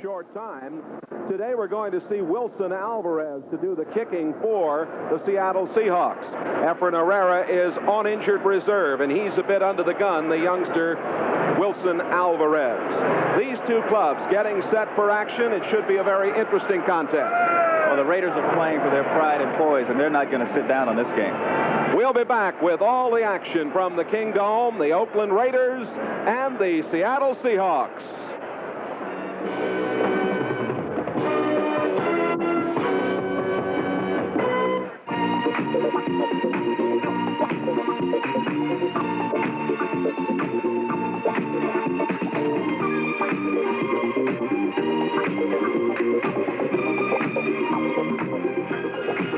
short time. Today we're going to see Wilson Alvarez to do the kicking for the Seattle Seahawks. Efren Herrera is on injured reserve, and he's a bit under the gun, the youngster Wilson Alvarez. These two clubs getting set for action. It should be a very interesting contest. Well, the Raiders are playing for their pride and poise, and they're not going to sit down on this game. We'll be back with all the action from the Kingdome, the Oakland Raiders, and the Seattle Seahawks.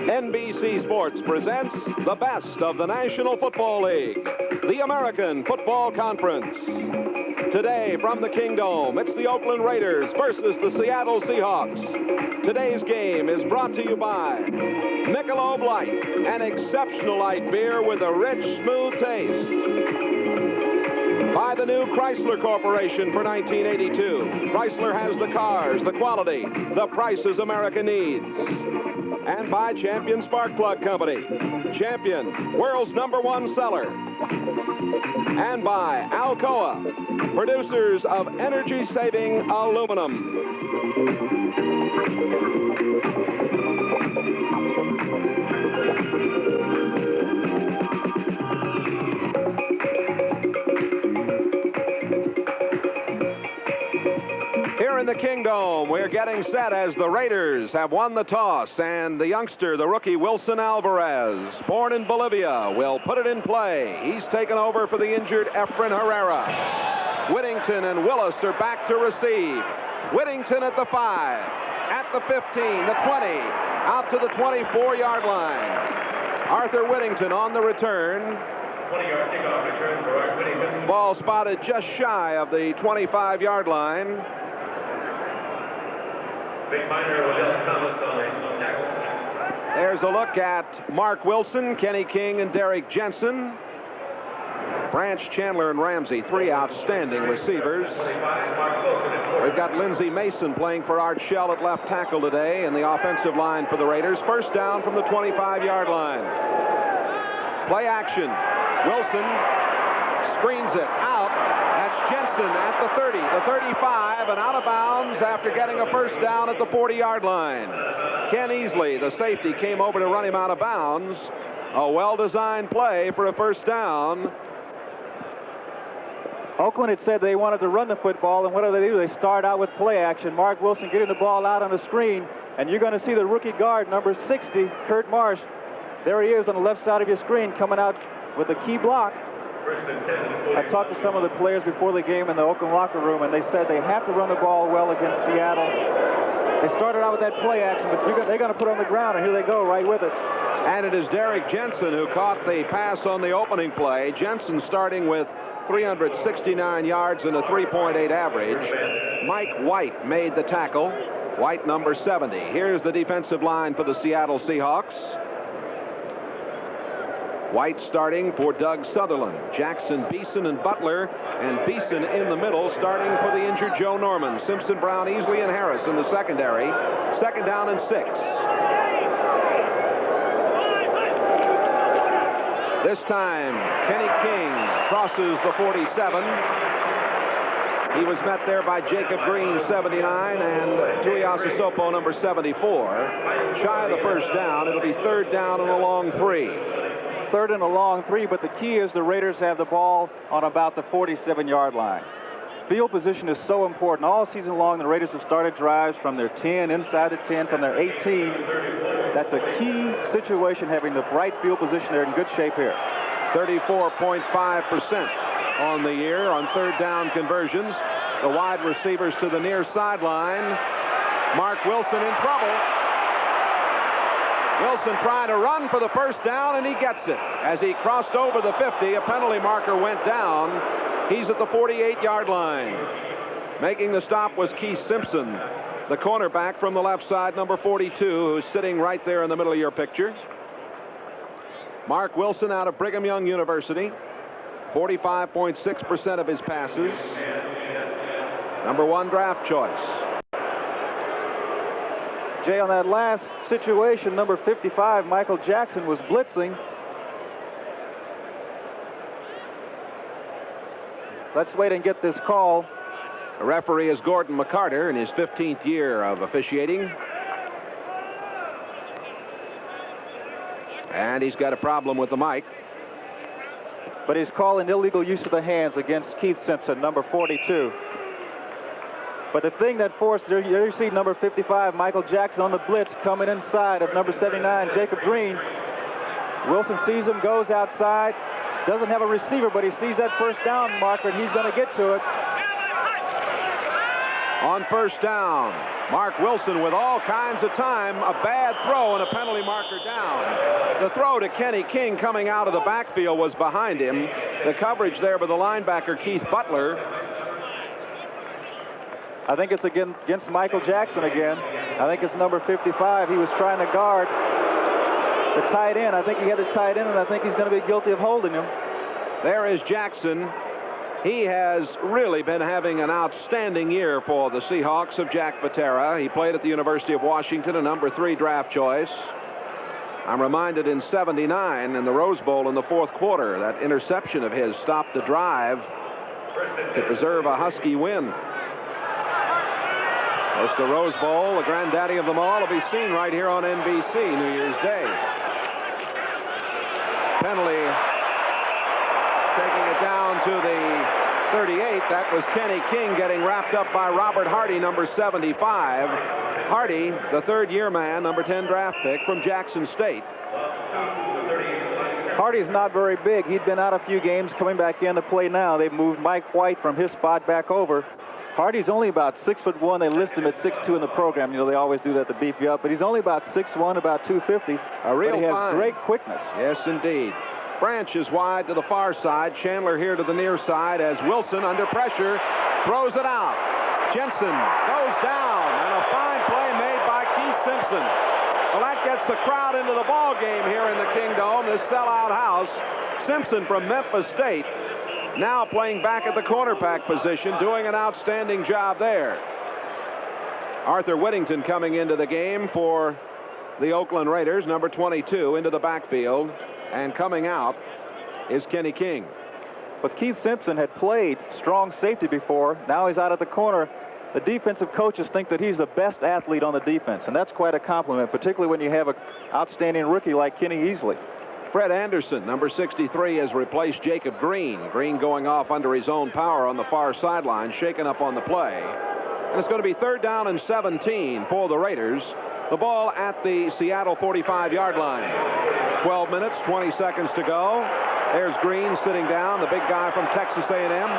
NBC Sports presents the best of the National Football League, the American Football Conference. Today from the Kingdome, it's the Oakland Raiders versus the Seattle Seahawks. Today's game is brought to you by Michelob Light, an exceptional light beer with a rich, smooth taste. By the new Chrysler Corporation for 1982. Chrysler has the cars, the quality, the prices America needs. And by Champion Spark Plug Company. Champion, world's #1 seller. And by Alcoa, producers of energy-saving aluminum. Here in the Kingdome, we're getting set as the Raiders have won the toss, and the youngster, the rookie Wilson Alvarez, born in Bolivia, will put it in play. He's taken over for the injured Efren Herrera. Whittington and Willis are back to receive. Whittington at the 5, at the 15, the 20, out to the 24-yard line. Arthur Whittington on the return. 20-yard kickoff return for Art Whittington. Ball spotted just shy of the 25-yard line. Big minor with Ellis Thomas on tackle. There's a look at Mark Wilson, Kenny King, and Derek Jensen. Branch, Chandler, and Ramsey, three outstanding receivers. We've got Lindsey Mason playing for Art Shell at left tackle today in the offensive line for the Raiders. First down from the 25-yard line. Play action. Wilson screens it out. That's Jensen at the 30, the 35, and out of bounds after getting a first down at the 40-yard line. Ken Easley, the safety, came over to run him out of bounds. A well-designed play for a first down. Oakland had said they wanted to run the football, and what do? They start out with play action. Mark Wilson getting the ball out on a screen, and you're going to see the rookie guard, number 60, Kurt Marsh. There he is on the left side of your screen, coming out with a key block. I talked to some of the players before the game in the Oakland locker room, and they said they have to run the ball well against Seattle. They started out with that play action, but they're going to put it on the ground, and here they go right with it. And it is Derek Jensen who caught the pass on the opening play. Jensen starting with 369 yards and a 3.8 average. Mike White made the tackle. White, number 70. Here's the defensive line for the Seattle Seahawks. White starting for Doug Sutherland, Jackson, Beeson, and Butler, and Beeson in the middle starting for the injured Joe Norman. Simpson, Brown, Easley, and Harris in the secondary. Second down and 6. This time, Kenny King crosses the 47. He was met there by Jacob Green, 79, and Tuiasa Sopo, number 74. Shy of the first down. It'll be third down and a long 3. Third and a long 3, but the key is the Raiders have the ball on about the 47-yard line. Field position is so important. All season long, the Raiders have started drives from their 10, inside the 10, from their 18. That's a key situation, having the right field position. They're in good shape here. 34.5% on the year on third down conversions. The wide receivers to the near sideline. Mark Wilson in trouble. Wilson trying to run for the first down, and he gets it. As he crossed over the 50, a penalty marker went down. He's at the 48-yard line. Making the stop was Keith Simpson, the cornerback from the left side, number 42, who's sitting right there in the middle of your picture. Mark Wilson out of Brigham Young University. 45.6% of his passes. #1 draft choice. Jay, on that last situation, number 55, Michael Jackson, was blitzing. Let's wait and get this call. The referee is Gordon McCarter in his 15th year of officiating. And he's got a problem with the mic. But he's calling illegal use of the hands against Keith Simpson, number 42. But the thing that forced, there you see number 55, Michael Jackson, on the blitz, coming inside of number 79, Jacob Green. Wilson sees him, goes outside, doesn't have a receiver, but he sees that first down marker, and he's going to get to it. On first down, Mark Wilson with all kinds of time, a bad throw and a penalty marker down. The throw to Kenny King coming out of the backfield was behind him. The coverage there by the linebacker, Keith Butler. I think it's against Michael Jackson again. I think it's number 55. He was trying to guard the tight end. I think he had the tight end, and I think he's going to be guilty of holding him. There is Jackson. He has really been having an outstanding year for the Seahawks of Jack Patera. He played at the University of Washington, a number 3 draft choice. I'm reminded in '79 in the Rose Bowl in the fourth quarter, that interception of his stopped the drive to preserve a Husky win. It's the Rose Bowl, the granddaddy of them all, will be seen right here on NBC New Year's Day. Penalty taking it down to the 38. That was Kenny King getting wrapped up by Robert Hardy, number 75. Hardy, the third-year man, number 10 draft pick from Jackson State. Hardy's not very big. He'd been out a few games, coming back in to play now. They've moved Mike White from his spot back over. Hardy's only about 6'1". They list him at 6'2" in the program. You know, they always do that to beef you up. But he's only about 6'1", about 250. A real but he has fine. great quickness. Yes, indeed. Branch is wide to the far side. Chandler here to the near side as Wilson, under pressure, throws it out. Jensen goes down, and a fine play made by Keith Simpson. Well, that gets the crowd into the ball game here in the Kingdome, this sellout house. Simpson from Memphis State, now playing back at the cornerback position, doing an outstanding job there. Arthur Whittington coming into the game for the Oakland Raiders, number 22, into the backfield. And coming out is Kenny King. But Keith Simpson had played strong safety before. Now he's out at the corner. The defensive coaches think that he's the best athlete on the defense, and that's quite a compliment, particularly when you have an outstanding rookie like Kenny Easley. Fred Anderson, number 63, has replaced Jacob Green. Green going off under his own power on the far sideline, shaken up on the play. And it's going to be 3rd down and 17 for the Raiders. The ball at the Seattle 45-yard line. 12 minutes, 20 seconds to go. There's Green sitting down, the big guy from Texas A&M.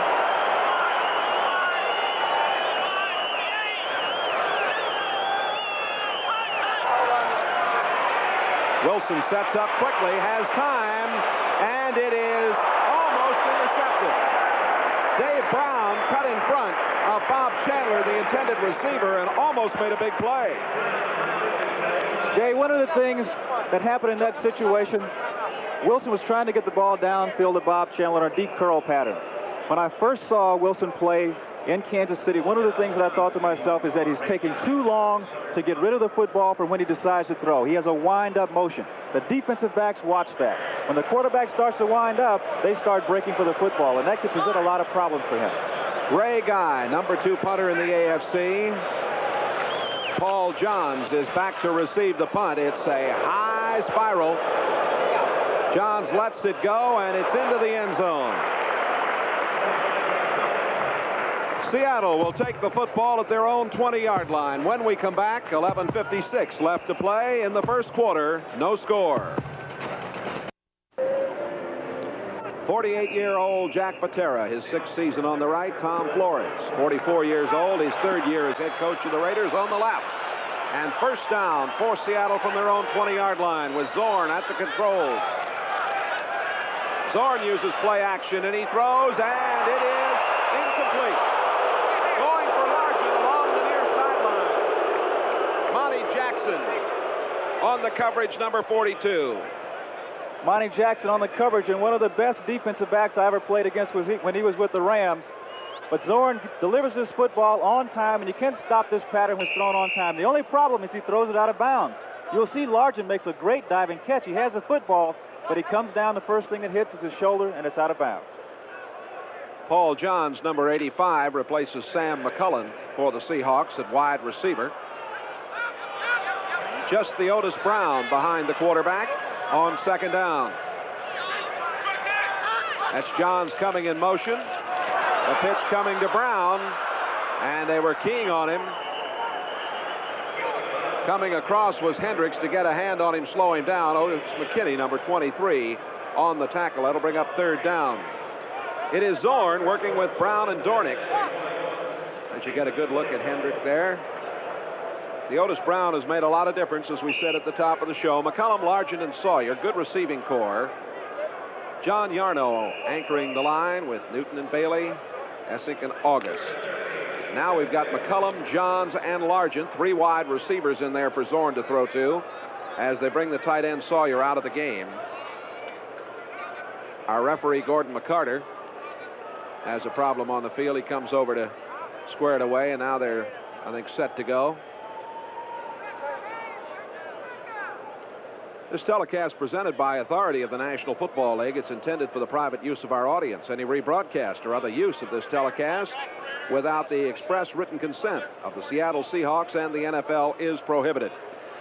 Wilson sets up quickly, has time, and it is almost intercepted. Dave Brown cut in front of Bob Chandler, the intended receiver, and almost made a big play. Jay, one of the things that happened in that situation, Wilson was trying to get the ball downfield to Bob Chandler in a deep curl pattern. When I first saw Wilson play in Kansas City, one of the things that I thought to myself is that he's taking too long to get rid of the football from when he decides to throw. He has a wind-up motion. The defensive backs watch that. When the quarterback starts to wind up, they start breaking for the football, and that could present a lot of problems for him. Ray Guy, number 2 punter in the AFC. Paul Johns is back to receive the punt. It's a high spiral. Johns lets it go, and it's into the end zone. Seattle will take the football at their own 20-yard line. When we come back, 11:56 left to play in the first quarter. No score. 48-year-old Jack Patera, his 6th season on the right. Tom Flores, 44 years old, his 3rd year as head coach of the Raiders, on the left. And first down for Seattle from their own 20-yard line with Zorn at the controls. Zorn uses play action, and he throws, and it is incomplete. Going for Largent along the near sideline. Monty Jackson on the coverage, number 42. Monty Jackson on the coverage, and one of the best defensive backs I ever played against was when he was with the Rams. But Zorn delivers this football on time, and you can't stop this pattern when it's thrown on time. The only problem is he throws it out of bounds. You'll see Largent makes a great diving catch. He has the football, but he comes down, the first thing that hits is his shoulder, and it's out of bounds. Paul Johns, number 85, replaces Sam McCullen for the Seahawks at wide receiver. Just the Otis Brown behind the quarterback on second down. That's Johns coming in motion. The pitch coming to Brown, and they were keying on him. Coming across was Hendricks to get a hand on him, slow him down. Otis McKinney, number 23, on the tackle. That'll bring up third down. It is Zorn working with Brown and Dornick. As you get a good look at Hendrick there. The Otis Brown has made a lot of difference, as we said at the top of the show. McCullum, Largent, and Sawyer, good receiving core. John Yarno anchoring the line with Newton and Bailey, Essink and August. Now we've got McCullum, Johns, and Largent, 3 wide receivers in there for Zorn to throw to as they bring the tight end Sawyer out of the game. Our referee, Gordon McCarter, has a problem on the field. He comes over to square it away, and now they're, I think, set to go. This telecast presented by authority of the National Football League. It's intended for the private use of our audience. Any rebroadcast or other use of this telecast without the express written consent of the Seattle Seahawks and the NFL is prohibited.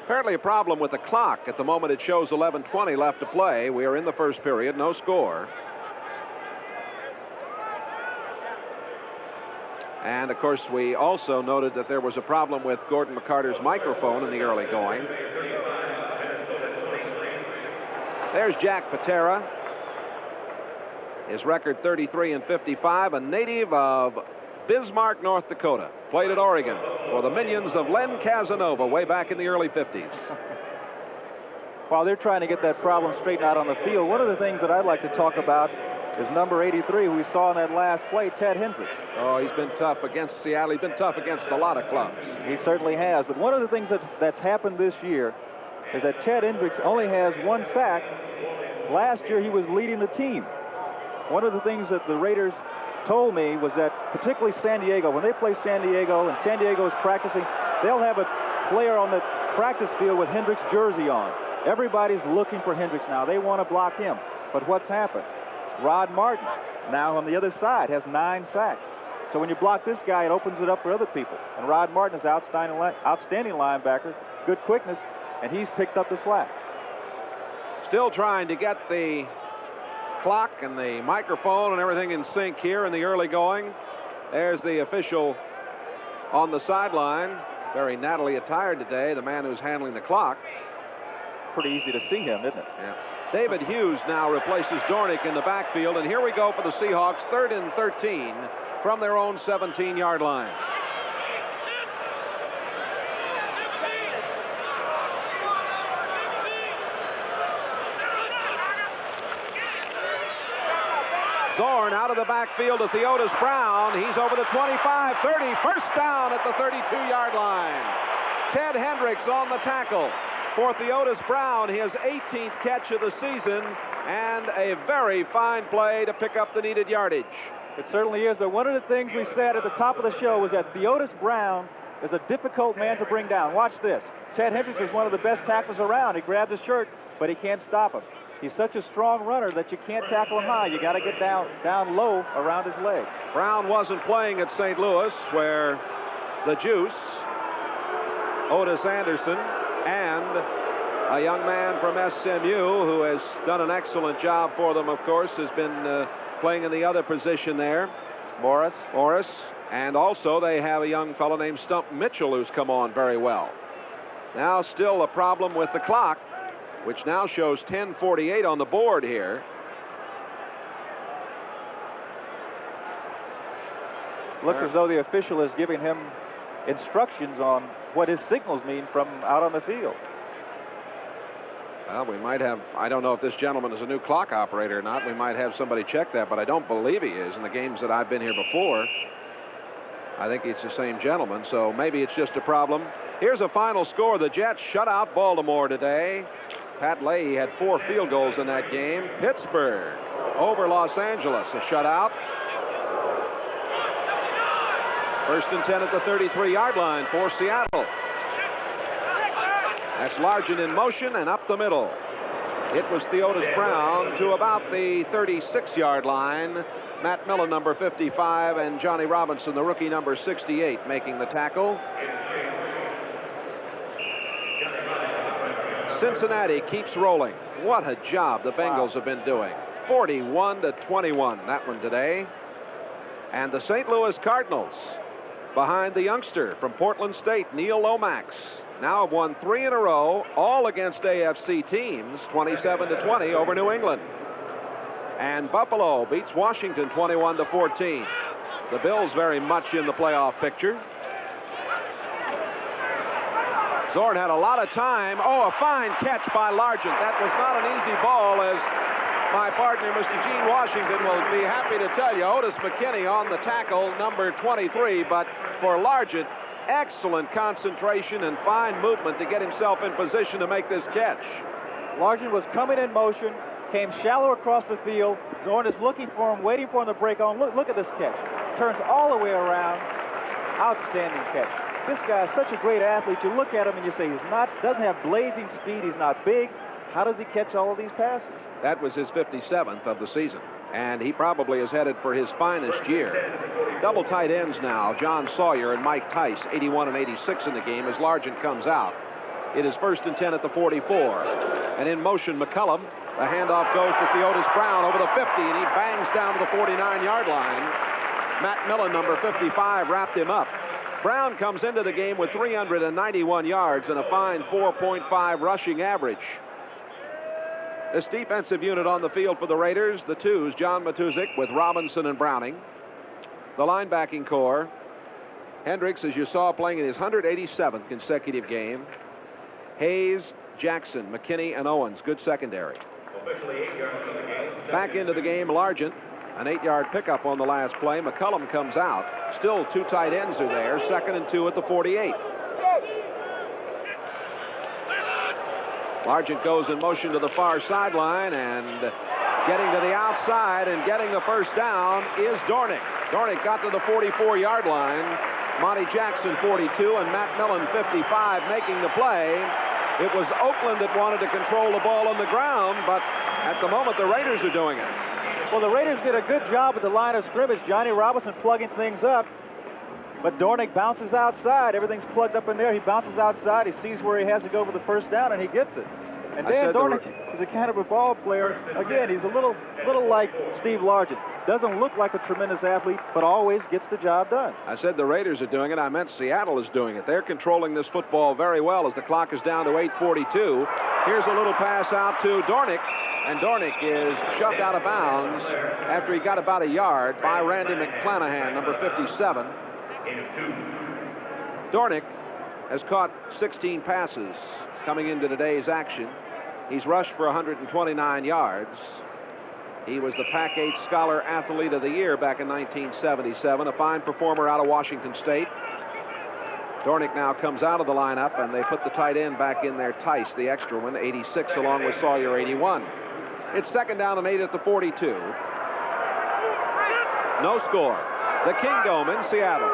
Apparently a problem with the clock. At the moment it shows 11:20 left to play. We are in the first period, no score. And of course we also noted that there was a problem with Gordon McCarter's microphone in the early going. There's Jack Patera. His record 33-55, a native of Bismarck, North Dakota. Played at Oregon for the minions of Len Casanova way back in the early 50s. While they're trying to get that problem straightened out on the field, one of the things that I'd like to talk about is number 83, who we saw in that last play, Ted Hendricks. Oh, he's been tough against Seattle. He's been tough against a lot of clubs. He certainly has. But one of the things that's happened this year is that Ted Hendricks only has 1 sack. Last year he was leading the team. One of the things that the Raiders told me was that particularly San Diego, when they play San Diego and San Diego is practicing, they'll have a player on the practice field with Hendricks' jersey on. Everybody's looking for Hendricks now. They want to block him. But what's happened? Rod Martin, now on the other side, has 9 sacks. So when you block this guy, it opens it up for other people. And Rod Martin is outstanding linebacker, good quickness, and he's picked up the slack. Still trying to get the clock and the microphone and everything in sync here in the early going. There's the official on the sideline, very nattily attired today, the man who's handling the clock. Pretty easy to see him, isn't it? Yeah. David Hughes now replaces Dornick in the backfield, and here we go for the Seahawks, 3rd and 13 from their own 17-yard line. Zorn out of the backfield to Theotis Brown. He's over the 25, 30, first down at the 32-yard line. Ted Hendricks on the tackle for Theotis Brown, his 18th catch of the season, and a very fine play to pick up the needed yardage. It certainly is, but one of the things we said at the top of the show was that Theotis Brown is a difficult man to bring down. Watch this. Ted Hendricks is one of the best tacklers around. He grabbed his shirt, but he can't stop him. He's such a strong runner that you can't tackle him high. You got to get down low around his legs. Brown wasn't playing at St. Louis, where the Juice, Otis Anderson, and a young man from SMU who has done an excellent job for them, of course, has been playing in the other position there. Morris. And also they have a young fellow named Stump Mitchell who's come on very well. Now still a problem with the clock, which now shows 10:48 on the board here. Looks as though the official is giving him instructions on what his signals mean from out on the field. Well, we might have, I don't know if this gentleman is a new clock operator or not. We might have somebody check that, but I don't believe he is. In the games that I've been here before, I think it's the same gentleman, so maybe it's just a problem. Here's a final score. The Jets shut out Baltimore today. Pat Leahy had 4 field goals in that game. Pittsburgh over Los Angeles, a shutout. First and 10 at the 33-yard line for Seattle. That's Largent in motion and up the middle. It was Theodis Brown to about the 36-yard line. Matt Millen, number 55, and Johnny Robinson, the rookie, number 68, making the tackle. Cincinnati keeps rolling. What a job the Bengals have been doing. 41-21, that one today. And the St. Louis Cardinals, behind the youngster from Portland State, Neil Lomax, now have won 3 in a row, all against AFC teams, 27-20 over New England. And Buffalo beats Washington 21-14. The Bills very much in the playoff picture. Zorn had a lot of time. Oh, a fine catch by Largent. That was not an easy ball, as my partner, Mr. Gene Washington, will be happy to tell you. Otis McKinney on the tackle, number 23, but for Largent, excellent concentration and fine movement to get himself in position to make this catch. Largent was coming in motion, came shallow across the field. Zorn is looking for him, waiting for him to break on. Look at this catch. Turns all the way around. Outstanding catch. This guy is such a great athlete. You look at him and you say doesn't have blazing speed. He's not big. How does he catch all of these passes? That was his 57th of the season, and he probably is headed for his finest year. Double tight ends now, John Sawyer and Mike Tice, 81 and 86 in the game as Largent comes out. It is first and 10 at the 44. And in motion, McCullum. The handoff goes to Theodis Brown over the 50, and he bangs down to the 49-yard line. Matt Millen, number 55, wrapped him up. Brown comes into the game with 391 yards and a fine 4.5 rushing average. This defensive unit on the field for the Raiders, the twos, John Matuszek with Robinson and Browning. The linebacking core, Hendricks, as you saw, playing in his 187th consecutive game. Hayes, Jackson, McKinney, and Owens, good secondary. Back into the game, Largent, an 8-yard pickup on the last play. McCullum comes out. Still 2 tight ends are there, 2nd and 2 at the 48. Largent goes in motion to the far sideline, and getting to the outside and getting the first down is Dornick. Dornick got to the 44-yard line. Monty Jackson, 42, and Matt Millen, 55, making the play. It was Oakland that wanted to control the ball on the ground, but at the moment the Raiders are doing it. Well, the Raiders did a good job at the line of scrimmage. Johnny Robinson plugging things up, but Dornick bounces outside. Everything's plugged up in there. He bounces outside. He sees where he has to go for the first down, and he gets it. And Dan Dornick is a kind of a ball player. Again, he's a little like Steve Largent. Doesn't look like a tremendous athlete, but always gets the job done. I said the Raiders are doing it. I meant Seattle is doing it. They're controlling this football very well as the clock is down to 8:42. Here's a little pass out to Dornick, and Dornick is shoved out of bounds after he got about a yard by Randy McClanahan, number 57. Dornick has caught 16 passes coming into today's action. He's rushed for 129 yards. He was the Pac-8 Scholar Athlete of the Year back in 1977, a fine performer out of Washington State. Dornick now comes out of the lineup, and they put the tight end back in there, Tice, the extra one, 86, along with Sawyer, 81. It's 2nd down and 8 at the 42. No score. The Kingdome in Seattle.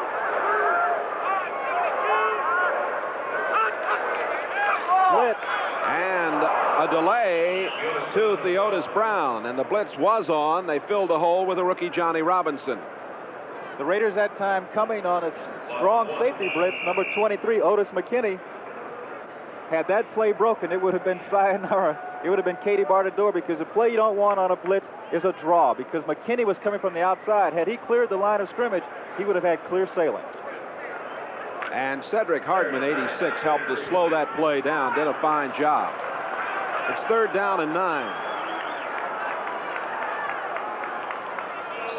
Blitz. And a delay to Theodis Brown, and the blitz was on. They filled a hole with a rookie, Johnny Robinson. The Raiders that time coming on a strong safety blitz. Number 23, Otis McKinney. Had that play broken, it would have been sayonara. It would have been Katie Bartador, because the play you don't want on a blitz is a draw, because McKinney was coming from the outside. Had he cleared the line of scrimmage, he would have had clear sailing. And Cedric Hardman, 86, helped to slow that play down. Did a fine job. It's 3rd down and 9.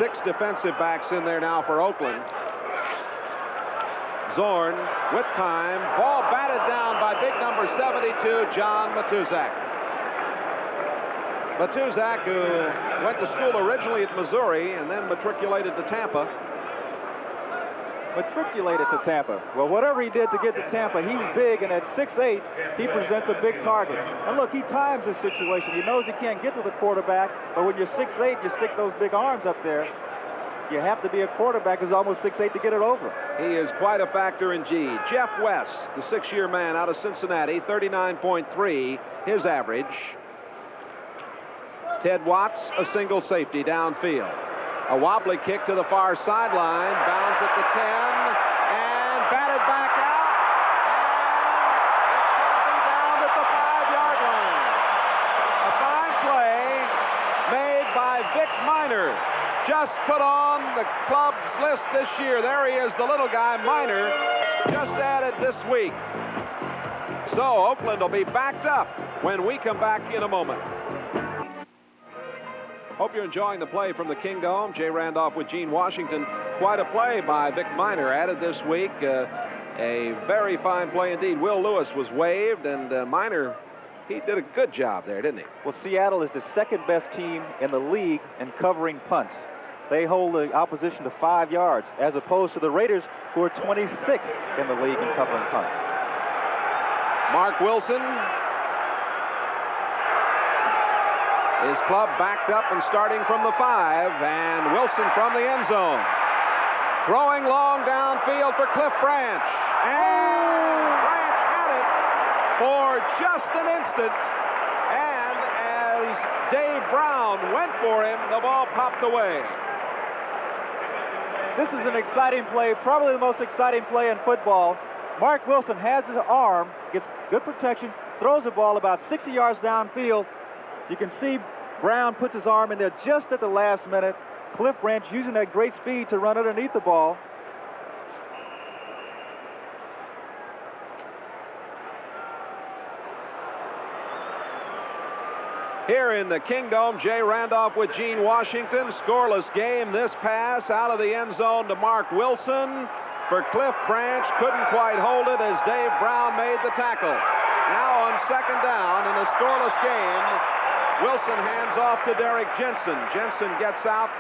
6 defensive backs in there now for Oakland. Zorn with time. Ball batted down by big number 72, John Matuszak. Matuszak, who went to school originally at Missouri and then matriculated to Tampa. Well, whatever he did to get to Tampa, he's big, and at 6'8", he presents a big target. And look, he times this situation. He knows he can't get to the quarterback, but when you're 6'8", you stick those big arms up there. You have to be a quarterback who's almost 6'8" to get it over. He is quite a factor indeed. Jeff West, the 6-year man out of Cincinnati, 39.3, his average. Ted Watts, a single safety downfield. A wobbly kick to the far sideline, bounds at the 10, and batted back out, and it's going to be down at the 5-yard line. A fine play made by Vic Miner, just put on the club's list this year. There he is, the little guy, Miner, just added this week. So Oakland will be backed up when we come back in a moment. Hope you're enjoying the play from the Kingdome. Jay Randolph with Gene Washington. Quite a play by Vic Miner added this week. A very fine play indeed. Will Lewis was waived, and Miner, he did a good job there, didn't he? Well, Seattle is the second best team in the league in covering punts. They hold the opposition to 5 yards, as opposed to the Raiders, who are 26th in the league in covering punts. Mark Wilson. His club backed up and starting from the 5, and Wilson from the end zone. Throwing long downfield for Cliff Branch. And Branch had it for just an instant. And as Dave Brown went for him, the ball popped away. This is an exciting play, probably the most exciting play in football. Mark Wilson has his arm, gets good protection, throws the ball about 60 yards downfield. You can see Brown puts his arm in there just at the last minute. Cliff Branch using that great speed to run underneath the ball. Here in the Kingdome, Jay Randolph with Gene Washington. Scoreless game. This pass out of the end zone to Mark Wilson for Cliff Branch. Couldn't quite hold it as Dave Brown made the tackle. Now on second down in a scoreless game, Wilson hands off to Derek Jensen. Jensen gets out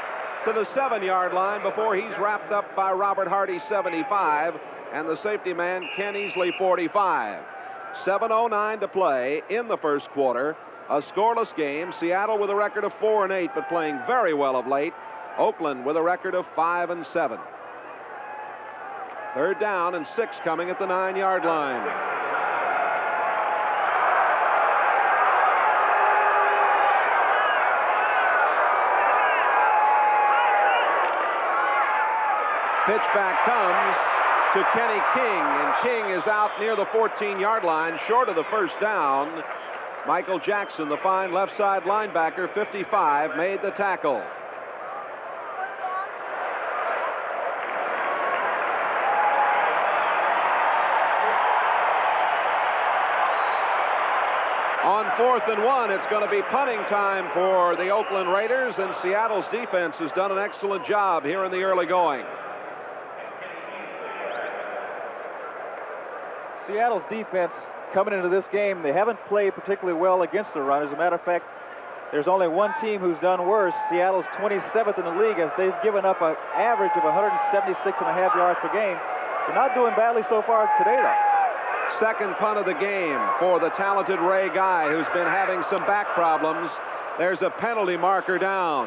to the 7-yard line before he's wrapped up by Robert Hardy, 75, and the safety man, Ken Easley, 45. 7:09 to play in the first quarter. A scoreless game. Seattle with a record of 4-8, but playing very well of late. Oakland with a record of 5-7. Third down and 6 coming at the 9-yard line. Pitchback comes to Kenny King, and King is out near the 14-yard line, short of the first down. Michael Jackson, the fine left side linebacker, 55, made the tackle. On 4th and 1, it's going to be punting time for the Oakland Raiders, and Seattle's defense has done an excellent job here in the early going. Seattle's defense coming into this game, they haven't played particularly well against the run. As a matter of fact, there's only one team who's done worse. Seattle's 27th in the league as they've given up an average of 176.5 yards per game. They're not doing badly so far today, though. Second punt of the game for the talented Ray Guy, who's been having some back problems. There's a penalty marker down.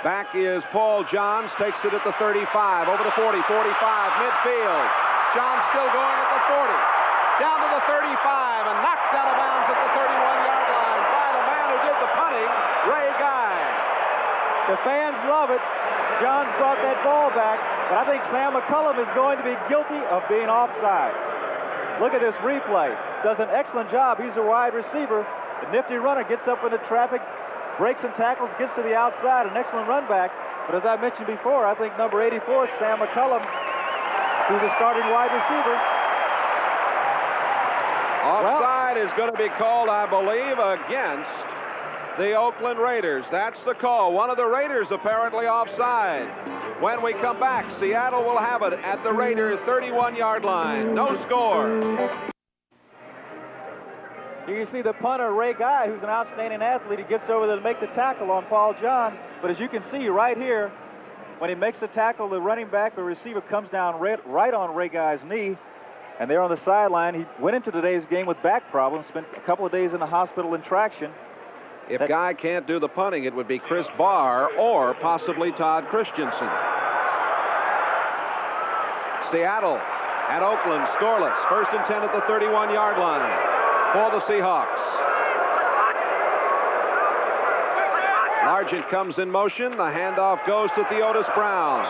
Back is Paul Johns, takes it at the 35, over the 40, 45, midfield. Johns still going at the 40, down to the 35, and knocked out of bounds at the 31-yard line by the man who did the punting, Ray Guy. The fans love it. Johns brought that ball back, but I think Sam McCullum is going to be guilty of being offsides. Look at this replay. Does an excellent job. He's a wide receiver. The nifty runner gets up into traffic, breaks some tackles, gets to the outside. An excellent run back. But as I mentioned before, I think number 84, Sam McCullum, who's a starting wide receiver. Offside is going to be called, I believe, against the Oakland Raiders. That's the call. One of the Raiders apparently offside. When we come back, Seattle will have it at the Raiders' 31-yard line. No score. Here you see the punter, Ray Guy, who's an outstanding athlete. He gets over there to make the tackle on Paul John. But as you can see right here, when he makes the tackle, the running back or receiver comes down right on Ray Guy's knee. And there on the sideline, he went into today's game with back problems, spent a couple of days in the hospital in traction. If Guy can't do the punting, it would be Chris Barr or possibly Todd Christensen. Seattle at Oakland, scoreless. 1st and 10 at the 31-yard line for the Seahawks. Largent comes in motion. The handoff goes to Theodis Brown,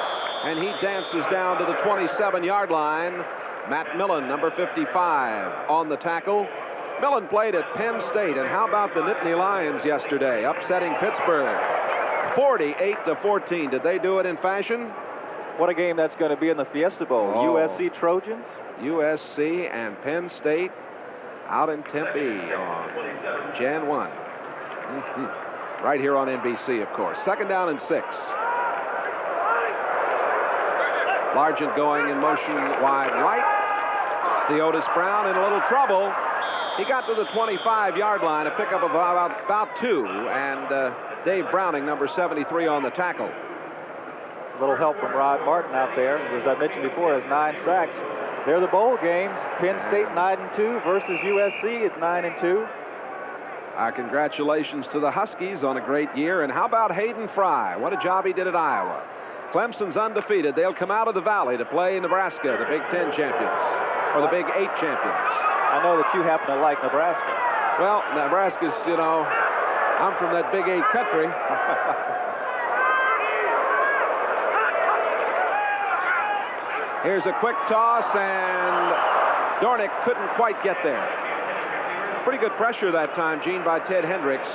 and he dances down to the 27-yard line. Matt Millen, number 55, on the tackle. Millen played at Penn State, and how about the Nittany Lions yesterday, upsetting Pittsburgh 48-14. Did they do it in fashion? What a game that's going to be in the Fiesta Bowl. Oh. USC Trojans. USC and Penn State out in Tempe on Jan 1. Right here on NBC, of course. 2nd down and 6. Largent going in motion wide right. Theodis Brown in a little trouble. He got to the 25-yard line, a pickup of about 2, and Dave Browning, number 73, on the tackle. A little help from Rod Martin out there. As I mentioned before, has 9 sacks. They're the bowl games. Penn State 9-2 versus USC at 9-2. Congratulations to the Huskies on a great year. And how about Hayden Fry? What a job he did at Iowa. Clemson's undefeated. They'll come out of the Valley to play Nebraska, the Big Ten champions, or the Big 8 champions. I know that you happen to like Nebraska. Well, Nebraska's, you know, I'm from that Big 8 country. Here's a quick toss, and Dornick couldn't quite get there. Pretty good pressure that time, Gene, by Ted Hendricks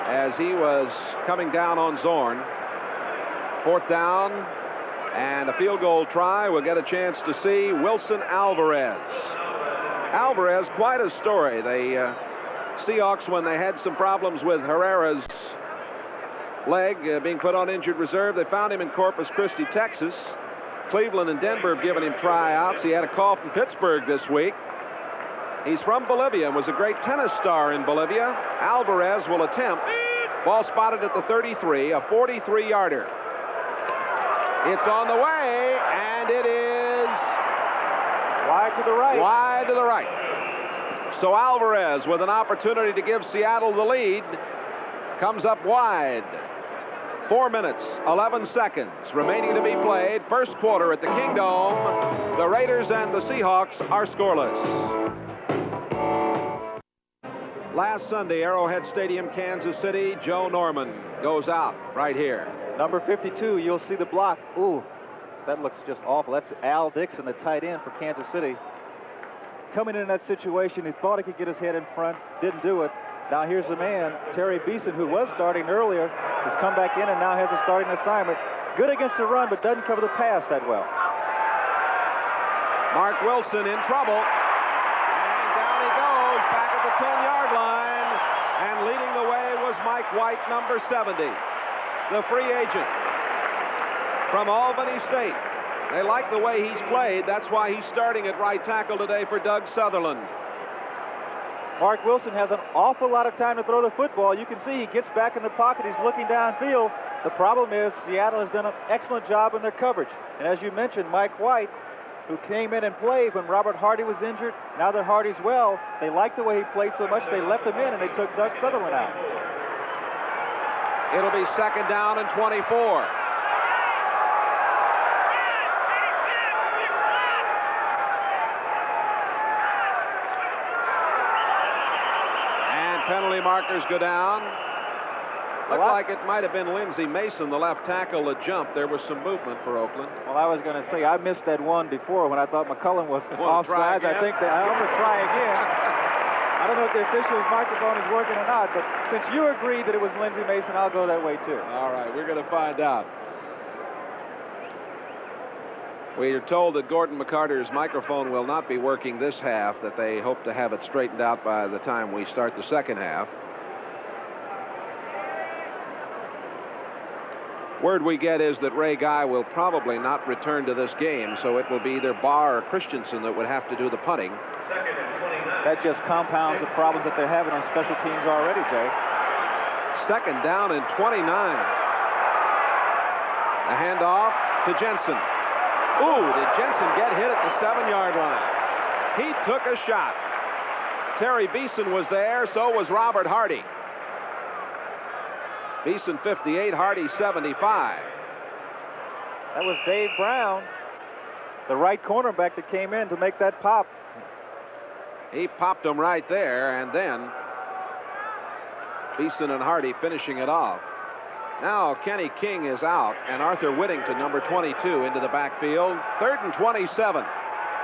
as he was coming down on Zorn. 4th down and a field goal try. We'll get a chance to see Wilson Alvarez. Alvarez, quite a story. The Seahawks, when they had some problems with Herrera's leg being put on injured reserve, they found him in Corpus Christi, Texas. Cleveland and Denver have given him tryouts. He had a call from Pittsburgh this week. He's from Bolivia and was a great tennis star in Bolivia. Alvarez will attempt. Ball spotted at the 33, a 43-yarder. It's on the way, and it is wide to the right. Wide to the right. So Alvarez, with an opportunity to give Seattle the lead, comes up wide. 4 minutes, 11 seconds remaining to be played. First quarter at the Kingdome. The Raiders and the Seahawks are scoreless. Last Sunday, Arrowhead Stadium, Kansas City, Joe Norman goes out right here. Number 52, you'll see the block. Ooh, that looks just awful. That's Al Dixon, the tight end for Kansas City. Coming in that situation, he thought he could get his head in front, didn't do it. Now here's the man, Terry Beeson, who was starting earlier, has come back in and now has a starting assignment. Good against the run, but doesn't cover the pass that well. Mark Wilson in trouble. And down he goes, back at the 10-yard line. And leading the way was Mike White, number 70, the free agent from Albany State. They like the way he's played. That's why he's starting at right tackle today for Doug Sutherland. Mark Wilson has an awful lot of time to throw the football. You can see he gets back in the pocket. He's looking downfield. The problem is Seattle has done an excellent job in their coverage. And as you mentioned, Mike White, who came in and played when Robert Hardy was injured, now that Hardy's well, they liked the way he played so much they left him in and they took Doug Sutherland out. It'll be 2nd down and 24. Penalty markers go down. Looked like it might have been Lindsey Mason, the left tackle, that jumped. There was some movement for Oakland. Well, I was going to say, I missed that one before when I thought McCullum was offsides. I think that I'm going to try again. I don't know if the official's microphone is working or not, but since you agreed that it was Lindsey Mason, I'll go that way too. All right, we're going to find out. We are told that Gordon McCarter's microphone will not be working this half, that they hope to have it straightened out by the time we start the second half. Word we get is that Ray Guy will probably not return to this game, so it will be either Barr or Christensen that would have to do the punting. That just compounds the problems that they're having on special teams already, Jay. 2nd down and 29. A handoff to Jensen. Ooh, did Jensen get hit at the 7-yard line? He took a shot. Terry Beeson was there, so was Robert Hardy. Beeson 58, Hardy 75. That was Dave Brown, the right cornerback that came in to make that pop. He popped him right there, and then Beeson and Hardy finishing it off. Now Kenny King is out, and Arthur Whittington, number 22, into the backfield. 3rd and 27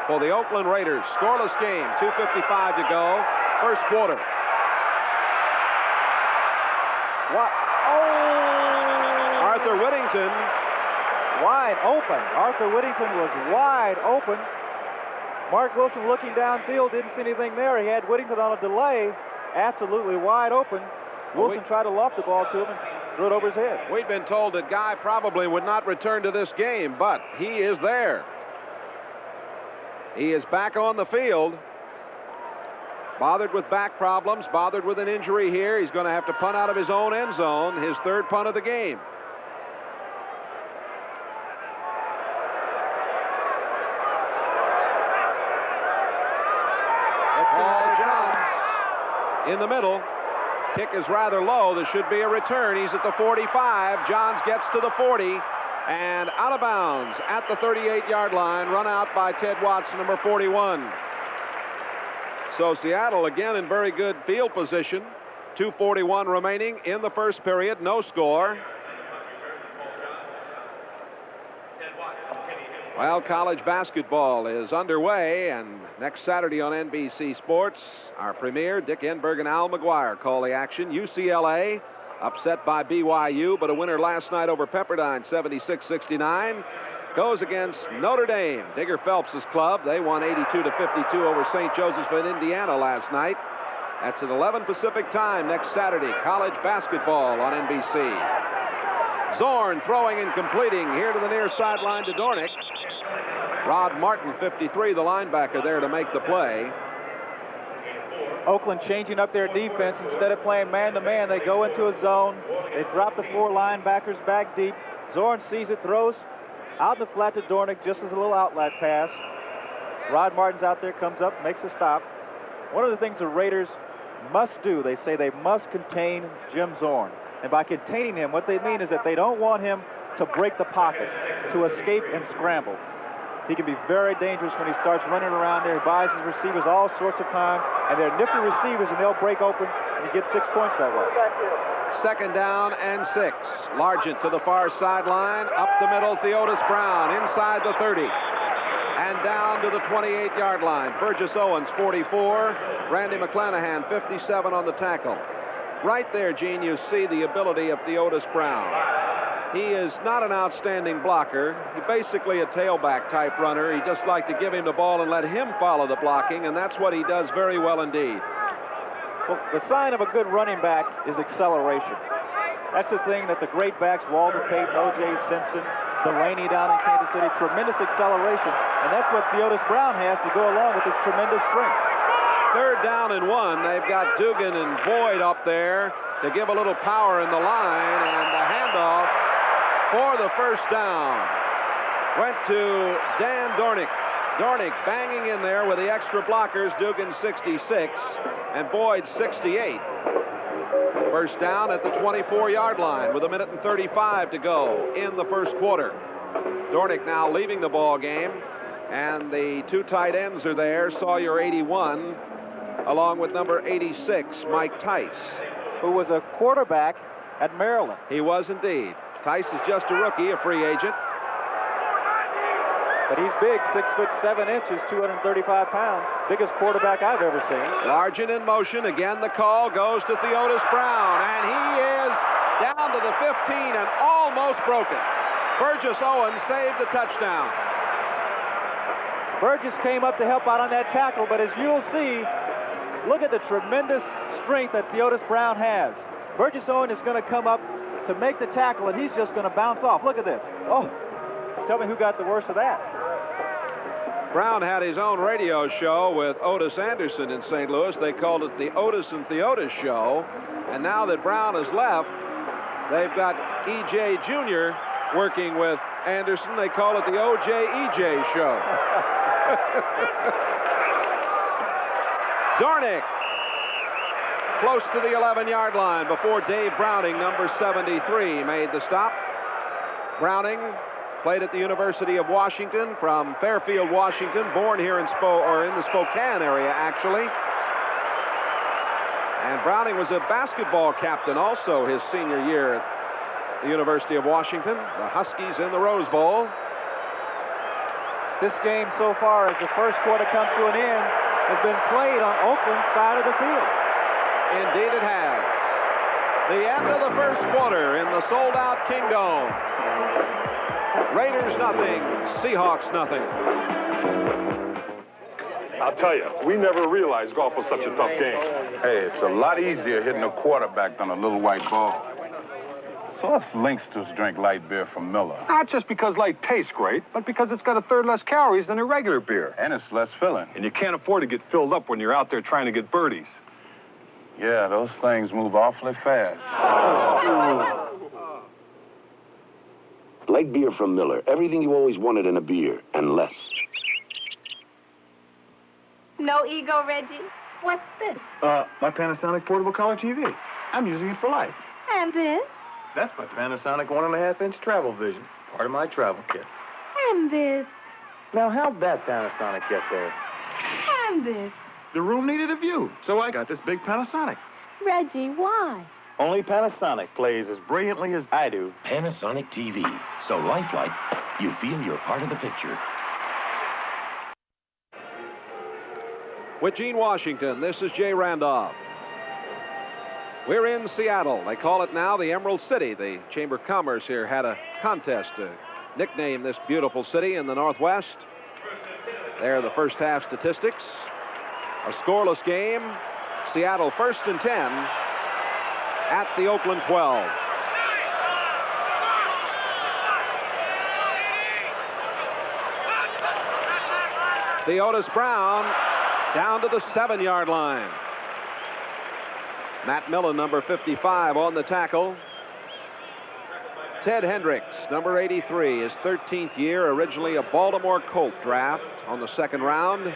for the Oakland Raiders. Scoreless game, 2:55 to go, first quarter. What? Oh! Arthur Whittington wide open. Arthur Whittington was wide open. Mark Wilson looking downfield, didn't see anything there. He had Whittington on a delay, absolutely wide open. Wilson tried to loft the ball to him and threw it over his head. We'd been told that Guy probably would not return to this game, but he is there. He is back on the field. Bothered with back problems, bothered with an injury here. He's going to have to punt out of his own end zone, his 3rd punt of the game. Paul Johns in the middle. Kick is rather low. There should be a return. He's at the 45. Johns gets to the 40 and out of bounds at the 38-yard line. Run out by Ted Watson, number 41. So Seattle again in very good field position. 2:41 remaining in the first period. No score. Well, college basketball is underway, and next Saturday on NBC Sports, our premier, Dick Enberg and Al McGuire, call the action. UCLA upset by BYU, but a winner last night over Pepperdine, 76-69. Goes against Notre Dame, Digger Phelps' club. They won 82-52 over St. Joseph's in Indiana last night. That's at 11 Pacific time next Saturday. College basketball on NBC. Zorn throwing and completing here to the near sideline to Dornick. Rod Martin, 53, the linebacker there to make the play. Oakland changing up their defense. Instead of playing man-to-man, they go into a zone. They drop the 4 linebackers back deep. Zorn sees it, throws out in the flat to Dornick, just as a little outlet pass. Rod Martin's out there, comes up, makes a stop. One of the things the Raiders must do, they say they must contain Jim Zorn. And by containing him, what they mean is that they don't want him to break the pocket, to escape and scramble. He can be very dangerous when he starts running around there. He buys his receivers all sorts of time, and they're nifty receivers, and they'll break open, and you get 6 points that way. 2nd down and 6. Largent to the far sideline. Up the middle, Theodis Brown inside the 30. And down to the 28-yard line. Burgess Owens, 44. Randy McClanahan, 57 on the tackle. Right there, Gene, you see the ability of Theodis Brown. He is not an outstanding blocker. He's basically a tailback type runner. He just like to give him the ball and let him follow the blocking, and that's what he does very well indeed. Well, the sign of a good running back is acceleration. That's the thing that the great backs, Walter Payton, O.J. Simpson, Delaney down in Kansas City, tremendous acceleration, and that's what Theodis Brown has to go along with his tremendous strength. 3rd down and 1. They've got Dugan and Boyd up there to give a little power in the line, and the handoff for the first down went to Dan Dornick. Dornick banging in there with the extra blockers. Dugan 66 and Boyd 68. First down at the 24-yard line with 1:35 to go in the first quarter. Dornick now leaving the ball game, and the 2 tight ends are there. Sawyer, 81, along with number 86, Mike Tice, who was a quarterback at Maryland. He was indeed. Tice is just a rookie, a free agent. But he's big, 6'7", 235 pounds. Biggest quarterback I've ever seen. Largent in motion. Again, the call goes to Theodis Brown, and he is down to the 15 and almost broken. Burgess Owens saved the touchdown. Burgess came up to help out on that tackle, but as you'll see, look at the tremendous strength that Theodis Brown has. Burgess Owens is going to come up to make the tackle, and he's just going to bounce off. Look at this. Oh, tell me who got the worst of that. Brown had his own radio show with Otis Anderson in St. Louis. They called it the Otis and Theodis Show. And now that Brown has left, they've got E.J. Jr. working with Anderson. They call it the O.J.E.J. Show. Dornick close to the 11-yard line before Dave Browning, number 73, made the stop. Browning played at the University of Washington from Fairfield, Washington, born here in the Spokane area, actually. And Browning was a basketball captain also his senior year at the University of Washington. The Huskies in the Rose Bowl. This game so far, as the first quarter comes to an end, has been played on Oakland's side of the field. Indeed it has. The end of the first quarter in the sold-out Kingdome. Raiders nothing, Seahawks nothing. I'll tell you, we never realized golf was such a tough game. Hey, it's a lot easier hitting a quarterback than a little white ball. So us Linksters drink light beer from Miller. Not just because light tastes great, but because it's got a third less calories than a regular beer. And it's less filling. And you can't afford to get filled up when you're out there trying to get birdies. Yeah, those things move awfully fast. Light beer from Miller. Everything you always wanted in a beer, and less. No ego, Reggie. What's this? My Panasonic portable color TV. I'm using it for life. And this? That's my Panasonic 1.5-inch travel vision, part of my travel kit. And this? Now, how'd that Panasonic get there? And this? The room needed a view, so I got this big Panasonic. Reggie, why? Only Panasonic plays as brilliantly as I do. Panasonic TV. So lifelike, you feel you're part of the picture. With Gene Washington, this is Jay Randolph. We're in Seattle. They call it now the Emerald City. The Chamber of Commerce here had a contest to nickname this beautiful city in the Northwest. There are the first half statistics. A scoreless game. Seattle 1st and 10 at the Oakland 12. Theodis Brown down to the 7-yard line. Matt Millen, number 55, on the tackle. Ted Hendricks, number 83, his 13th year, originally a Baltimore Colt draft on the 2nd round.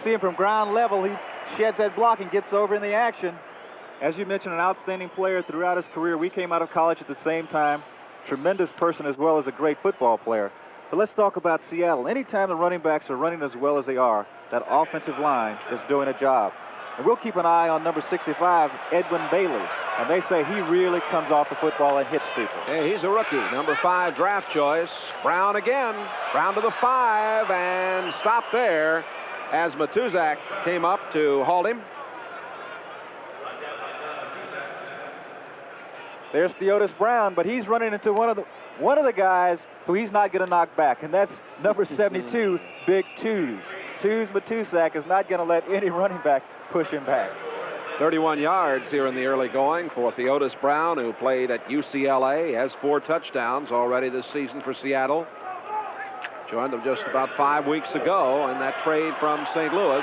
See him from ground level. He sheds that block and gets over in the action. As you mentioned, an outstanding player throughout his career. We came out of college at the same time. Tremendous person as well as a great football player. But let's talk about Seattle. Anytime the running backs are running as well as they are, that offensive line is doing a job. And we'll keep an eye on number 65, Edwin Bailey. And they say he really comes off the football and hits people. Hey, he's a rookie, number 5 draft choice. Brown again. Brown to the 5 and stopped there as Matuzak came up to halt him. There's Theodis Brown, but he's running into one of the guys who he's not going to knock back, and that's number 72, Big Twos. Twos Matuzak is not going to let any running back push him back. 31 yards here in the early going for Theodis Brown, who played at UCLA, has 4 touchdowns already this season for Seattle. Joined them just about 5 weeks ago in that trade from St. Louis.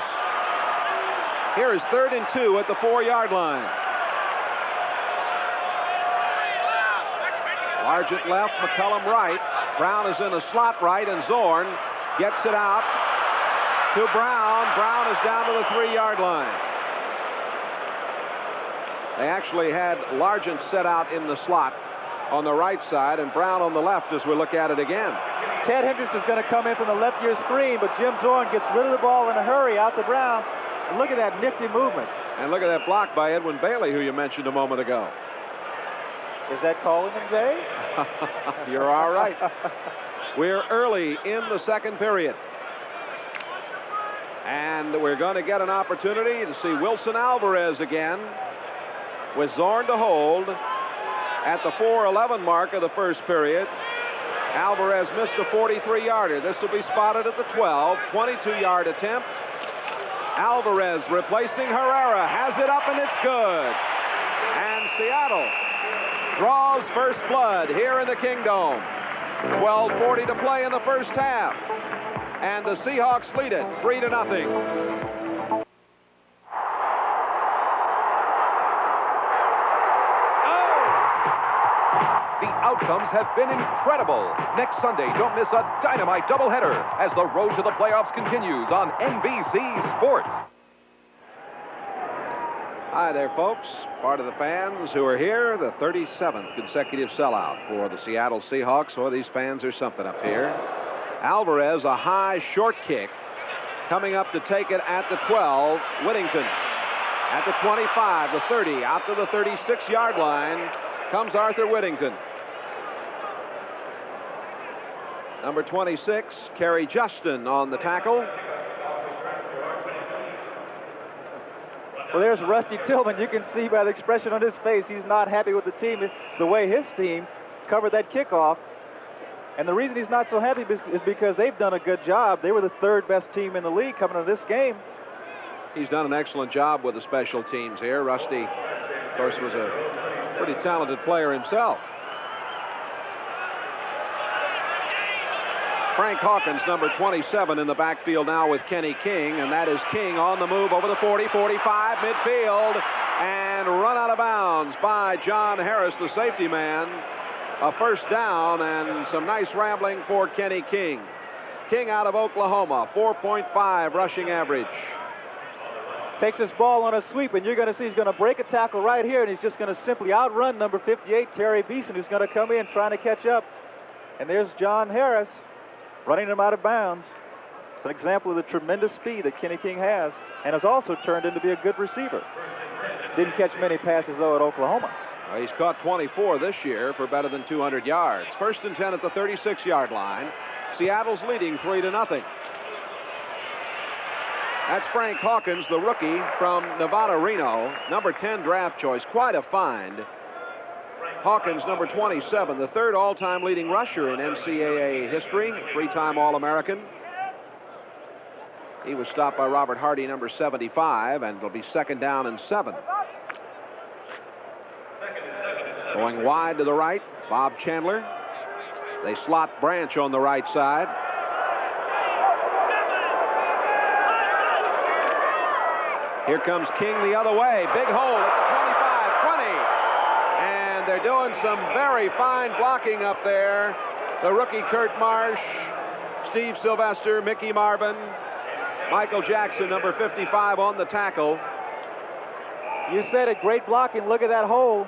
Here is 3rd and 2 at the 4-yard line. Largent left, McCullum right. Brown is in a slot right, and Zorn gets it out to Brown. Brown is down to the 3-yard line. They actually had Largent set out in the slot on the right side and Brown on the left as we look at it again. Ted Hendricks is going to come in from the left ear screen, but Jim Zorn gets rid of the ball in a hurry out to Brown. And look at that nifty movement. And look at that block by Edwin Bailey, who you mentioned a moment ago. Is that calling him, Jay? You're all right. We're early in the 2nd period. And we're going to get an opportunity to see Wilson Alvarez again with Zorn to hold at the 4:11 mark of the 1st period. Alvarez missed a 43-yarder. This will be spotted at the 12, 22-yard attempt. Alvarez replacing Herrera, has it up and it's good. And Seattle draws first blood here in the Kingdome. 12:40 to play in the first half. And the Seahawks lead it 3-0. The outcomes have been incredible. Next Sunday, don't miss a dynamite doubleheader as the road to the playoffs continues on NBC Sports. Hi there, folks. Part of the fans who are here, the 37th consecutive sellout for the Seattle Seahawks. Oh, these fans are something up here. Alvarez, a high short kick, coming up to take it at the 12. Whittington at the 25, the 30, out to the 36-yard line comes Arthur Whittington. Number 26, Kerry Justin on the tackle. Well, there's Rusty Tillman. You can see by the expression on his face, he's not happy with the team, the way his team covered that kickoff. And the reason he's not so happy is because they've done a good job. They were the third best team in the league coming into this game. He's done an excellent job with the special teams here. Rusty, of course, was a pretty talented player himself. Frank Hawkins, number 27, in the backfield now with Kenny King, and that is King on the move over the 40, 45, midfield, and run out of bounds by John Harris, the safety man. A first down and some nice rambling for Kenny King. King out of Oklahoma, 4.5 rushing average. Takes this ball on a sweep, and you're going to see he's going to break a tackle right here, and he's just going to simply outrun number 58, Terry Beeson, who's going to come in trying to catch up. And there's John Harris running him out of bounds. It's an example of the tremendous speed that Kenny King has, and has also turned into be a good receiver. Didn't catch many passes, though, at Oklahoma. Well, he's caught 24 this year for better than 200 yards. First and 10 at the 36-yard line. Seattle's leading 3-0. That's Frank Hawkins, the rookie from Nevada, Reno. Number 10 draft choice. Quite a find. Hawkins, number 27, the third all-time leading rusher in NCAA history, three-time All-American. He was stopped by Robert Hardy, number 75, and will be second down and 7. Going wide to the right, Bob Chandler. They slot Branch on the right side. Here comes King the other way. Big hole at the 25, 20. And they're doing some very fine blocking up there. The rookie Kurt Marsh, Steve Sylvester, Mickey Marvin, Michael Jackson, number 55, on the tackle. You said it, great blocking. Look at that hole.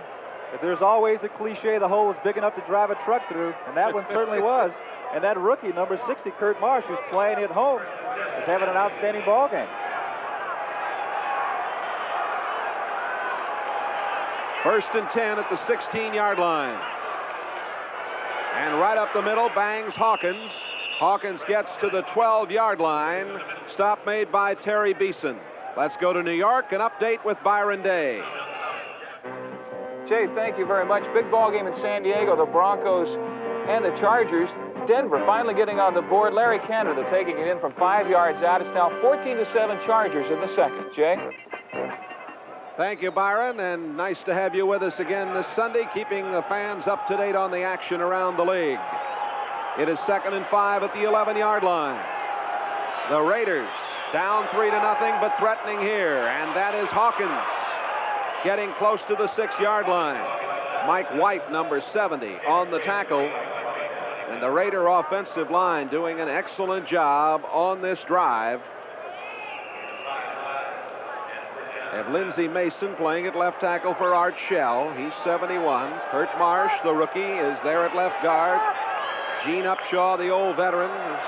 But there's always a cliche, the hole is big enough to drive a truck through, and that one certainly was. And that rookie, number 60, Kurt Marsh, who's playing at home, is having an outstanding ball game. First and 10 at the 16-yard line. And right up the middle, bangs Hawkins. Hawkins gets to the 12-yard line. Stop made by Terry Beeson. Let's go to New York and update with Byron Day. Jay, thank you very much. Big ball game in San Diego. The Broncos and the Chargers. Denver finally getting on the board. Larry Canada taking it in from 5 yards out. It's now 14-7 Chargers in the second. Jay? Thank you, Byron, and nice to have you with us again this Sunday, keeping the fans up to date on the action around the league. It is 2nd and 5 at the 11-yard line. The Raiders down 3-0, but threatening here, and that is Hawkins getting close to the 6-yard line. Mike White, number 70, on the tackle. And the Raider offensive line doing an excellent job on this drive. They have Lindsey Mason playing at left tackle for Art Shell. He's 71. Kurt Marsh, the rookie, is there at left guard. Gene Upshaw, the old veteran, is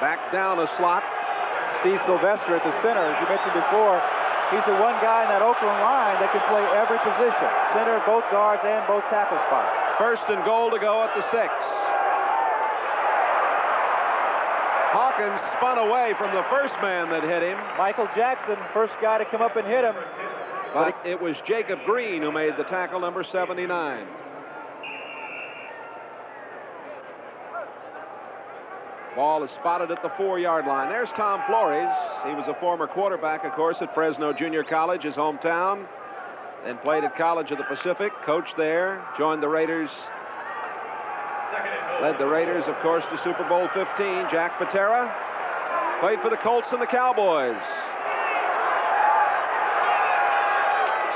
back down a slot. Steve Sylvester at the center, as you mentioned before. He's the one guy in that Oakland line that can play every position. Center, both guards, and both tackle spots. First and goal to go at the 6. Hawkins spun away from the first man that hit him. Michael Jackson, first guy to come up and hit him. But it was Jacob Green who made the tackle, number 79. Ball is spotted at the 4-yard line. There's Tom Flores. He was a former quarterback, of course, at Fresno Junior College, his hometown. Then played at College of the Pacific, coached there, joined the Raiders. Led the Raiders, of course, to Super Bowl 15. Jack Patera played for the Colts and the Cowboys.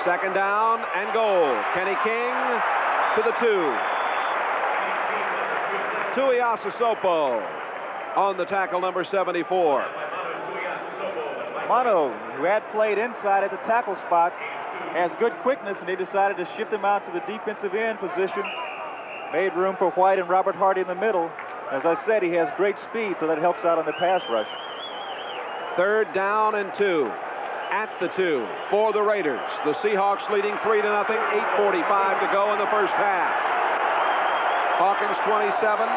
Second down and goal. Kenny King to the 2. Tuiasosopo on the tackle, number 74. Mono, who had played inside at the tackle spot, has good quickness, and they decided to shift him out to the defensive end position. Made room for White and Robert Hardy in the middle. As I said, he has great speed, so that helps out on the pass rush. 3rd down and 2. At the 2 for the Raiders. The Seahawks leading 3-0. 8:45 to go in the first half. Hawkins 27,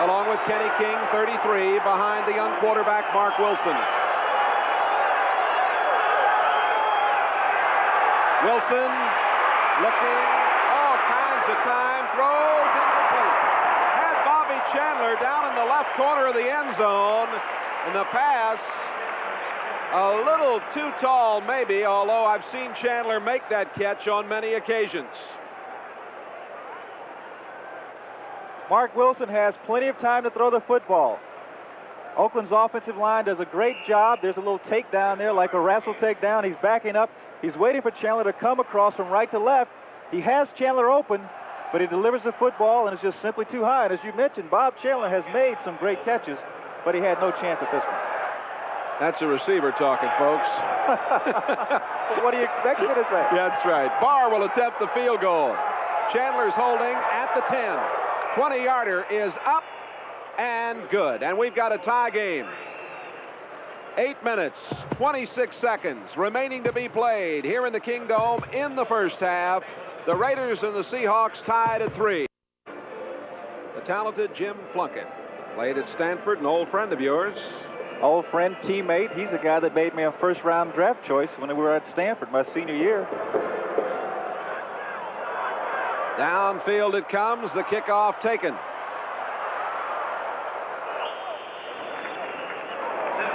along with Kenny King 33, behind the young quarterback Mark Wilson. Wilson looking all kinds of time, throws incomplete. Had Bobby Chandler down in the left corner of the end zone, and the pass a little too tall, maybe, although I've seen Chandler make that catch on many occasions. Mark Wilson has plenty of time to throw the football. Oakland's offensive line does a great job. There's a little takedown there, like a wrestle takedown. He's backing up. He's waiting for Chandler to come across from right to left. He has Chandler open, but he delivers the football, and it's just simply too high. And as you mentioned, Bob Chandler has made some great catches, but he had no chance at this one. That's a receiver talking, folks. What do you expect me to say? That's right. Barr will attempt the field goal. Chandler's holding at the 10. 20-yarder is up and good. And we've got a tie game. 8 minutes, 26 seconds remaining to be played here in the Kingdome in the first half. The Raiders and the Seahawks tied at 3. The talented Jim Plunkett played at Stanford, an old friend of yours. Old friend, teammate. He's a guy that made me a first-round draft choice when we were at Stanford my senior year. Downfield it comes, the kickoff taken.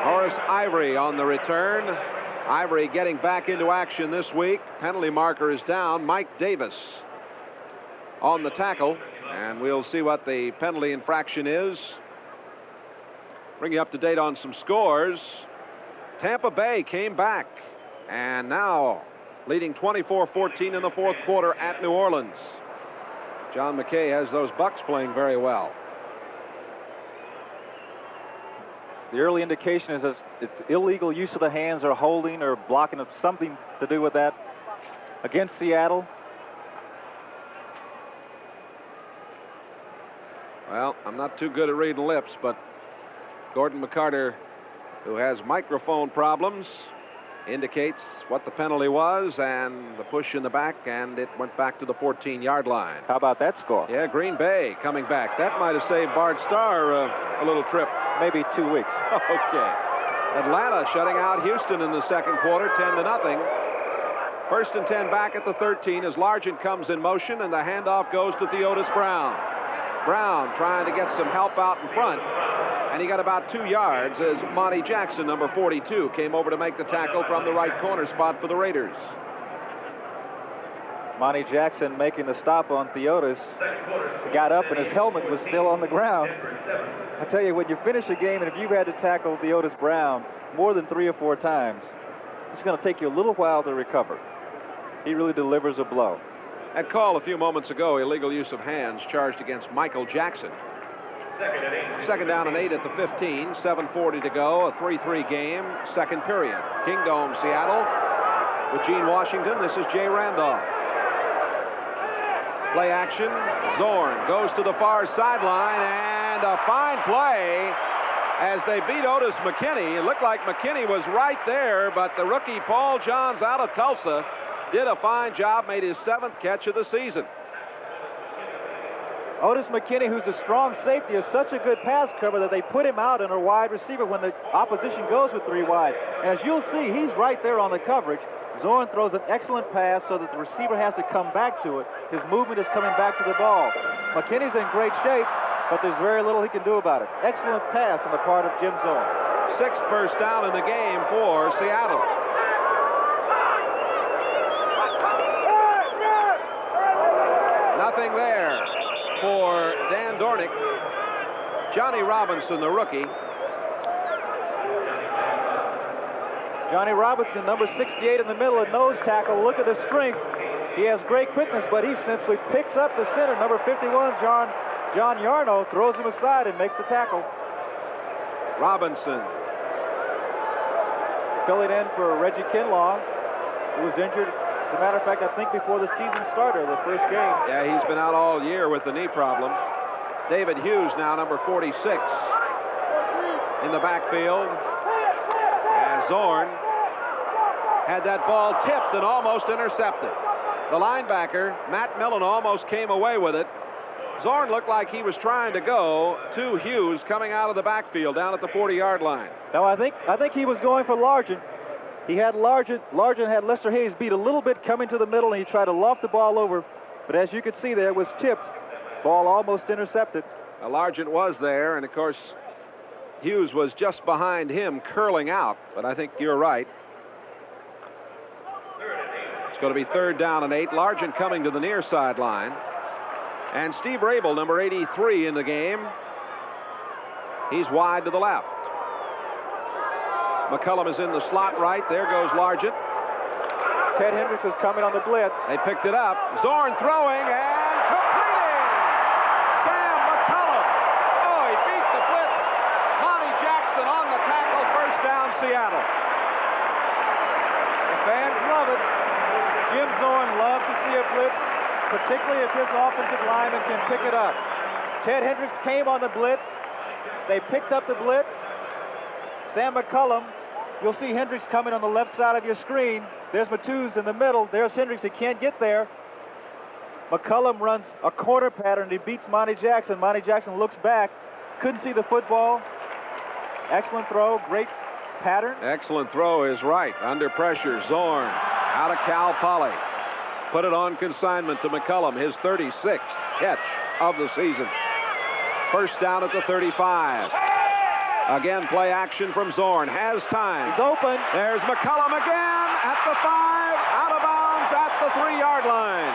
Horace Ivory on the return. Ivory getting back into action this week. Penalty marker is down. Mike Davis on the tackle, and we'll see what the penalty infraction is. Bring you up to date on some scores. Tampa Bay came back, and now leading 24-14 in the fourth quarter at New Orleans. John McKay has those Bucks playing very well. The early indication is that it's illegal use of the hands or holding or blocking, of something to do with that against Seattle. Well, I'm not too good at reading lips, but Gordon McCarter, who has microphone problems, indicates what the penalty was and the push in the back, and it went back to the 14-yard line. How about that score? Yeah, Green Bay coming back. That might have saved Bart Starr a little trip. Maybe 2 weeks. Okay. Atlanta shutting out Houston in the second quarter, 10-0. 1st and 10 back at the 13 as Largent comes in motion, and the handoff goes to Theodis Brown. Brown trying to get some help out in front, and he got about 2 yards as Monty Jackson, number 42, came over to make the tackle from the right corner spot for the Raiders. Monty Jackson making the stop on Theodis. Got up, and his helmet was still on the ground. I tell you, when you finish a game, and if you've had to tackle Theodis Brown more than 3 or 4 times, it's going to take you a little while to recover. He really delivers a blow. That call a few moments ago, illegal use of hands charged against Michael Jackson. 2nd down and 8 at the 15, 7:40 to go, a 3-3 game, second period. Kingdome, Seattle, with Gene Washington. This is Jay Randolph. Play action. Zorn goes to the far sideline, and a fine play as they beat Otis McKinney. It looked like McKinney was right there, but the rookie Paul Johns out of Tulsa did a fine job, made his 7th catch of the season. Otis McKinney, who's a strong safety, is such a good pass cover that they put him out in a wide receiver when the opposition goes with 3 wides. And as you'll see, he's right there on the coverage. Zorn throws an excellent pass so that the receiver has to come back to it. His movement is coming back to the ball. McKinney's in great shape, but there's very little he can do about it. Excellent pass on the part of Jim Zorn. 6th first down in the game for Seattle. Nothing there for Dan Dornick. Johnny Robinson, the rookie. Johnny Robinson, number 68 in the middle, a nose tackle. Look at the strength. He has great quickness, but he simply picks up the center. Number 51, John Yarno, throws him aside and makes the tackle. Robinson. Filling in for Reggie Kinlaw. who was injured. As a matter of fact, I think before the season started, the first game. Yeah, he's been out all year with the knee problem. David Hughes now, number 46, in the backfield. As Zorn had that ball tipped and almost intercepted. The linebacker, Matt Millen, almost came away with it. Zorn looked like he was trying to go to Hughes coming out of the backfield down at the 40-yard line. No, I think he was going for Largent. He had Largent had Lester Hayes beat a little bit coming to the middle, and he tried to loft the ball over. But as you could see there, it was tipped. Ball almost intercepted. Largent was there, and of course, Hughes was just behind him, curling out. But I think you're right. It's going to be 3rd down and 8. Largent coming to the near sideline. And Steve Rabel, number 83 in the game. He's wide to the left. McCullum is in the slot right. There goes Largent. Ted Hendricks is coming on the blitz. They picked it up. Zorn throwing and completing. Sam McCullum. Oh, he beat the blitz. Monty Jackson on the tackle. First down, Seattle. The fans love it. Jim Zorn loves to see a blitz, particularly if his offensive lineman can pick it up. Ted Hendricks came on the blitz. They picked up the blitz. Sam McCullum, you'll see Hendricks coming on the left side of your screen. There's Matthews in the middle. There's Hendricks. He can't get there. McCullum runs a quarter pattern. He beats Monty Jackson. Monty Jackson looks back. Couldn't see the football. Excellent throw. Great pattern. Excellent throw is right. Under pressure, Zorn out of Cal Poly. Put it on consignment to McCullum, his 36th catch of the season. First down at the 35. Again, play action from Zorn. Has time. He's open. There's McCullum again at the 5, out of bounds at the 3-yard line.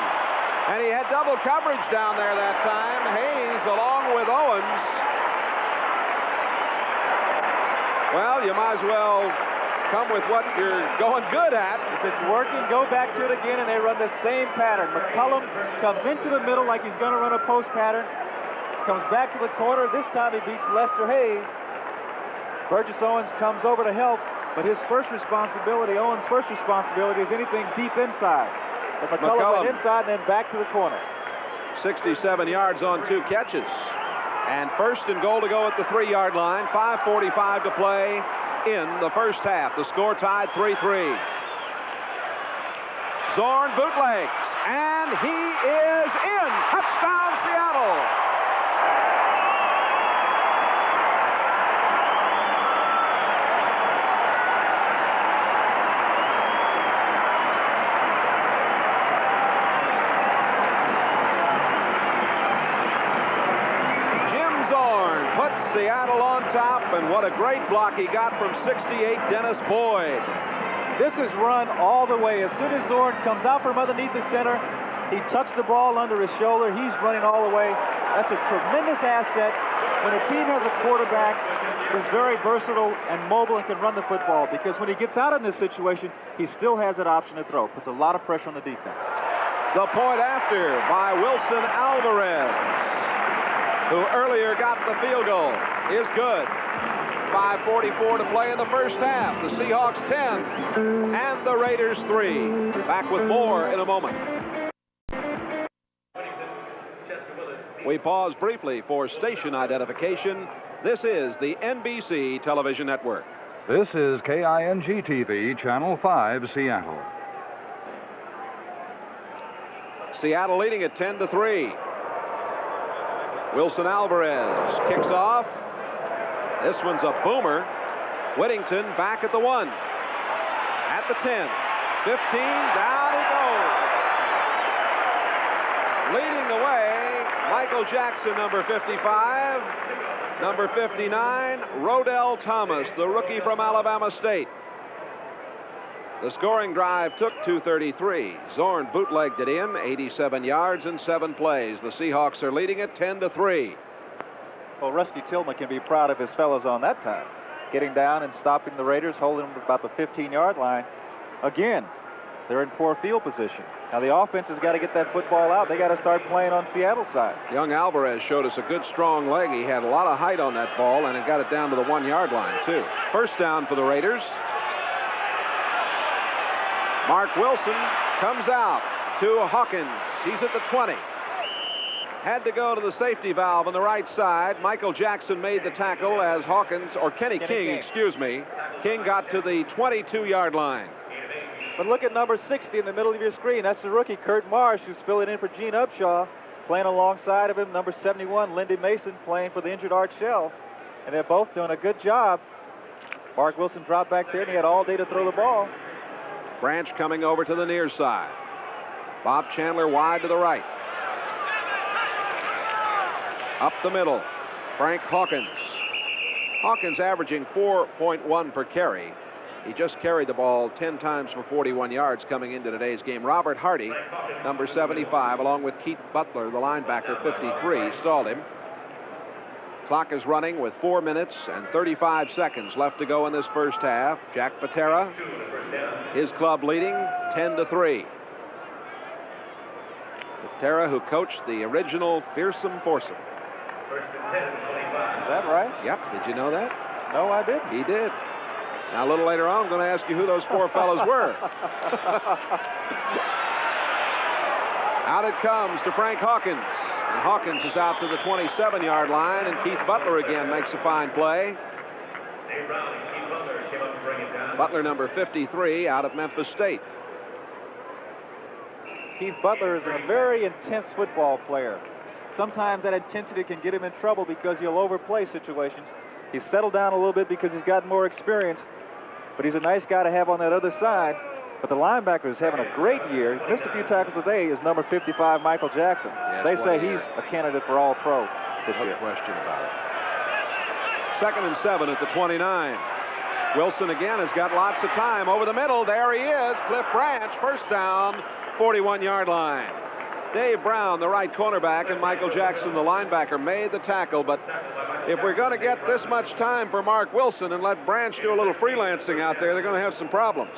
And he had double coverage down there that time. Hayes along with Owens. Well, you might as well come with what you're going good at. If it's working, go back to it again, and they run the same pattern. McCullum comes into the middle like he's going to run a post pattern. Comes back to the corner. This time he beats Lester Hayes. Burgess Owens comes over to help, but his first responsibility, Owens' first responsibility, is anything deep inside. But McCullum went inside and then back to the corner. 67 yards on 2 catches. And first and goal to go at the 3-yard line. 5:45 to play in the first half. The score tied 3-3. Zorn bootlegs, and he is in. Touchdown, Seattle. Seattle on top, and what a great block he got from 68 Dennis Boyd. This is run all the way. As soon as Zorn comes out from underneath the center, he tucks the ball under his shoulder. He's running all the way. That's a tremendous asset when a team has a quarterback who's very versatile and mobile and can run the football, because when he gets out in this situation, he still has that option to throw. Puts a lot of pressure on the defense. The point after by Wilson Alvarez, who earlier got the field goal, is good. 5:44 to play in the first half. The Seahawks 10 and the Raiders 3. Back with more in a moment. We pause briefly for station identification. This is the NBC television network. This is KING-TV, Channel 5, Seattle. Seattle leading at 10-3. Wilson Alvarez kicks off. This one's a boomer. Whittington back at the 1. At the 10. 15. Down he goes. Leading the way, Michael Jackson, number 55. Number 59, Rodell Thomas, the rookie from Alabama State. The scoring drive took 2:33. Zorn bootlegged it in, 87 yards and 7 plays. The Seahawks are leading it 10-3. Well, Rusty Tillman can be proud of his fellows on that time. Getting down and stopping the Raiders, holding them about the 15-yard line. Again, they're in poor field position. Now the offense has got to get that football out. They got to start playing on Seattle's side. Young Alvarez showed us a good strong leg. He had a lot of height on that ball, and it got it down to the 1-yard line, too. First down for the Raiders. Mark Wilson comes out to Hawkins. He's at the 20. Had to go to the safety valve on the right side. Michael Jackson made the tackle as Kenny King, excuse me. King got to the 22-yard line. But look at number 60 in the middle of your screen. That's the rookie, Kurt Marsh, who's filling in for Gene Upshaw. Playing alongside of him, number 71, Lindy Mason, playing for the injured Art Shell. And they're both doing a good job. Mark Wilson dropped back there, and he had all day to throw the ball. Branch coming over to the near side. Bob Chandler wide to the right. Up the middle, Frank Hawkins. Hawkins averaging 4.1 per carry. He just carried the ball 10 times for 41 yards coming into today's game. Robert Hardy, number 75, along with Keith Butler, the linebacker, 53, stalled him. Clock is running with 4 minutes and 35 seconds left to go in this first half. Jack Patera, his club leading 10-3. Patera, who coached the original Fearsome Foursome. Is that right? Yep. Did you know that? No, I didn't. He did. Now, a little later on, I'm going to ask you who those four fellows were. Out it comes to Frank Hawkins. And Hawkins is out to the 27-yard line, and Keith Butler again makes a fine play. Butler, number 53, out of Memphis State. Keith Butler is a very intense football player. Sometimes that intensity can get him in trouble because he'll overplay situations. He's settled down a little bit because he's gotten more experience, but he's a nice guy to have on that other side. But the linebacker is having a great year. He missed a few tackles today. Is number 55, Michael Jackson. Yes, they say he's a candidate for All-Pro this year. No question about it. 2nd and 7 at the 29. Wilson again has got lots of time over the middle. There he is, Cliff Branch, first down, 41-yard line. Dave Brown, the right cornerback, and Michael Jackson, the linebacker, made the tackle. But if we're going to get this much time for Mark Wilson and let Branch do a little freelancing out there, they're going to have some problems.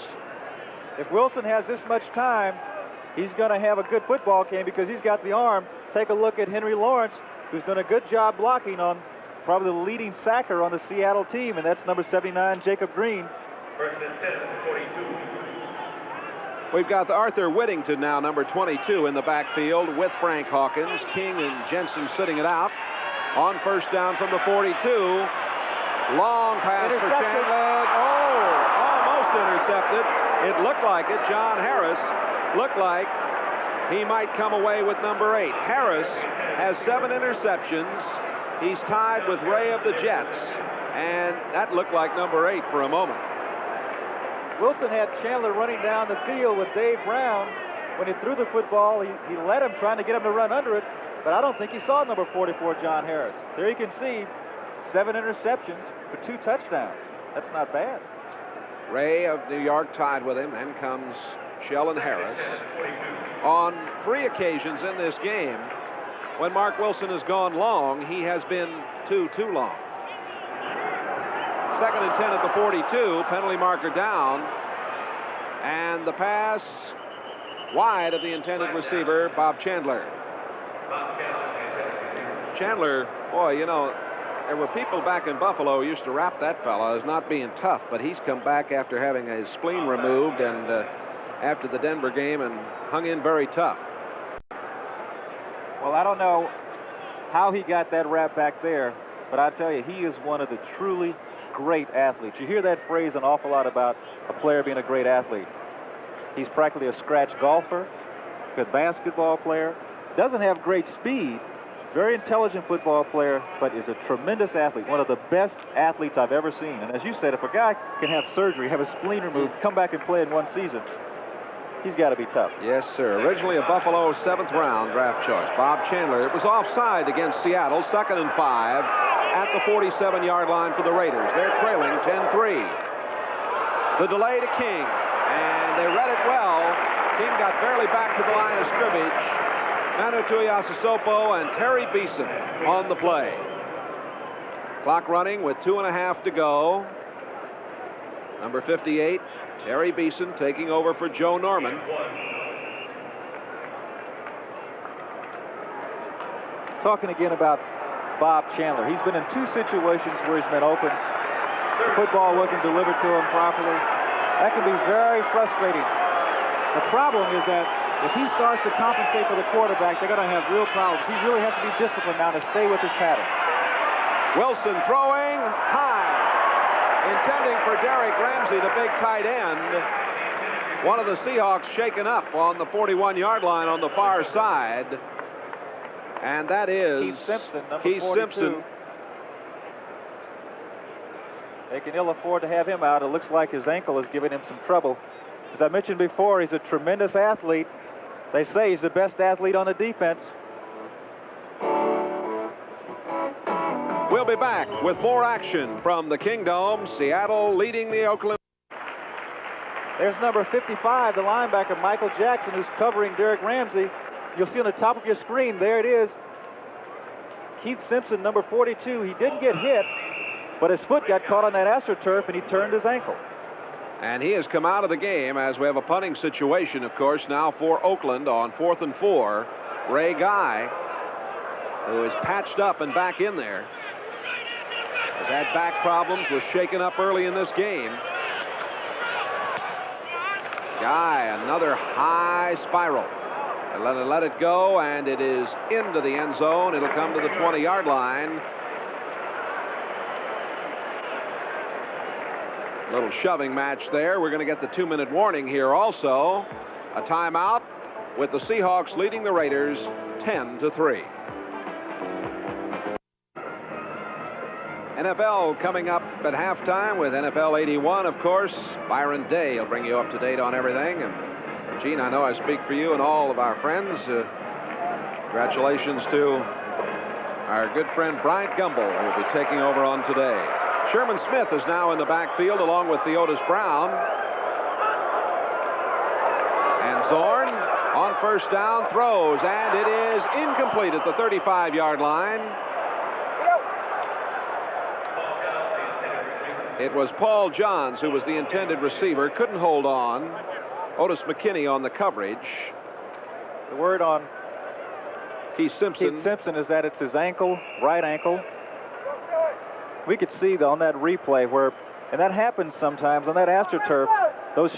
If Wilson has this much time, he's going to have a good football game because he's got the arm. Take a look at Henry Lawrence, who's done a good job blocking on probably the leading sacker on the Seattle team, and that's number 79, Jacob Green. 1st and 10, 42. We've got the Arthur Whittington now, number 22, in the backfield with Frank Hawkins. King and Jensen sitting it out. On first down from the 42. Long pass for Chandler. Oh, almost intercepted. It looked like it. John Harris looked like he might come away with number 8. Harris has 7 interceptions. He's tied with Ray of the Jets. And that looked like number 8 for a moment. Wilson had Chandler running down the field with Dave Brown. When he threw the football, he led him, trying to get him to run under it, but I don't think he saw number 44, John Harris. There you can see 7 interceptions for 2 touchdowns. That's not bad. Ray of New York tied with him. Then comes Sheldon Harris. On 3 occasions in this game, when Mark Wilson has gone long, he has been too long. 2nd and 10 at the 42, penalty marker down, and the pass wide of the intended receiver, Bob Chandler. Chandler, boy, you know, there were people back in Buffalo who used to rap that fellow as not being tough, but he's come back after having his spleen removed and after the Denver game and hung in very tough. Well, I don't know how he got that rap back there, but I tell you, he is one of the truly great athletes. You hear that phrase an awful lot about a player being a great athlete. He's practically a scratch golfer, good basketball player, doesn't have great speed, very intelligent football player, but is a tremendous athlete, one of the best athletes I've ever seen. And as you said, if a guy can have surgery, have a spleen removed, come back and play in one season, he's got to be tough. Yes, sir. Originally a Buffalo 7th round draft choice. Bob Chandler. It was offside against Seattle, 2nd and 5 at the 47-yard line for the Raiders. They're trailing 10-3. The delay to King, and they read it well. King got barely back to the line of scrimmage. Manu Tuiasosopo and Terry Beeson on the play. Clock running with 2.5 to go. Number 58, Terry Beeson taking over for Joe Norman. Talking again about Bob Chandler. He's been in 2 situations where he's been open. The football wasn't delivered to him properly. That can be very frustrating The problem is that if he starts to compensate for the quarterback, they're going to have real problems. He really has to be disciplined now to stay with his pattern. Wilson throwing high, intending for Derek Ramsey, the big tight end. One of the Seahawks shaken up on the 41-yard line on the far side. And that is Keith Simpson, number Keith 42. Simpson. They can ill afford to have him out. It looks like his ankle is giving him some trouble. As I mentioned before, he's a tremendous athlete. They say he's the best athlete on the defense. We'll be back with more action from the Kingdome. Seattle leading the Oakland. There's number 55, the linebacker, Michael Jackson, who's covering Derek Ramsey. You'll see on the top of your screen, there it is. Keith Simpson, number 42. He didn't get hit, but his foot got caught on that AstroTurf, and he turned his ankle. And he has come out of the game as we have a punting situation, of course, now for Oakland on 4th and 4. Ray Guy, who is patched up and back in there, has had back problems, was shaken up early in this game. Guy, another high spiral. They let it go, and it is into the end zone. It'll come to the 20-yard line. Little shoving match there. We're going to get the 2-minute warning here also. A timeout with the Seahawks leading the Raiders 10-3. NFL coming up at halftime with NFL 81, of course. Byron Day will bring you up to date on everything. And Gene, I know I speak for you and all of our friends. Congratulations to our good friend Bryant Gumbel, who will be taking over on today. Sherman Smith is now in the backfield along with Theodis Brown. And Zorn on first down throws, and it is incomplete at the 35-yard line. It was Paul Johns who was the intended receiver, couldn't hold on. Otis McKinney on the coverage. The word on Keith Simpson is that it's his ankle, right ankle. We could see on that replay where, and that happens sometimes on that AstroTurf, those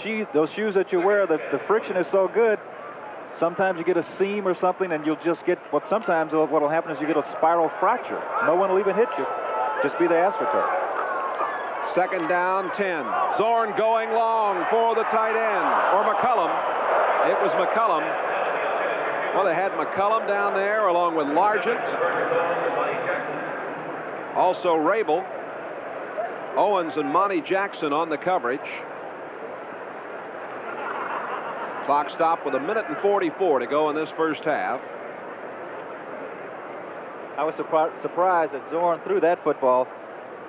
shoes that you wear, the friction is so good, sometimes you get a seam or something, and you'll just get, sometimes what will happen is you get a spiral fracture. No one will even hit you. Just be the AstroTurf. Second down, 10. Zorn going long for the tight end, or McCullum. It was McCullum. Well, they had McCullum down there along with Largent. Also Rabel, Owens, and Monty Jackson on the coverage. Clock stopped with 1:44 to go in this first half. I was surprised that Zorn threw that football.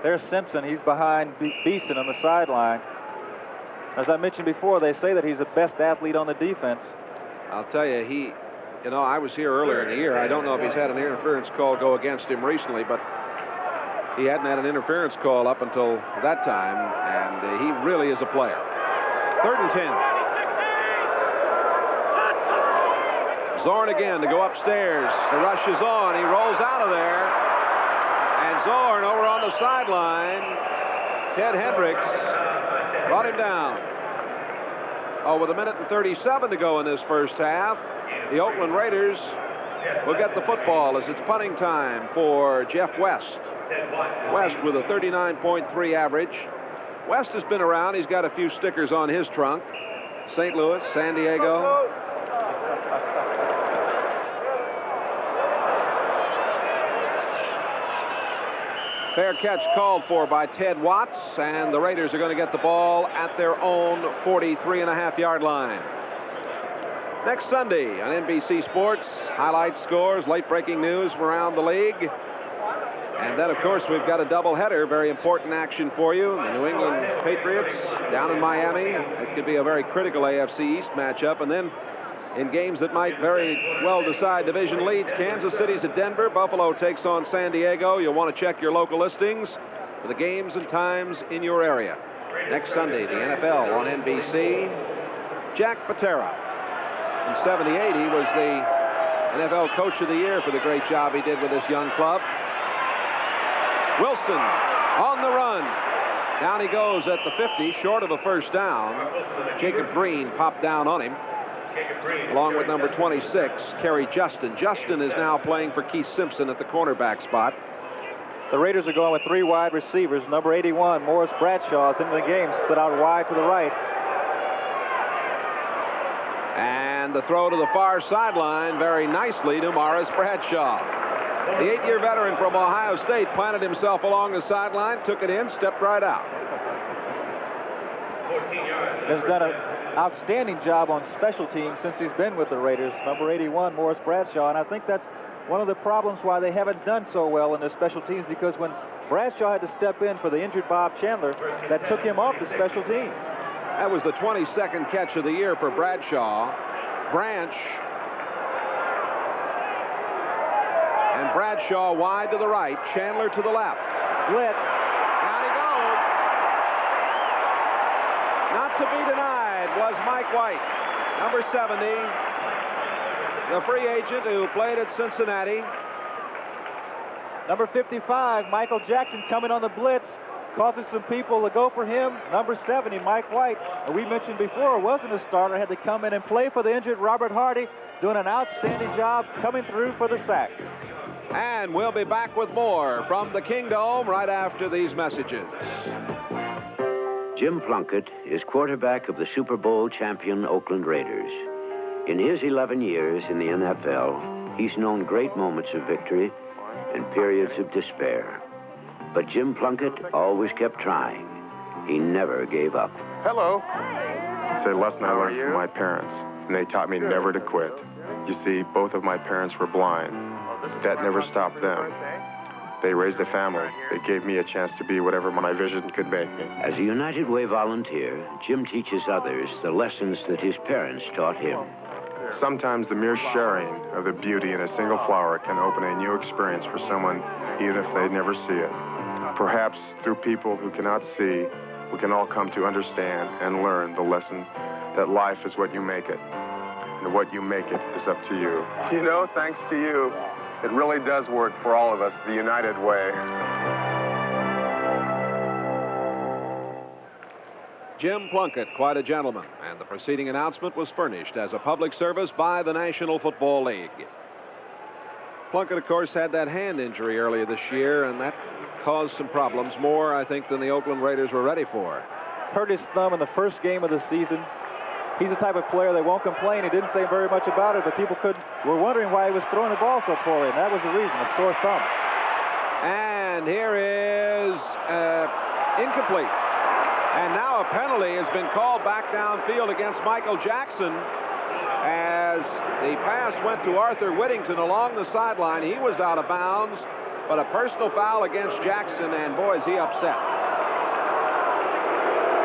There's Simpson. He's behind Beeson on the sideline. As I mentioned before, they say that he's the best athlete on the defense. I'll tell you, I was here earlier in the year. I don't know if he's had an interference call go against him recently, but he hadn't had an interference call up until that time, and he really is a player. 3rd and 10. Zorn again to go upstairs. The rush is on. He rolls out of there. And Zorn over on the sideline. Ted Hendricks brought him down. With 1:37 to go in this first half, the Oakland Raiders will get the football as it's punting time for Jeff West. West with a 39.3 average. West has been around. He's got a few stickers on his trunk. St. Louis, San Diego. Fair catch called for by Ted Watts, and the Raiders are going to get the ball at their own 43.5-yard line. Next Sunday on NBC Sports, highlights, scores, late-breaking news from around the league. And then, of course, we've got a doubleheader, very important action for you. The New England Patriots down in Miami. It could be a very critical AFC East matchup. And then in games that might very well decide division leads, Kansas City's at Denver. Buffalo takes on San Diego. You'll want to check your local listings for the games and times in your area. Next Sunday, the NFL on NBC. Jack Patera. In 78, he was the NFL Coach of the Year for the great job he did with this young club. Wilson on the run. Down he goes at the 50, short of a first down. Jacob Green popped down on him. along with number 26, Kerry Justin. Justin is now playing for Keith Simpson at the cornerback spot. The Raiders are going with 3 wide receivers. Number 81, Morris Bradshaw, is into the game, split out wide to the right. And the throw to the far sideline very nicely to Morris Bradshaw. The 8-year veteran from Ohio State planted himself along the sideline, took it in, stepped right out. Has done an outstanding job on special teams since he's been with the Raiders. Number 81, Morris Bradshaw, and I think that's one of the problems why they haven't done so well in their special teams, because when Bradshaw had to step in for the injured Bob Chandler, that took him off the special teams. That was the 22nd catch of the year for Bradshaw. Branch. And Bradshaw wide to the right, Chandler to the left. Blitz. Down he goes. Not to be denied was Mike White, number 70. The free agent who played at Cincinnati. Number 55, Michael Jackson, coming on the blitz, causes some people to go for him. Number 70, Mike White, we mentioned before, wasn't a starter, had to come in and play for the injured Robert Hardy, doing an outstanding job coming through for the sack. And we'll be back with more from the Kingdome right after these messages. Jim Plunkett is quarterback of the Super Bowl champion Oakland Raiders. In his 11 years in the NFL, he's known great moments of victory and periods of despair. But Jim Plunkett always kept trying. He never gave up. Hello. It's a lesson I learned from my parents, and they taught me never to quit. You see, both of my parents were blind. That never stopped them. They raised a family. They gave me a chance to be whatever my vision could make me. As a United Way volunteer, Jim teaches others the lessons that his parents taught him. Sometimes the mere sharing of the beauty in a single flower can open a new experience for someone, even if they never see it. Perhaps through people who cannot see, we can all come to understand and learn the lesson that life is what you make it. And what you make it is up to you. You know, thanks to you, it really does work for all of us, the United Way. Jim Plunkett, quite a gentleman, and the preceding announcement was furnished as a public service by the National Football League. Plunkett, of course, had that hand injury earlier this year, and that caused some problems, more, I think, than the Oakland Raiders were ready for. Hurt his thumb in the first game of the season. He's the type of player that won't complain. He didn't say very much about it, but people were wondering why he was throwing the ball so poorly, and that was the reason, a sore thumb. And here is incomplete. And now a penalty has been called back downfield against Michael Jackson as the pass went to Arthur Whittington along the sideline. He was out of bounds, but a personal foul against Jackson, and boy, is he upset.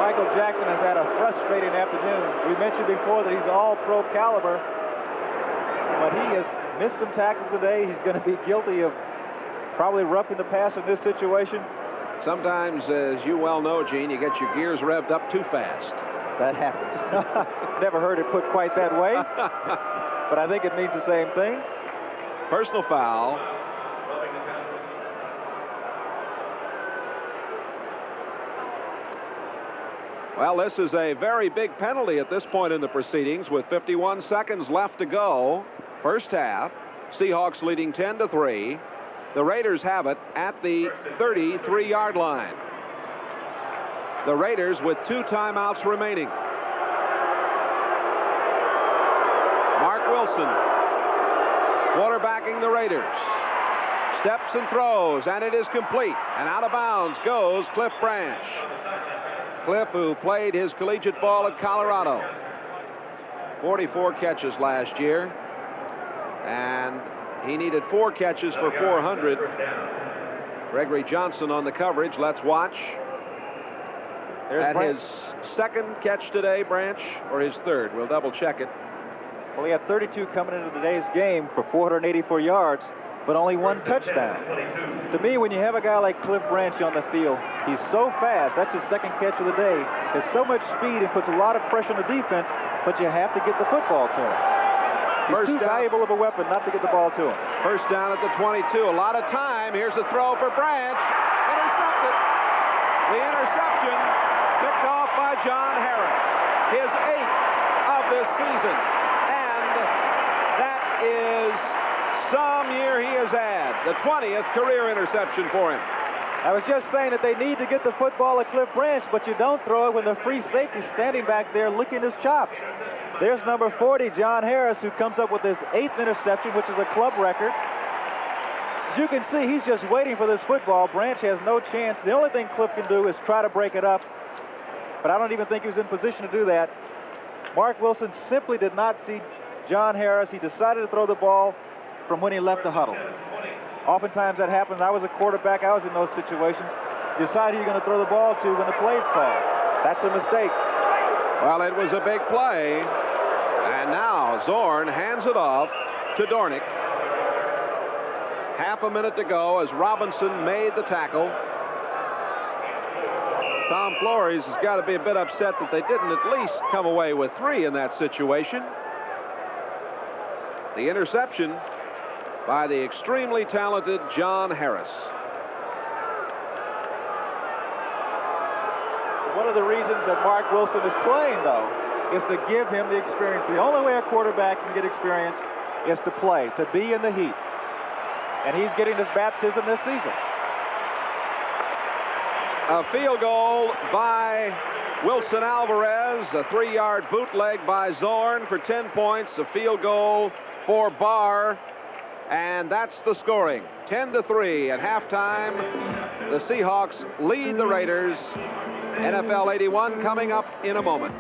Michael Jackson has had a frustrating afternoon. We mentioned before that he's all-pro caliber, but he has missed some tackles today. He's going to be guilty of probably roughing the pass in this situation. Sometimes, as you well know, Gene, you get your gears revved up too fast. That happens. Never heard it put quite that way, but I think it means the same thing. Personal foul. Well, this is a very big penalty at this point in the proceedings with 51 seconds left to go. First half. Seahawks leading 10-3. The Raiders have it at the 33-yard line. The Raiders with 2 timeouts remaining. Mark Wilson quarterbacking the Raiders. Steps and throws, and it is complete. And out of bounds goes Cliff Branch. Cliff, who played his collegiate ball at Colorado. 44 catches last year. And he needed 4 catches for 400. Gregory Johnson on the coverage. Let's watch. At his second catch today, Branch, or his third. We'll double check it. Well, he had 32 coming into today's game for 484 yards, but only 1 touchdown. To me, when you have a guy like Cliff Branch on the field, he's so fast. That's his second catch of the day. Has so much speed and puts a lot of pressure on the defense, but you have to get the football to him. He's too valuable of a weapon not to get the ball to him. First down at the 22. A lot of time. Here's a throw for Branch. Intercepted. The interception picked off by John Harris. His 8th of this season. that is some year he has had. The 20th career interception for him. I was just saying that they need to get the football at Cliff Branch, but you don't throw it when the free safety's standing back there licking his chops. There's number 40, John Harris, who comes up with his 8th interception, which is a club record. As you can see, he's just waiting for this football. Branch has no chance. The only thing Cliff can do is try to break it up, but I don't even think he was in position to do that. Mark Wilson simply did not see John Harris. He decided to throw the ball from when he left the huddle. Oftentimes that happens. I was a quarterback. I was in those situations. You decide who you're going to throw the ball to when the play's called. That's a mistake. Well, it was a big play. And now Zorn hands it off to Dornick. Half a minute to go as Robinson made the tackle. Tom Flores has got to be a bit upset that they didn't at least come away with 3 in that situation. The interception by the extremely talented John Harris. One of the reasons that Mark Wilson is playing, though, is to give him the experience. The only way a quarterback can get experience is to play, to be in the heat. And he's getting his baptism this season. A field goal by Wilson Alvarez, a 3-yard bootleg by Zorn for 10 points, a field goal for Barr. And that's the scoring. 10-3 at halftime. The Seahawks lead the Raiders. NFL 81 coming up in a moment.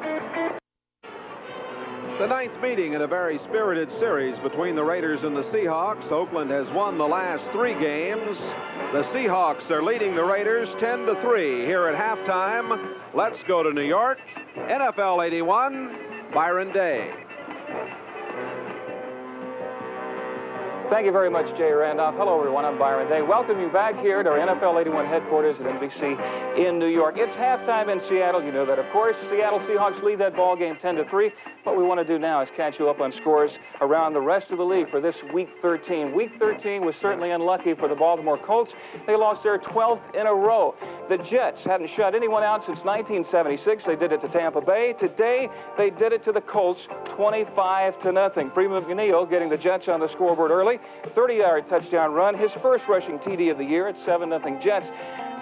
The 9th meeting in a very spirited series between the Raiders and the Seahawks. Oakland has won the last 3 games. The Seahawks are leading the Raiders 10-3 here at halftime. Let's go to New York. NFL 81, Byron Day. Thank you very much, Jay Randolph. Hello, everyone. I'm Byron Day. Welcome you back here to our NFL 81 headquarters at NBC in New York. It's halftime in Seattle. You know that, of course. Seattle Seahawks lead that ball game 10-3. What we want to do now is catch you up on scores around the rest of the league for this Week 13. Week 13 was certainly unlucky for the Baltimore Colts. They lost their 12th in a row. The Jets hadn't shut anyone out since 1976. They did it to Tampa Bay. Today, they did it to the Colts 25-0. Freeman McNeil getting the Jets on the scoreboard early. 30-yard touchdown run, his first rushing TD of the year at 7-0 Jets.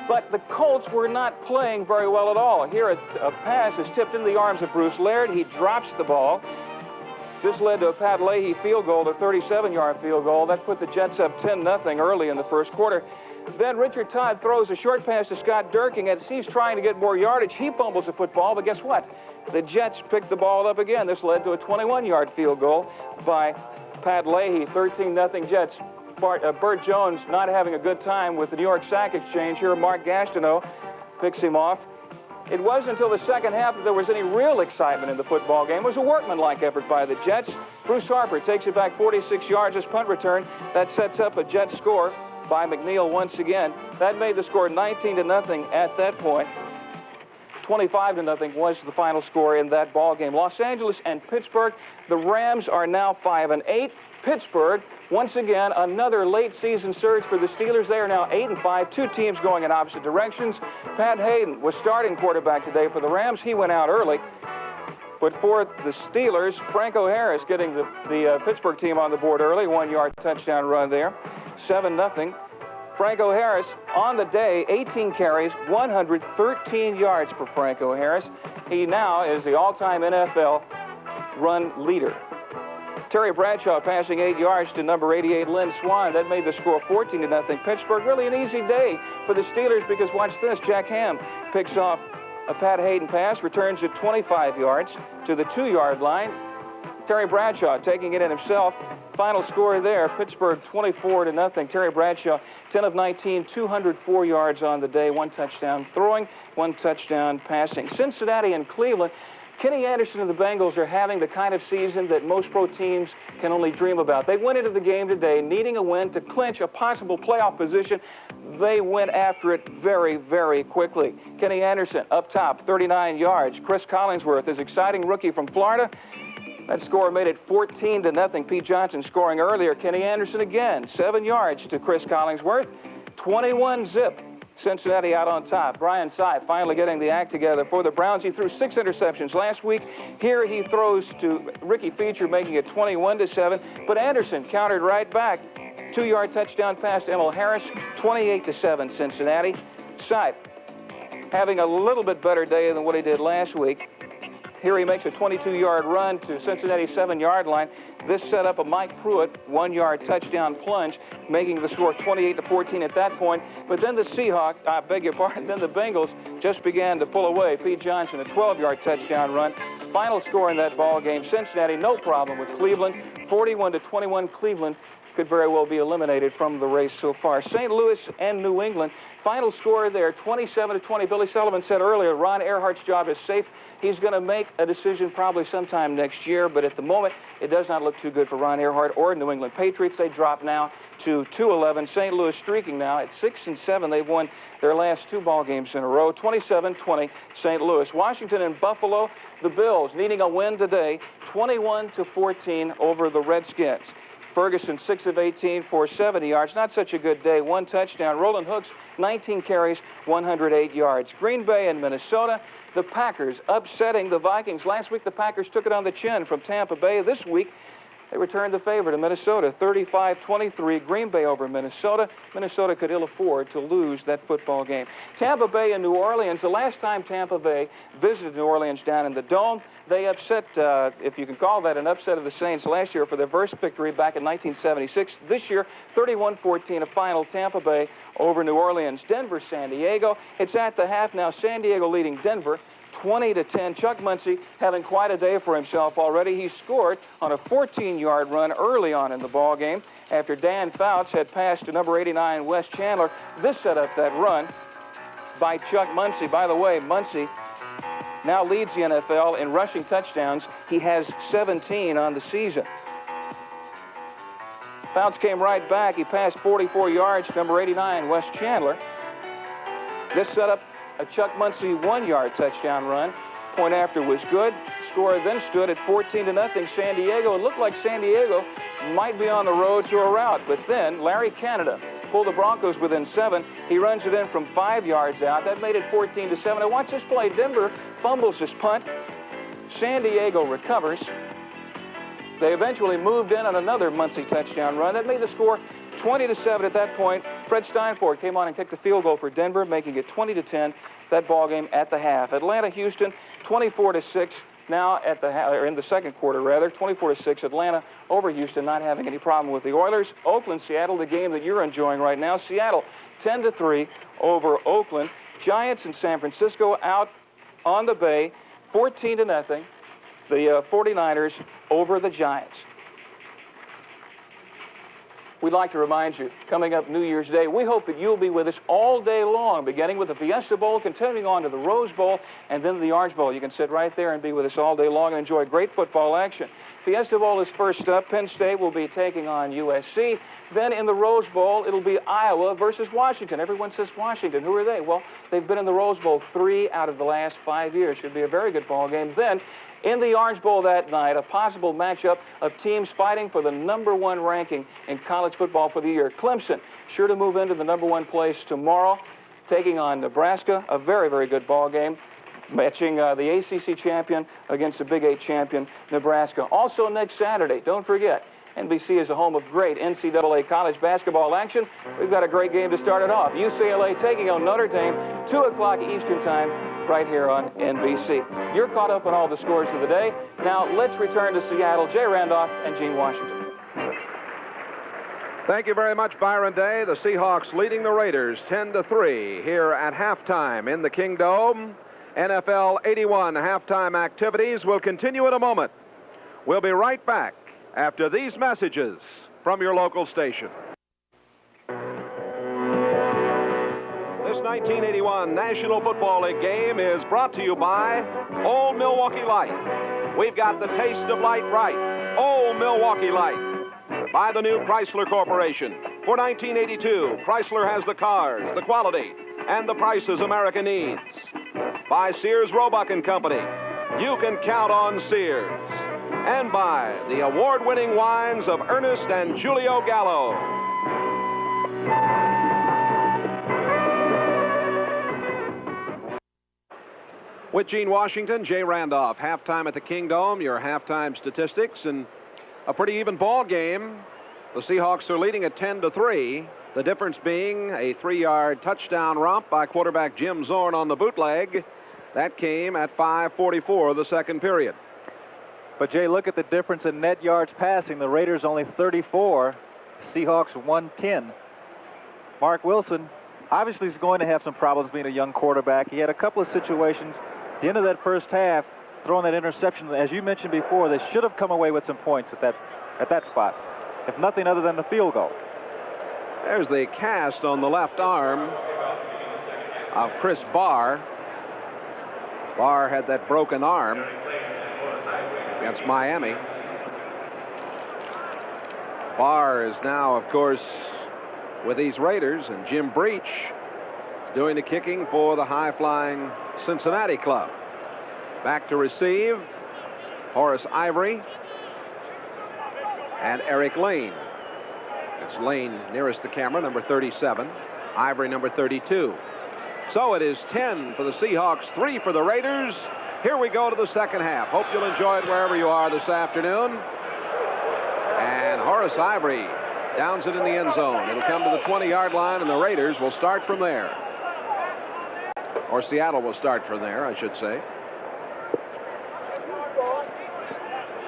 But the Colts were not playing very well at all. Here, a pass is tipped into the arms of Bruce Laird. He drops the ball. This led to a Pat Leahy field goal, a 37-yard field goal. That put the Jets up 10-0 early in the first quarter. Then Richard Todd throws a short pass to Scott Durkin. As he's trying to get more yardage, he fumbles the football, but guess what? The Jets picked the ball up again. This led to a 21-yard field goal by Pat Leahy, 13-0 Jets. Burt Jones not having a good time with the New York Sack Exchange here. Mark Gastineau picks him off. It wasn't until the second half that there was any real excitement in the football game. It was a workmanlike effort by the Jets. Bruce Harper takes it back 46 yards as punt return. That sets up a Jet score by McNeil once again. That made the score 19-0 at that point. 25-0 was the final score in that ball game. Los Angeles and Pittsburgh, the Rams are now 5-8. Pittsburgh, once again, another late season surge for the Steelers. They are now 8-5, 2 teams going in opposite directions. Pat Hayden was starting quarterback today for the Rams. He went out early. But for the Steelers, Franco Harris getting the Pittsburgh team on the board early. 1-yard touchdown run there. 7-0. Franco Harris on the day, 18 carries, 113 yards for Franco Harris. He now is the all-time NFL run leader. Terry Bradshaw passing 8 yards to number 88, Lynn Swann. That made the score 14-0 Pittsburgh. Really an easy day for the Steelers because watch this. Jack Ham picks off a Pat Hayden pass, returns it 25 yards to the 2-yard line. Terry Bradshaw taking it in himself. Final score there, Pittsburgh 24-0. Terry Bradshaw, 10 of 19, 204 yards on the day, 1 touchdown throwing, 1 touchdown passing. Cincinnati and Cleveland. Kenny Anderson and the Bengals are having the kind of season that most pro teams can only dream about. They went into the game today needing a win to clinch a possible playoff position. They went after it very, very quickly. Kenny Anderson up top, 39 yards. Chris Collinsworth, his exciting rookie from Florida. That score made it 14-0. Pete Johnson scoring earlier. Kenny Anderson again, 7 yards to Chris Collinsworth. 21-zip. Cincinnati out on top. Brian Sy finally getting the act together for the Browns. He threw 6 interceptions last week. Here he throws to Ricky Feature, making it 21-7. But Anderson countered right back. 2-yard touchdown pass to Emil Harris, 28-7 Cincinnati. Sy having a little bit better day than what he did last week. Here he makes a 22-yard run to Cincinnati's 7-yard line. This set up a Mike Pruitt 1-yard touchdown plunge, making the score 28-14 at that point. But then the Seahawks, then the Bengals just began to pull away. Pete Johnson, a 12-yard touchdown run. Final score in that ball game, Cincinnati no problem with Cleveland, 41-21. Cleveland could very well be eliminated from the race so far. St. Louis and New England, final score there, 27-20. Billy Sullivan said earlier, Ron Earhart's job is safe. He's going to make a decision probably sometime next year, but at the moment, it does not look too good for Ron Earhart or New England Patriots. They drop now to 2-11. St. Louis streaking now at 6-7. They've won their last 2 ball games in a row, 27-20 St. Louis. Washington and Buffalo, the Bills needing a win today, 21-14 over the Redskins. Ferguson, 6 of 18 for 70 yards. Not such a good day. 1 touchdown. Roland Hooks, 19 carries, 108 yards. Green Bay and Minnesota. The Packers upsetting the Vikings. Last week, the Packers took it on the chin from Tampa Bay. This week, they returned the favor to Minnesota, 35-23, Green Bay over Minnesota. Minnesota could ill afford to lose that football game. Tampa Bay and New Orleans. The last time Tampa Bay visited New Orleans down in the Dome, they upset, if you can call that an upset of the Saints last year for their first victory back in 1976. This year, 31-14, a final Tampa Bay over New Orleans. Denver, San Diego. It's at the half now. San Diego leading Denver 20-10. Chuck Muncie having quite a day for himself already. He scored on a 14-yard run early on in the ball game after Dan Fouts had passed to number 89 Wes Chandler. This set up that run by Chuck Muncie. By the way, Muncie now leads the NFL in rushing touchdowns. He has 17 on the season. Fouts came right back. He passed 44 yards to number 89 Wes Chandler. This set up a Chuck Muncie 1-yard touchdown run. Point after was good. Score then stood at 14-0 San Diego. It looked like San Diego might be on the road to a rout, but then Larry Canada pulled the Broncos within 7. He runs it in from 5 yards out. That made it 14-7. Now watch this play. Denver fumbles his punt. San Diego recovers. They eventually moved in on another Muncie touchdown run. That made the score 20-7 at that point. Fred Steinfort came on and kicked a field goal for Denver, making it 20-10. That ball game at the half. Atlanta, Houston, 24-6. Now at the or in the second quarter rather, 24-6. Atlanta over Houston, not having any problem with the Oilers. Oakland, Seattle, the game that you're enjoying right now. Seattle, 10-3 over Oakland. Giants and San Francisco out on the Bay, 14-0. The 49ers over the Giants. We'd like to remind you, coming up New Year's Day, we hope that you'll be with us all day long, beginning with the Fiesta Bowl, continuing on to the Rose Bowl, and then the Orange Bowl. You can sit right there and be with us all day long and enjoy great football action. Fiesta Bowl is first up. Penn State will be taking on USC. Then in the Rose Bowl, it'll be Iowa versus Washington. Everyone says Washington. Who are they? Well, they've been in the Rose Bowl 3 out of the last 5 years. Should be a very good ball game. Then in the Orange Bowl that night, a possible matchup of teams fighting for the #1 ranking in college football for the year. Clemson, sure to move into the #1 place tomorrow, taking on Nebraska. A very, very good ball game, matching the ACC champion against the Big 8 champion, Nebraska. Also next Saturday, don't forget, NBC is a home of great NCAA college basketball action. We've got a great game to start it off. UCLA taking on Notre Dame, 2 o'clock Eastern time, right here on NBC. You're caught up on all the scores of the day. Now let's return to Seattle. Jay Randolph and Gene Washington. Thank you very much, Byron Day. The Seahawks leading the Raiders 10-3 here at halftime in the King Dome. NFL 81 halftime activities will continue in a moment. We'll be right back after these messages from your local station. This 1981 National Football League game is brought to you by Old Milwaukee Light. We've got the taste of light right. Old Milwaukee Light. By the new Chrysler Corporation. For 1982, Chrysler has the cars, the quality, and the prices America needs. By Sears Roebuck and Company. You can count on Sears. And by the award-winning wines of Ernest and Julio Gallo. With Gene Washington, Jay Randolph. Halftime at the Kingdome, your halftime statistics, and a pretty even ball game. The Seahawks are leading at 10-3. The difference being a 3-yard touchdown romp by quarterback Jim Zorn on the bootleg. That came at 5:44 of the second period. But, Jay, look at the difference in net yards passing. The Raiders only 34. Seahawks 110. Mark Wilson obviously is going to have some problems being a young quarterback. He had a couple of situations at the end of that first half, throwing that interception. As you mentioned before, they should have come away with some points at that spot, if nothing other than the field goal. There's the cast on the left arm of Chris Barr. Barr had that broken arm against Miami. Barr is now, of course, with these Raiders, and Jim Breach doing the kicking for the high-flying Cincinnati club. Back to receive, Horace Ivory and Eric Lane. It's Lane nearest the camera, number 37. Ivory, number 32. So it is 10 for the Seahawks, 3 for the Raiders. Here we go to the second half. Hope you'll enjoy it wherever you are this afternoon. And Horace Ivory downs it in the end zone. It'll come to the 20-yard line, and the Raiders will start from there. Or Seattle will start from there, I should say.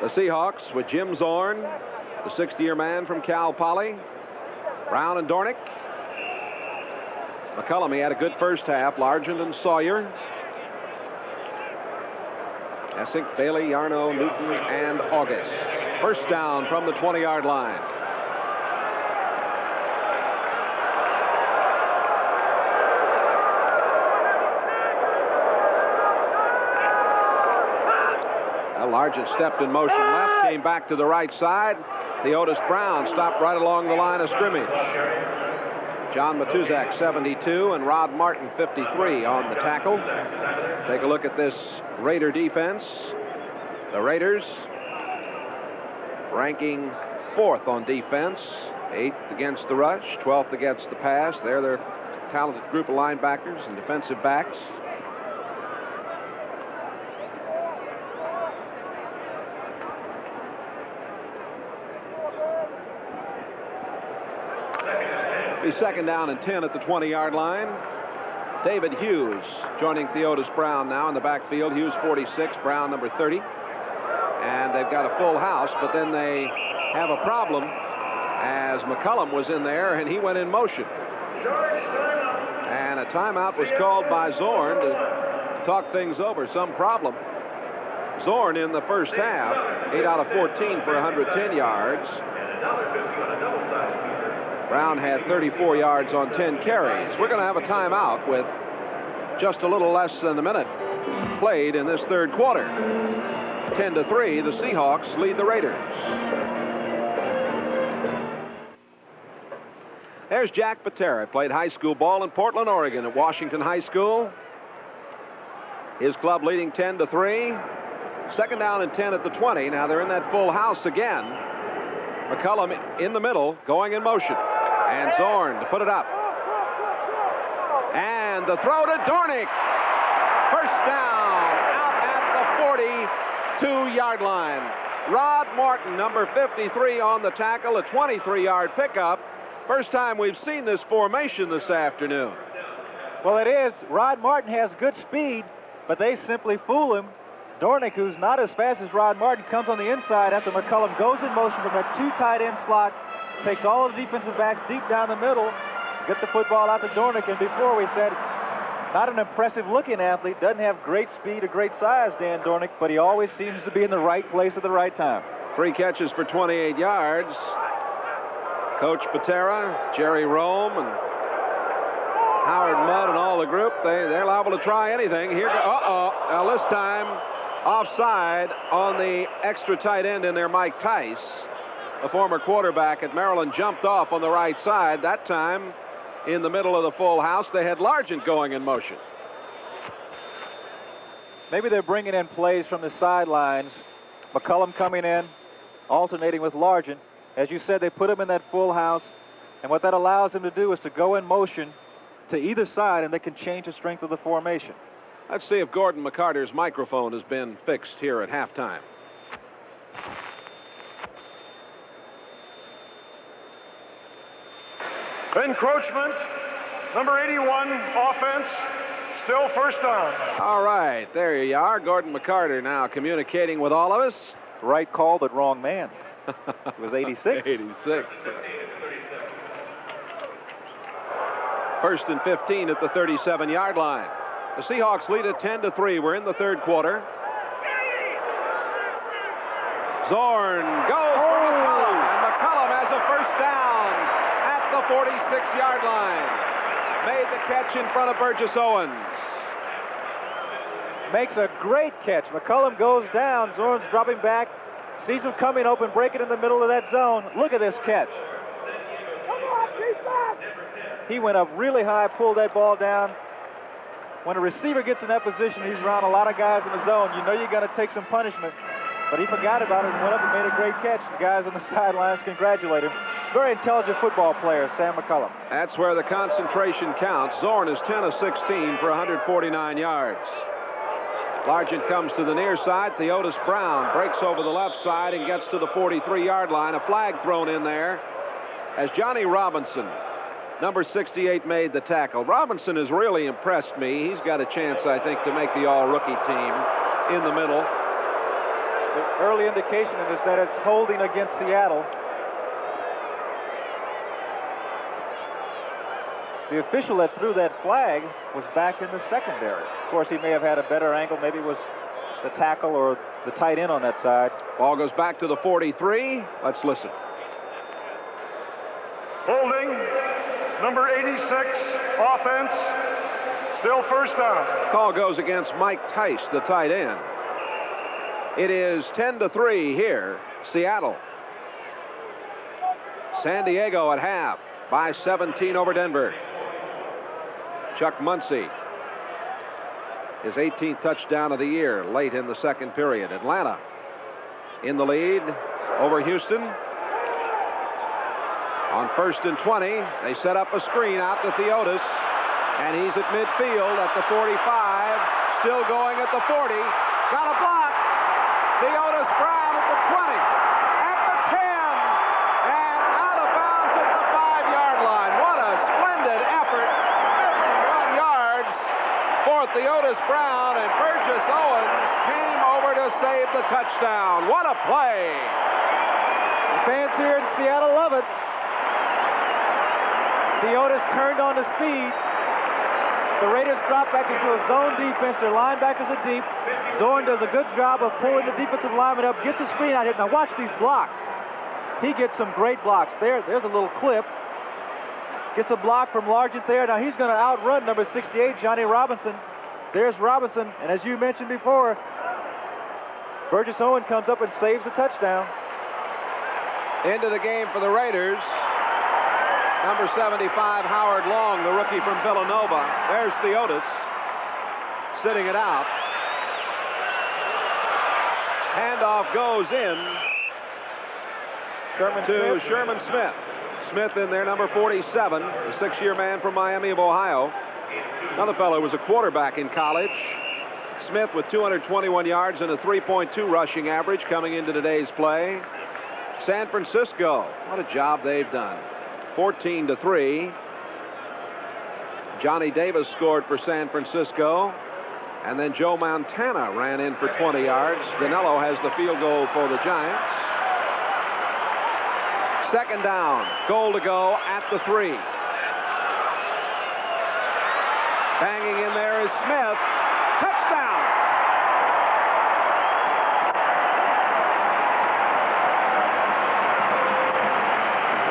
The Seahawks with Jim Zorn, the 60-year man from Cal Poly, Brown and Dornick. McCullum, he had a good first half. Largent and Sawyer. Essink, Bailey, Yarno, Newton, and August. First down from the 20-yard line. Largent stepped in motion left, came back to the right side. Theodis Brown stopped right along the line of scrimmage. John Matuzak, 72, and Rod Martin, 53, on the tackle. Take a look at this Raider defense. The Raiders ranking 4th on defense, 8th against the rush, 12th against the pass. They're their talented group of linebackers and defensive backs. Be second down and 10 at the 20-yard line. David Hughes joining Theodis Brown now in the backfield. Hughes 46, Brown number 30. And they've got a full house, but then they have a problem as McCullum was in there and he went in motion. And a timeout was called by Zorn to talk things over. Some problem. Zorn in the first half, 8 out of 14 for 110 yards. Brown had 34 yards on 10 carries. We're going to have a timeout with just a little less than a minute played in this third quarter. 10-3, the Seahawks lead the Raiders. There's Jack Patera. Played high school ball in Portland, Oregon at Washington High School. His club leading 10-3. Second down and 10 at the 20. Now they're in that full house again. McCullum in the middle, going in motion. And Zorn to put it up. And the throw to Dornick. First down out at the 42-yard line. Rod Martin, number 53, on the tackle, a 23-yard pickup. First time we've seen this formation this afternoon. Well, it is. Rod Martin has good speed, but they simply fool him. Dornick, who's not as fast as Rod Martin, comes on the inside after McCullum goes in motion from a 2 tight end slot, takes all of the defensive backs deep down the middle, get the football out to Dornick. And before we said, not an impressive looking athlete, doesn't have great speed or great size, Dan Dornick, but he always seems to be in the right place at the right time. 3 catches for 28 yards. Coach Patera, Jerry Rome, and Howard Mudd and all the group, they're liable to try anything. Here, now this time offside on the extra tight end in there, Mike Tice. The former quarterback at Maryland jumped off on the right side. That time, in the middle of the full house, they had Largent going in motion. Maybe they're bringing in plays from the sidelines. McCullum coming in, alternating with Largent. As you said, they put him in that full house, and what that allows him to do is to go in motion to either side, and they can change the strength of the formation. Let's see if Gordon McCarter's microphone has been fixed here at halftime. Encroachment, number 81, offense, still first down. All right, there you are. Gordon McCarter now communicating with all of us. Right call, but wrong man. It was 86. 86. First and 15 at the 37-yard line. The Seahawks lead at 10-3. We're in the third quarter. Zorn goes for McCollum, and McCollum has a first down at the 46-yard line. Made the catch in front of Burgess Owens. Makes a great catch. McCollum goes down. Zorn's dropping back. Sees him coming open, breaking in the middle of that zone. Look at this catch. He went up really high, pulled that ball down. When a receiver gets in that position, he's around a lot of guys in the zone. You know you're going to take some punishment. But he forgot about it and went up and made a great catch. The guys on the sidelines congratulate him. Very intelligent football player, Sam McCollum. That's where the concentration counts. Zorn is 10 of 16 for 149 yards. Largent comes to the near side. Theodis Brown breaks over the left side and gets to the 43-yard line. A flag thrown in there as Johnny Robinson, number 68, made the tackle. Robinson has really impressed me. He's got a chance, I think, to make the all-rookie team in the middle. The early indication is that it's holding against Seattle. The official that threw that flag was back in the secondary. Of course, he may have had a better angle. Maybe it was the tackle or the tight end on that side. Ball goes back to the 43. Let's listen. Holding, number 86, offense, still first down. Call goes against Mike Tice, the tight end. It is 10-3 here, Seattle. San Diego at half by 17 over Denver. Chuck Muncie, his 18th touchdown of the year, late in the second period. Atlanta in the lead over Houston. On 1st and 20, they set up a screen out to Theodis, and he's at midfield at the 45, still going at the 40. Got a block. Theodis Brown at the 20, at the 10, and out of bounds at the 5-yard line. What a splendid effort. 51 yards for Theodis Brown, and Burgess Owens came over to save the touchdown. What a play. The fans here in Seattle love it. Theodis turned on the speed. The Raiders drop back into a zone defense. Their linebackers are deep. Zorn does a good job of pulling the defensive lineman up, gets a screen out here. Now watch these blocks. He gets some great blocks. There's a little clip. Gets a block from Largent there. Now he's going to outrun number 68, Johnny Robinson. There's Robinson, and as you mentioned before, Burgess Owens comes up and saves the touchdown. Into the game for the Raiders. Number 75, Howard Long, the rookie from Villanova. There's Theodis sitting it out. Handoff goes in to Sherman Smith. Smith in there, number 47, the 6-year man from Miami of Ohio. Another fellow was a quarterback in college. Smith with 221 yards and a 3.2 rushing average coming into today's play. San Francisco, what a job they've done. 14-3. Johnny Davis scored for San Francisco, and then Joe Montana ran in for 20 yards. Danilo has the field goal for the Giants. Second down, goal to go at the 3. Banging in there is Smith. Touchdown!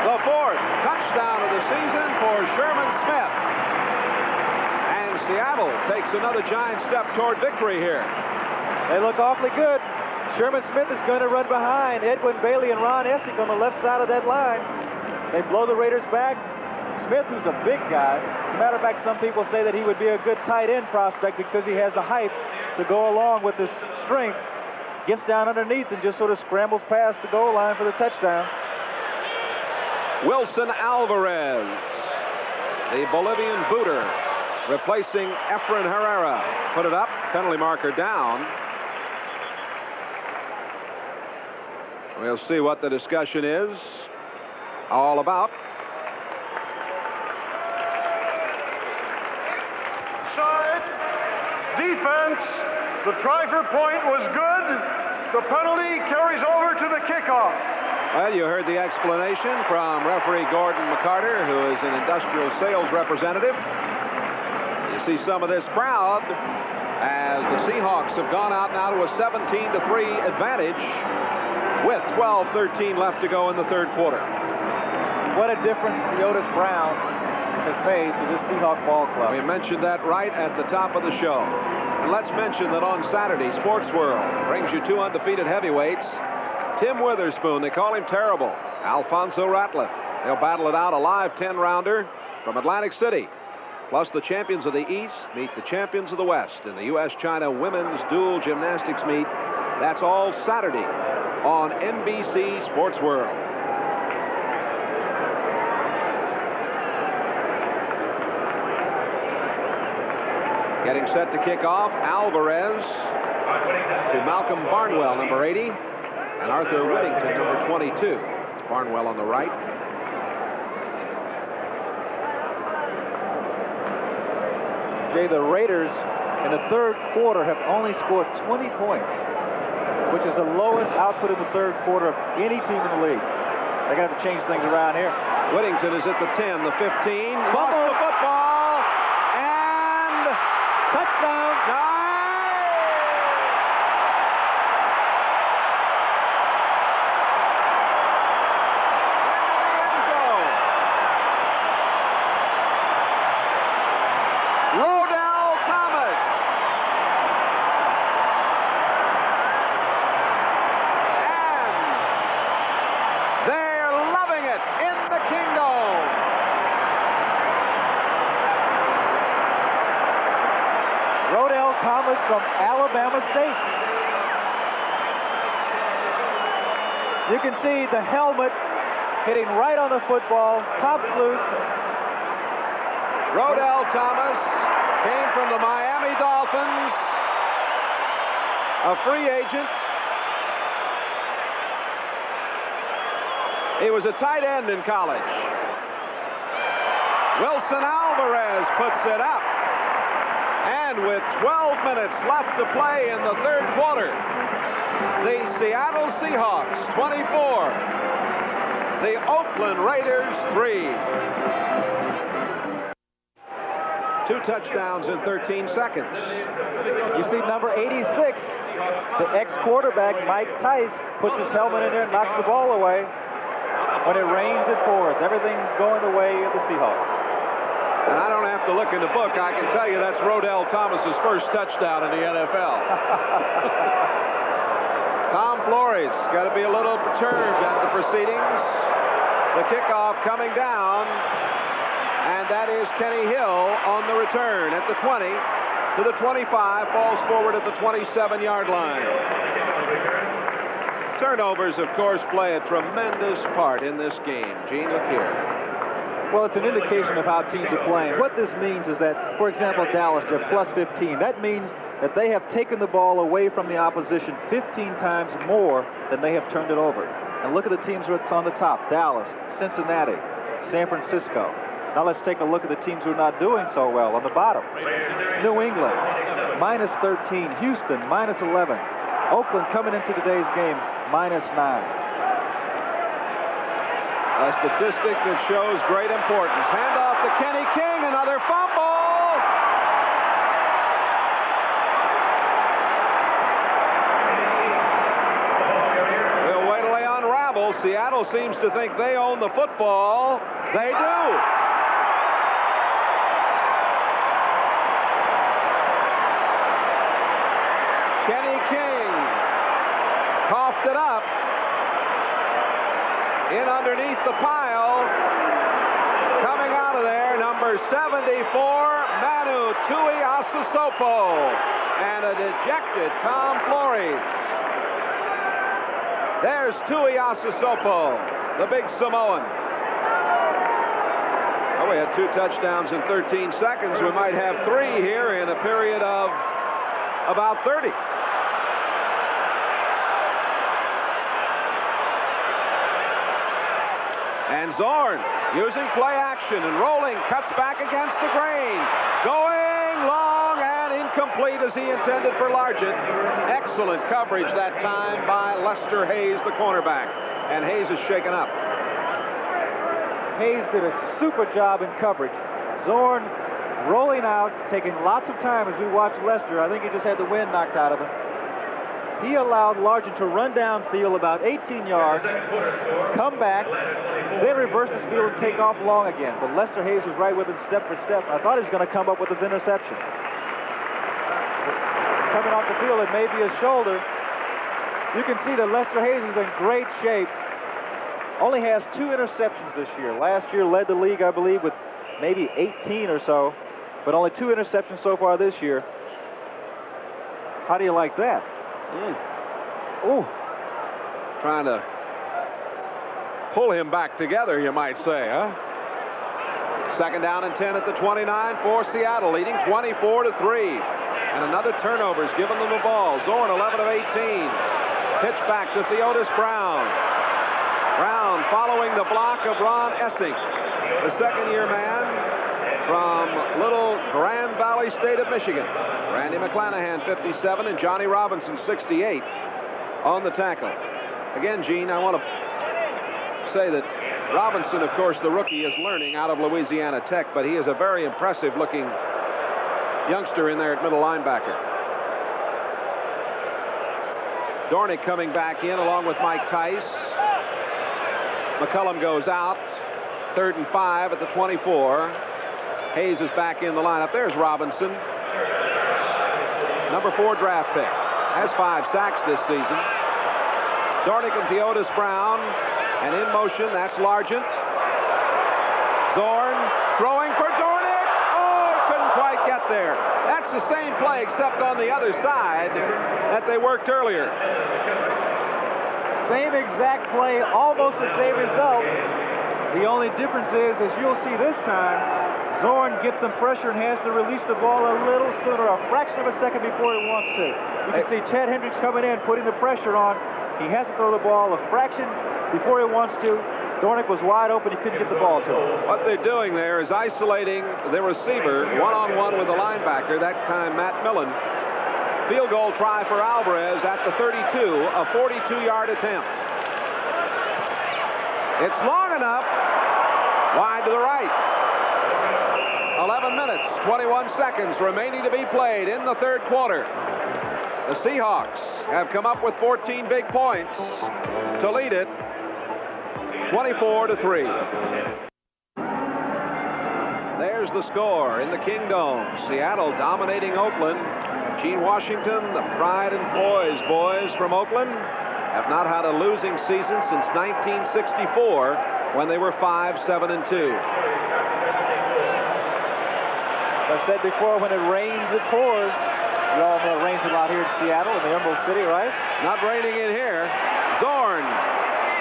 The 4th touchdown of the season for Sherman Smith. And Seattle takes another giant step toward victory here. They look awfully good. Sherman Smith is going to run behind Edwin Bailey and Ron Essick on the left side of that line. They blow the Raiders back. Smith, who's a big guy. As a matter of fact, some people say that he would be a good tight end prospect because he has the height to go along with his strength. Gets down underneath and just sort of scrambles past the goal line for the touchdown. Wilson Alvarez, the Bolivian booter, replacing Efren Herrera. Put it up, penalty marker down. We'll see what the discussion is all about. Side, defense, the try for point was good. The penalty carries over to the kickoff. Well, you heard the explanation from referee Gordon McCarter, who is an industrial sales representative. You see some of this crowd as the Seahawks have gone out now to a 17-3 advantage with 12:13 left to go in the third quarter. What a difference the Otis Brown has made to this Seahawk ball club. We mentioned that right at the top of the show. And let's mention that on Saturday, Sports World brings you two undefeated heavyweights. Tim Witherspoon, they call him terrible. Alfonso Ratliff. They'll battle it out, a live 10-rounder from Atlantic City. Plus, the champions of the East meet the champions of the West in the U.S.-China women's dual gymnastics meet. That's all Saturday on NBC Sports World. Getting set to kick off, Alvarez to Malcolm Barnwell, number 80, and Arthur Whittington, number 22. It's Barnwell on the right. Jay, the Raiders in the third quarter have only scored 20 points, which is the lowest output in the third quarter of any team in the league. They're going to have to change things around here. Whittington is at the 10, the 15. Lost the football. And touchdown. From Alabama State. You can see the helmet hitting right on the football, pops loose. Rodell Thomas came from the Miami Dolphins, a free agent. He was a tight end in college. Wilson Alvarez puts it up. And with 12 minutes left to play in the third quarter, the Seattle Seahawks 24, the Oakland Raiders 3. 2 touchdowns in 13 seconds. You see number 86, the ex-quarterback Mike Tice puts his helmet in there and knocks the ball away. When it rains, it pours. Everything's going the way of the Seahawks. And I don't have to look in the book. I can tell you that's Rodell Thomas's first touchdown in the NFL. Tom Flores got to be a little perturbed at the proceedings. The kickoff coming down, and that is Kenny Hill on the return at the 20 to the 25, falls forward at the 27-yard line. Turnovers, of course, play a tremendous part in this game. Gene Lakier. Well, it's an indication of how teams are playing. What this means is that, for example, Dallas, they're plus 15. That means that they have taken the ball away from the opposition 15 times more than they have turned it over. And look at the teams that's on the top. Dallas, Cincinnati, San Francisco. Now let's take a look at the teams who are not doing so well on the bottom. New England, minus 13. Houston, minus 11. Oakland coming into today's game, minus 9. A statistic that shows great importance. Handoff to Kenny King, another fumble. We'll wait till they unravel. Seattle seems to think they own the football. They do. Kenny King coughed it up. In underneath the pile, coming out of there, number 74, Manu Tuiasosopo, and a dejected Tom Flores. There's Tuiasosopo, the big Samoan. Well, we had 2 touchdowns in 13 seconds. We might have 3 here in a period of about 30. And Zorn, using play action and rolling, cuts back against the grain. Going long and incomplete as he intended for Largent. Excellent coverage that time by Lester Hayes, the cornerback. And Hayes is shaken up. Hayes did a super job in coverage. Zorn rolling out, taking lots of time as we watched Lester. I think he just had the wind knocked out of him. He allowed Largent to run downfield about 18 yards, come back, then reverse his field and take off long again. But Lester Hayes was right with him step for step. I thought he was going to come up with his interception. Coming off the field, it may be his shoulder. You can see that Lester Hayes is in great shape. Only has 2 interceptions this year. Last year led the league, I believe, with maybe 18 or so, but only 2 interceptions so far this year. How do you like that? Ooh. Trying to pull him back together, you might say, huh? 2nd down and 10 at the 29 for Seattle, leading 24-3. And another turnover has given them the ball. Zorn, 11 of 18. Pitch back to Theodis Brown. Brown following the block of Ron Essing, the second-year man from Little Grand Valley State of Michigan. Randy McClanahan, 57, and Johnny Robinson, 68, on the tackle. Again, Gene, I want to say that Robinson, of course, the rookie, is learning out of Louisiana Tech, but he is a very impressive-looking youngster in there at middle linebacker. Dornick coming back in along with Mike Tice. McCullum goes out. 3rd and 5 at the 24. Hayes is back in the lineup. There's Robinson. Number 4 draft pick. Has 5 sacks this season. Dornick and Theodis Brown. And in motion, that's Largent. Zorn throwing for Dornick. Oh, he couldn't quite get there. That's the same play except on the other side that they worked earlier. Same exact play, almost the same result. The only difference is, as you'll see this time, Zorn gets some pressure and has to release the ball a little sooner, a fraction of a second before he wants to. You can see Chad Hendricks coming in, putting the pressure on. He has to throw the ball a fraction before he wants to. Dornick was wide open. He couldn't get the ball to him. What they're doing there is isolating the receiver one-on-one with the linebacker, that time Matt Millen. Field goal try for Alvarez at the 32, a 42-yard attempt. It's long enough, wide to the right. 11 minutes, 21 seconds remaining to be played in the 3rd quarter. The Seahawks have come up with 14 big points to lead it 24-3. There's the score in the Kingdome. Seattle dominating Oakland. Gene Washington, the pride and poise boys from Oakland, have not had a losing season since 1964 when they were 5-7-2. As I said before, when it rains, it pours. You all know it rains a lot here in Seattle, in the Emerald City, right? Not raining in here. Zorn,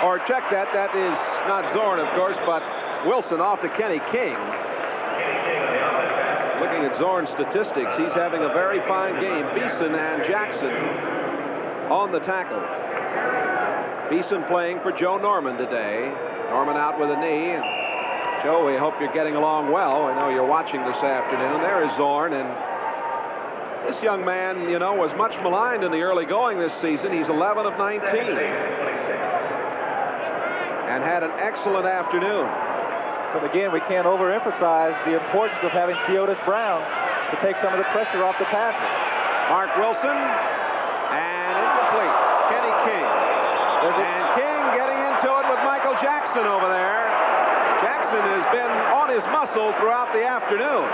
or check that. That is not Zorn, of course, but Wilson off to Kenny King. Looking at Zorn's statistics, he's having a very fine game. Beeson and Jackson on the tackle. Beeson playing for Joe Norman today. Norman out with a knee. Joe, we hope you're getting along well. I know you're watching this afternoon. There is Zorn, and this young man, you know, was much maligned in the early going this season. He's 11 of 19 and had an excellent afternoon. But again, we can't overemphasize the importance of having Theodis Brown to take some of the pressure off the passer. Mark Wilson, and incomplete. Kenny King. And King getting into it with Michael Jackson over there. Jackson has been on his muscle throughout the afternoon.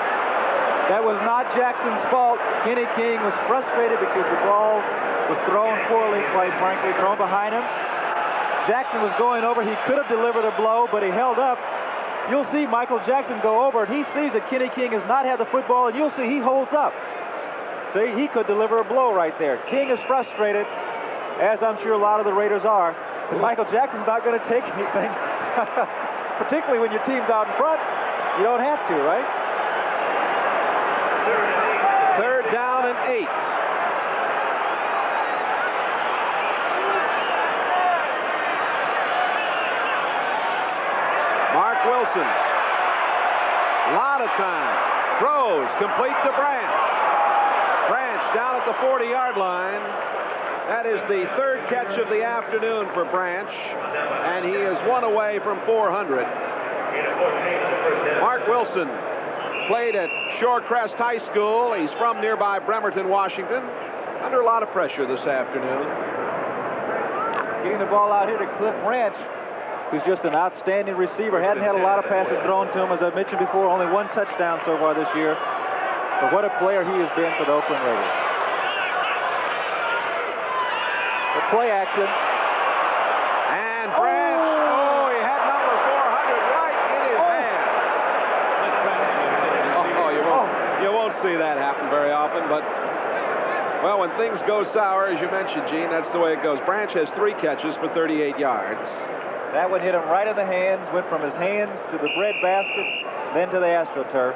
That was not Jackson's fault. Kenny King was frustrated because the ball was thrown poorly, quite frankly, thrown behind him. Jackson was going over. He could have delivered a blow, but he held up. You'll see Michael Jackson go over, and he sees that Kenny King has not had the football, and you'll see he holds up. So he could deliver a blow right there. King is frustrated, as I'm sure a lot of the Raiders are. But Michael Jackson's not going to take anything, particularly when your team's out in front. You don't have to, right? 3rd down and 8. Mark Wilson. A lot of time. Throws complete to Branch. Branch down at the 40-yard line. That is the 3rd catch of the afternoon for Branch, and he is 1 away from 400. Mark Wilson played at Shorecrest High School. He's from nearby Bremerton, Washington. Under a lot of pressure this afternoon. Getting the ball out here to Cliff Branch, who's just an outstanding receiver. Hadn't had a lot of passes thrown to him, as I mentioned before. Only 1 touchdown so far this year. But what a player he has been for the Oakland Raiders. The play action. And Branch, he had number 400 right in his hands. You won't see that happen very often, but, well, when things go sour, as you mentioned, Gene, that's the way it goes. Branch has 3 catches for 38 yards. That one hit him right in the hands, went from his hands to the bread basket, then to the AstroTurf.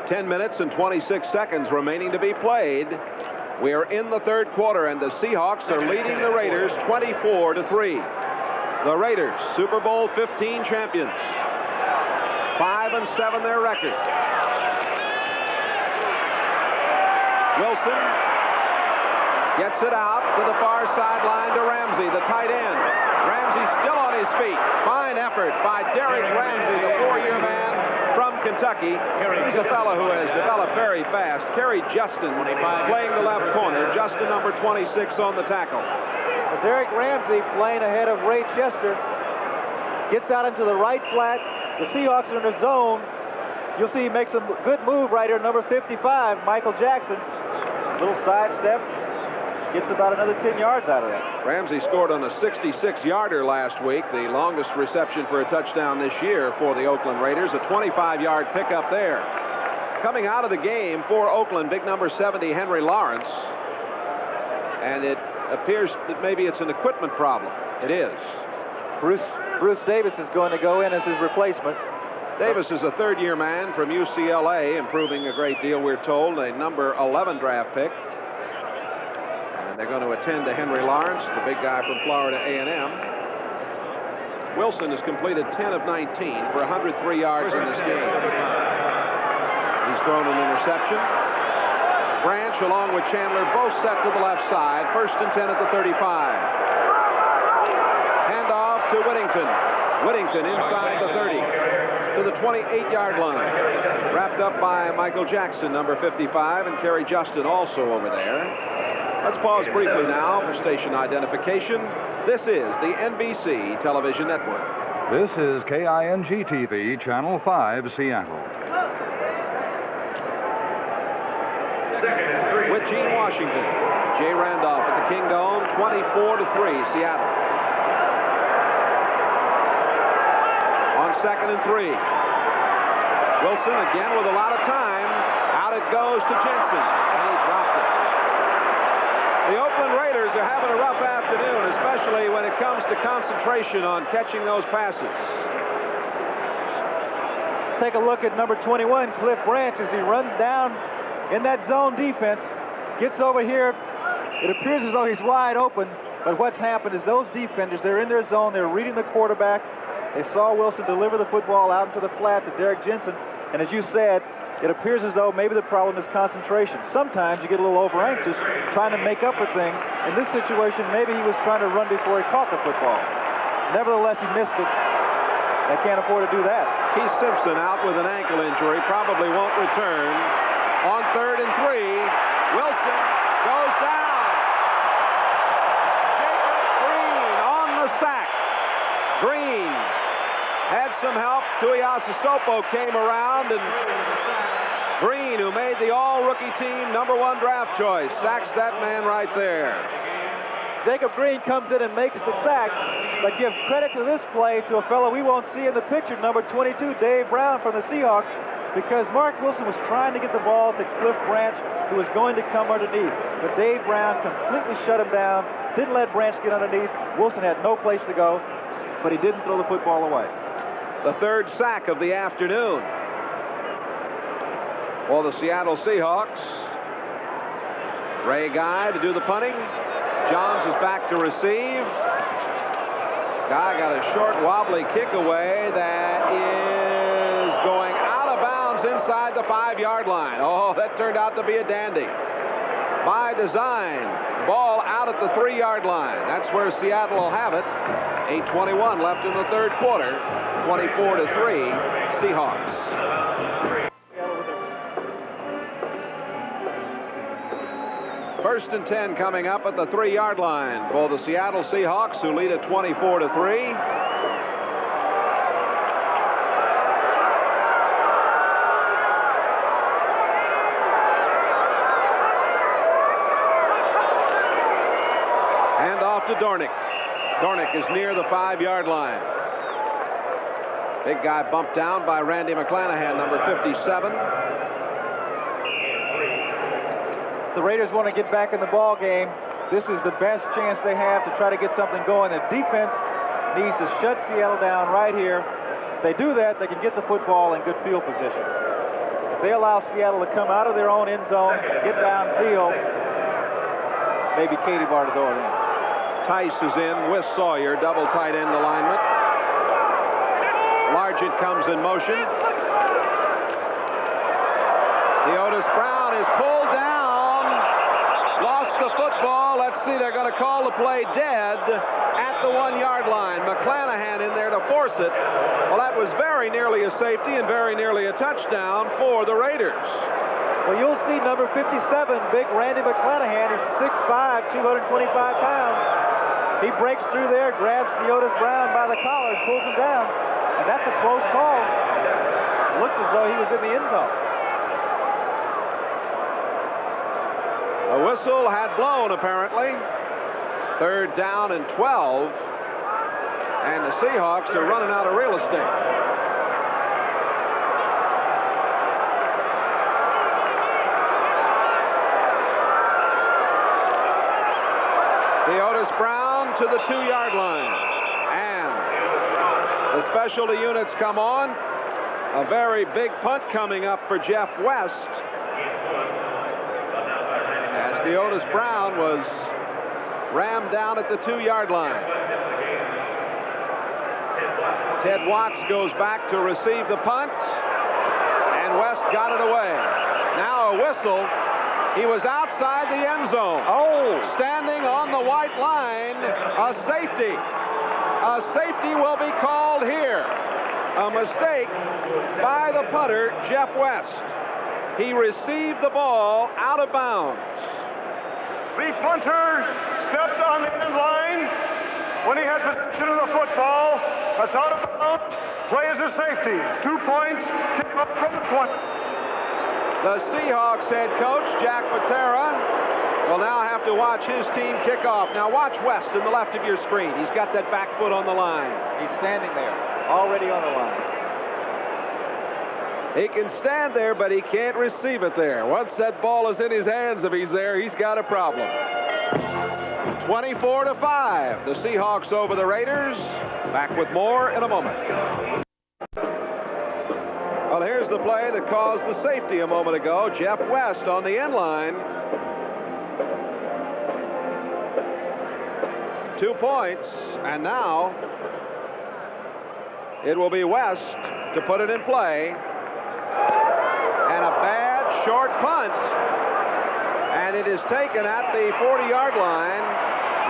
10 minutes and 26 seconds remaining to be played. We are in the 3rd quarter, and the Seahawks are leading the Raiders 24-3. The Raiders, Super Bowl 15 champions. 5-7 their record. Wilson gets it out to the far sideline to Ramsey, the tight end. Ramsey still on his feet. Fine effort by Derek Ramsey, the 4-year man from Kentucky. He's a fellow who has developed very fast. Kerry Justin playing the left corner. Justin, number 26, on the tackle. Well, Derek Ramsey playing ahead of Ray Chester. Gets out into the right flat. The Seahawks are in the zone. You'll see he makes a good move right here, number 55, Michael Jackson. Little sidestep. Gets about another 10 yards out of that. Ramsey scored on a 66-yarder last week, the longest reception for a touchdown this year for the Oakland Raiders, a 25-yard pickup there. Coming out of the game for Oakland, big number 70, Henry Lawrence. And it appears that maybe it's an equipment problem. It is. Bruce Davis is going to go in as his replacement. Davis is a 3rd-year man from UCLA, improving a great deal, we're told, a number 11 draft pick. And they're going to attend to Henry Lawrence, the big guy from Florida A&M. Wilson has completed 10 of 19 for 103 yards in this game. He's thrown an interception. Branch, along with Chandler, both set to the left side. 1st and 10 at the 35. Handoff to Whittington. Whittington inside the 30 to the 28-yard line. Wrapped up by Michael Jackson, number 55, and Kerry Justin also over there. Let's pause briefly now for station identification. This is the NBC Television Network. This is KING-TV, Channel 5, Seattle. With Gene Washington, Jay Randolph at the Kingdome, 24-3, Seattle. On 2nd and 3. Wilson again with a lot of time. Out it goes to Jensen, and he dropped it. The Oakland Raiders are having a rough afternoon, especially when it comes to concentration on catching those passes. Take a look at number 21, Cliff Branch, as he runs down in that zone defense. Gets over here. It appears as though he's wide open, but what's happened is those defenders, they're in their zone, they're reading the quarterback. They saw Wilson deliver the football out into the flat to Derek Jensen, and as you said, it appears as though maybe the problem is concentration. Sometimes you get a little over-anxious trying to make up for things. In this situation, maybe he was trying to run before he caught the football. Nevertheless, he missed it. They can't afford to do that. Keith Simpson out with an ankle injury, probably won't return. On 3rd and 3, Wilson goes down. Jacob Green on the sack. Green had some help. Tuiasosopo came around, and Green, who made the all-rookie team number 1 draft choice, sacks that man right there. Jacob Green comes in and makes the sack, but give credit to this play to a fellow we won't see in the picture, number 22, Dave Brown from the Seahawks, because Mark Wilson was trying to get the ball to Cliff Branch, who was going to come underneath. But Dave Brown completely shut him down, didn't let Branch get underneath. Wilson had no place to go, but he didn't throw the football away. the third sack of the afternoon for the Seattle Seahawks. Ray Guy to do the punting. Johns is back to receive. Guy got a short, wobbly kick away that is going out of bounds inside the 5-yard line. Oh, that turned out to be a dandy. By design, ball out at the 3-yard line. That's where Seattle will have it. 8:21 left in the third quarter. 24-3, Seahawks. First and 10 coming up at the 3-yard line for the Seattle Seahawks, who lead at 24-3. Hand off to Dornick. Dornick is near the 5-yard line. Big guy bumped down by Randy McClanahan, number 57. The Raiders want to get back in the ball game. This is the best chance they have to try to get something going. The defense needs to shut Seattle down right here. If they do that, they can get the football in good field position. If they allow Seattle to come out of their own end zone, get downfield, maybe Katie Bar to throw it in. Tice is in with Sawyer, double tight end alignment. Largent comes in motion. Theodis Brown is pulled down. Lost the football. Let's see, they're going to call the play dead at the 1-yard line. McClanahan in there to force it. Well, that was very nearly a safety and very nearly a touchdown for the Raiders. Well, you'll see number 57, big Randy McClanahan. He's 6'5", 225 pounds. He breaks through there, grabs Theodis Brown by the collar, and pulls him down. And that's a close call. It looked as though he was in the end zone. A whistle had blown, apparently. Third down and 12. And the Seahawks are running out of real estate. Theodis Brown to the 2-yard line. And the specialty units come on. A very big punt coming up for Jeff West. Theodis Brown was rammed down at the 2-yard line. Ted Watts goes back to receive the punt, and West got it away. Now a whistle. He was outside the end zone. Oh, standing on the white line, a safety. A safety will be called here. A mistake by the punter, Jeff West. He received the ball out of bounds. The punter stepped on the end line when he had possession of the football. That's out of bounds. Play is a safety. 2 points. Kick up from the 20. The Seahawks head coach, Jack Patera, will now have to watch his team kick off. Now watch West in the left of your screen. He's got that back foot on the line. He's standing there, already on the line. He can stand there, but he can't receive it there. Once that ball is in his hands, if he's there, he's got a problem. 24-5, the Seahawks over the Raiders. Back with more in a moment. Well, here's the play that caused the safety a moment ago. Jeff West on the end line. 2 points, and now it will be West to put it in play. And a bad short punt. And it is taken at the 40-yard line.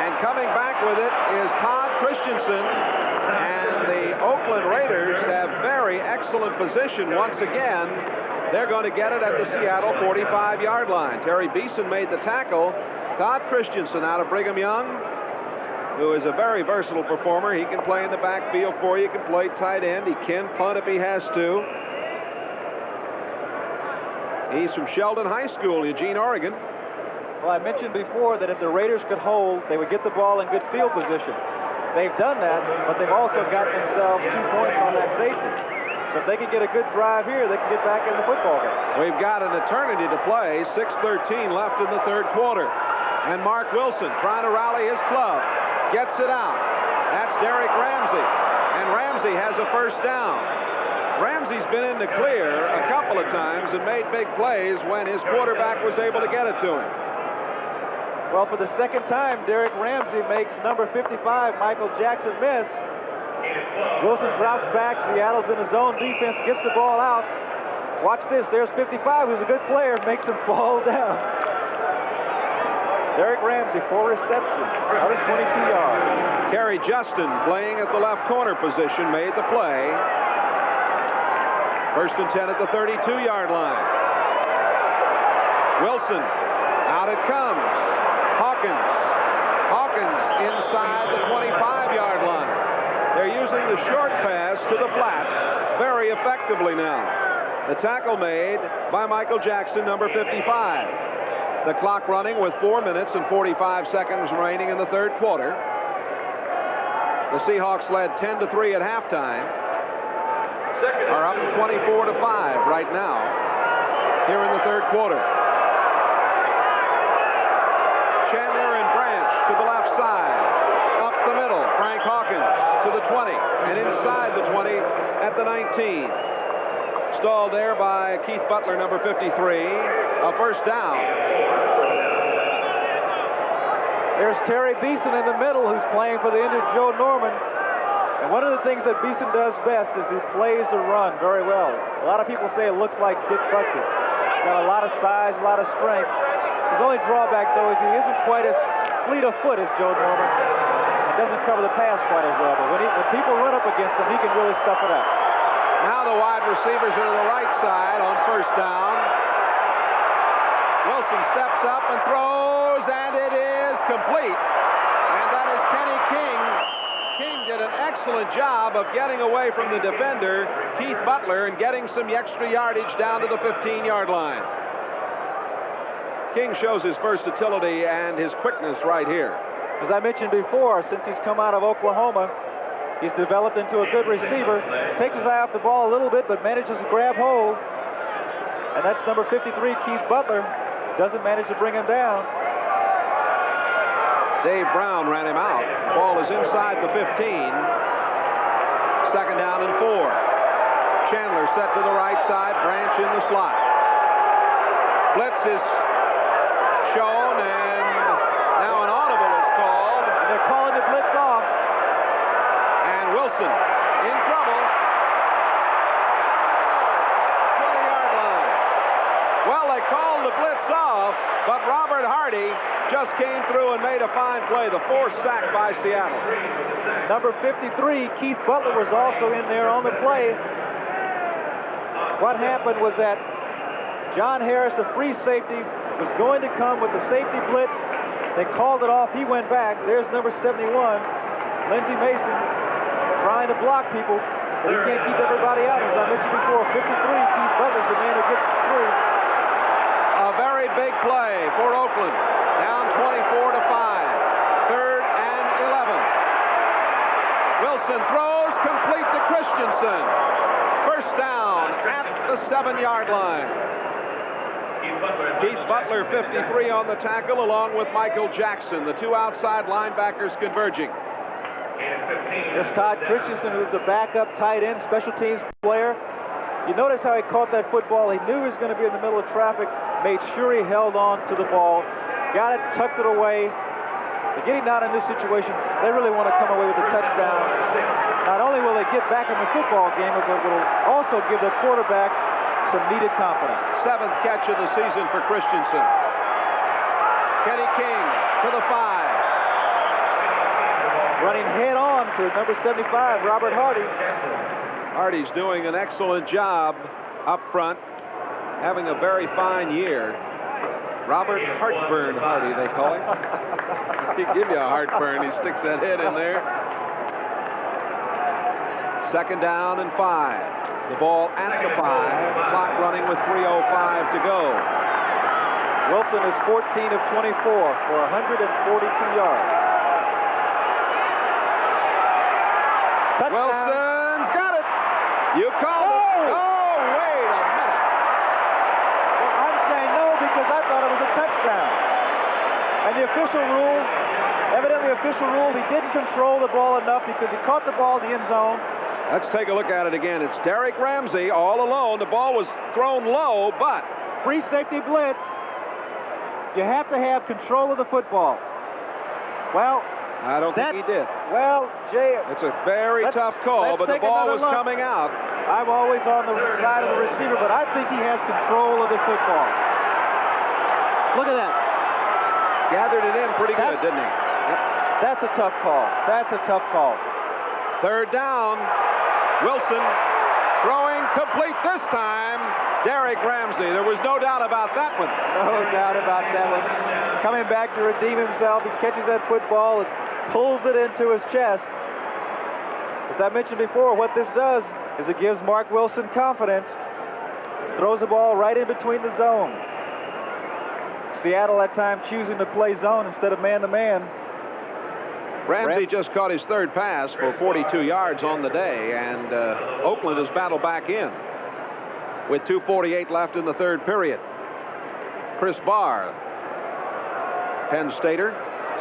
And coming back with it is Todd Christensen. And the Oakland Raiders have very excellent position once again. They're going to get it at the Seattle 45-yard line. Terry Beeson made the tackle. Todd Christensen out of Brigham Young, who is a very versatile performer. He can play in the backfield for you. He can play tight end. He can punt if he has to. He's from Sheldon High School, Eugene, Oregon. Well, I mentioned before that if the Raiders could hold, they would get the ball in good field position. They've done that, but they've also got themselves 2 points on that safety. So if they can get a good drive here, they can get back in the football game. We've got an eternity to play. 6:13 left in the third quarter. And Mark Wilson trying to rally his club. Gets it out. That's Derek Ramsey. And Ramsey has a first down. Ramsey's been in the clear a couple of times and made big plays when his quarterback was able to get it to him. Well, for the second time, Derek Ramsey makes number 55, Michael Jackson, miss. Wilson drops back. Seattle's in his zone defense, gets the ball out. Watch this. There's 55, who's a good player, makes him fall down. Derek Ramsey, 4 receptions, 122 yards. Kerry Justin, playing at the left corner position, made the play. First and 10 at the 32-yard line. Wilson, out it comes. Hawkins inside the 25-yard line. They're using the short pass to the flat very effectively now. The tackle made by Michael Jackson, number 55. The clock running with 4 minutes and 45 seconds remaining in the third quarter. The Seahawks led 10-3 at halftime. Are up 24-5 right now here in the third quarter. Chandler and Branch to the left side. Up the middle, Frank Hawkins to the 20 and inside the 20 at the 19. Stalled there by Keith Butler, number 53. A first down. There's Terry Beeson in the middle, who's playing for the injured Joe Norman. And one of the things that Beeson does best is he plays the run very well. A lot of people say it looks like Dick Butkus. He's got a lot of size, a lot of strength. His only drawback, though, is he isn't quite as fleet of foot as Joe Norman. He doesn't cover the pass quite as well. But when people run up against him, he can really stuff it up. Now the wide receivers are to the right side on first down. Wilson steps up and throws, and it is complete. And that is Kenny King. King did an excellent job of getting away from the defender, Keith Butler, and getting some extra yardage down to the 15-yard line. King shows his versatility and his quickness right here. As I mentioned before, since he's come out of Oklahoma, he's developed into a good receiver. Takes his eye off the ball a little bit, but manages to grab hold. And that's number 53, Keith Butler. Doesn't manage to bring him down. Dave Brown ran him out. The ball is inside the 15. Second down and 4. Chandler set to the right side. Branch in the slot. Blitz is shown, and now an audible is called. And they're calling the blitz off. And Wilson in trouble. 20-yard line. Well, they called the blitz off, but Robert Hardy just came through and made a fine play. The forced sack by Seattle. Number 53, Keith Butler, was also in there on the play. What happened was that John Harris, the free safety, was going to come with the safety blitz. They called it off. He went back. There's number 71, Lindsey Mason, trying to block people, but he can't keep everybody out. As I mentioned before, 53, Keith Butler's the man who gets through. A very big play for Oakland. Down 24-5. Third and 11. Wilson throws complete to Christensen. First down at the 7-yard line. Keith Butler, 53 on the tackle, along with Michael Jackson. The two outside linebackers converging. There's Todd Christensen, who's the backup tight end, special teams player. You notice how he caught that football. He knew he was going to be in the middle of traffic, made sure he held on to the ball, got it, tucked it away. But getting down in this situation, they really want to come away with a touchdown. Not only will they get back in the football game, but will also give the quarterback some needed confidence. 7th catch of the season for Christensen. Kenny King to the 5. Running head on to number 75, Robert Hardy. Hardy's doing an excellent job up front, having a very fine year. Robert Heartburn Hardy, they call him. He'll give you a heartburn. He sticks that head in there. Second down and 5. The ball at the 5. Clock running with 3:05 to go. Wilson is 14 of 24 for 142 yards. Touchdown. Wilson's got it. You called it. Oh, wait a minute. Well, I'm saying no because I thought it was a touchdown. And the official ruled, evidently official ruled he didn't control the ball enough because he caught the ball in the end zone. Let's take a look at it again. It's Derek Ramsey all alone. The ball was thrown low, but Free safety blitz. You have to have control of the football. Well, I don't think he did. Well, Jay, it's a very tough call, but the ball was coming out. I'm always on the side of the receiver, but I think he has control of the football. Look at that. Gathered it in pretty good, didn't he? Yep. That's a tough call. That's a tough call. Third down. Wilson throwing complete this time. Derek Ramsey. There was no doubt about that one. No doubt about that one. Coming back to redeem himself, he catches that football and pulls it into his chest. As I mentioned before, what this does is it gives Mark Wilson confidence. Throws the ball right in between the zone. Seattle that time choosing to play zone instead of man-to-man. Ramsey just caught his third pass for 42 yards on the day, and Oakland has battled back in with 2:48 left in the third period. Chris Barr, Penn Stater.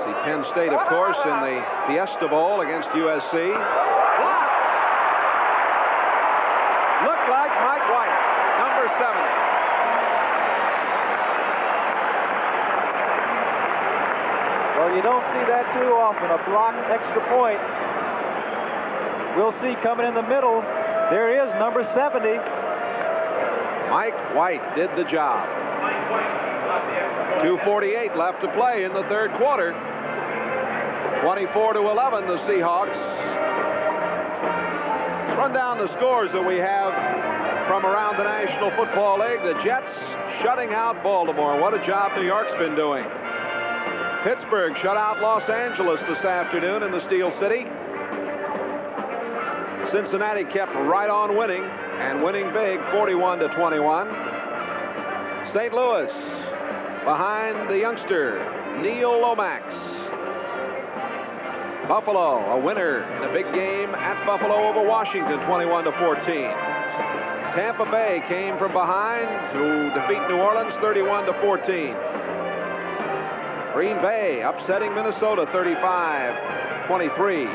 See Penn State, of course, in the Fiesta Bowl against USC. Blocked! Looked like Mike White, number 70. Well, you don't see that too often, a blocked extra point. We'll see coming in the middle. There is number 70. Mike White did the job. 2:48 left to play in the third quarter. 24-11, the Seahawks. Let's run down the scores that we have from around the National Football League. The Jets shutting out Baltimore. What a job New York's been doing. Pittsburgh shut out Los Angeles this afternoon in the Steel City. Cincinnati kept right on winning, and winning big, 41-21. St. Louis behind the youngster, Neil Lomax. Buffalo, a winner in a big game at Buffalo over Washington, 21-14. Tampa Bay came from behind to defeat New Orleans, 31-14. Green Bay upsetting Minnesota 35-23.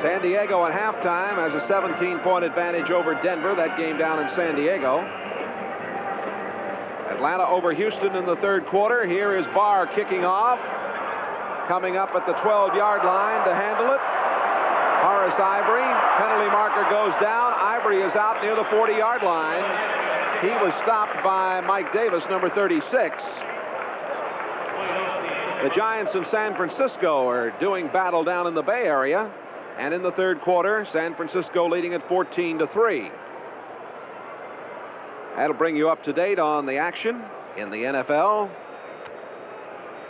San Diego at halftime has a 17-point advantage over Denver. That game down in San Diego. Atlanta over Houston in the third quarter. Here is Barr kicking off. Coming up at the 12-yard line to handle it. Horace Ivory. Penalty marker goes down. Ivory is out near the 40-yard line. He was stopped by Mike Davis, number 36. The Giants in San Francisco are doing battle down in the Bay Area. And in the third quarter, San Francisco leading at 14-3. That'll bring you up to date on the action in the NFL.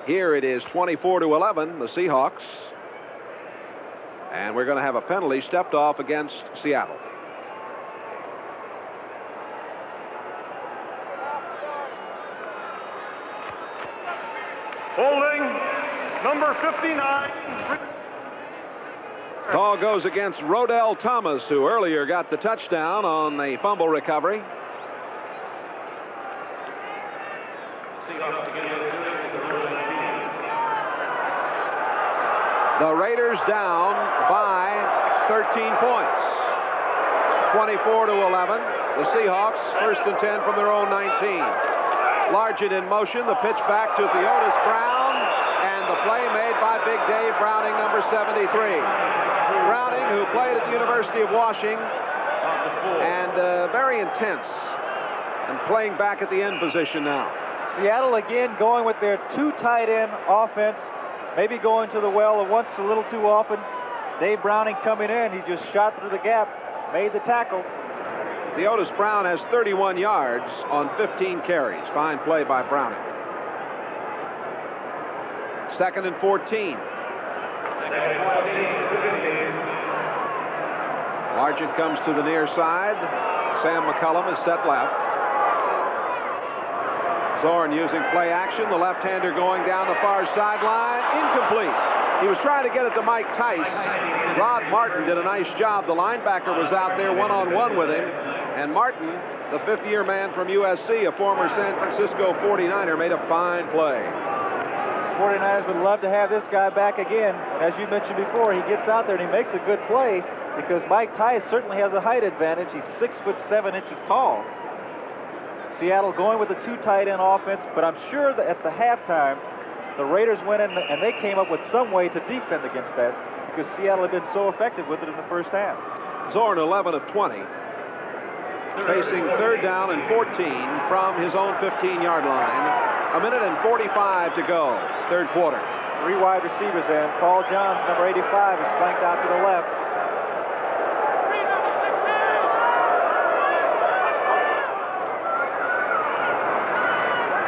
Here it is 24-11, the Seahawks. And we're going to have a penalty stepped off against Seattle. Holding number 59. Call goes against Rodell Thomas, who earlier got the touchdown on the fumble recovery. The Raiders down by 13 points. 24-11. The Seahawks first and 10 from their own 19. Largent in motion. The pitch back to Theodis Brown. And the play made by Big Dave Browning, number 73. Browning, who played at the University of Washington, and very intense, and playing back at the end position now. Seattle again going with their two tight end offense, maybe going to the well once a little too often. Dave Browning coming in, he just shot through the gap, made the tackle. Theodis Brown has 31 yards on 15 carries. Fine play by Browning. Second and 14. Largent comes to the near side. Sam McCullum is set left. Zorn using play action. The left-hander going down the far sideline. Incomplete. He was trying to get it to Mike Tice. Rod Martin did a nice job. The linebacker was out there one-on-one with him. And Martin the fifth-year man from USC, a former San Francisco 49er, made a fine play. 49ers would love to have this guy back again. As you mentioned before, he gets out there and he makes a good play because Mike Tice certainly has a height advantage. He's 6'7" tall. Seattle going with a two tight end offense, but I'm sure that at the halftime, the Raiders went in and they came up with some way to defend against that because Seattle had been so effective with it in the first half. Zorn 11 of 20. Facing third down and 14 from his own 15-yard line. A minute and 45 to go, third quarter. Three wide receivers in. Paul Johns, number 85, is flanked out to the left.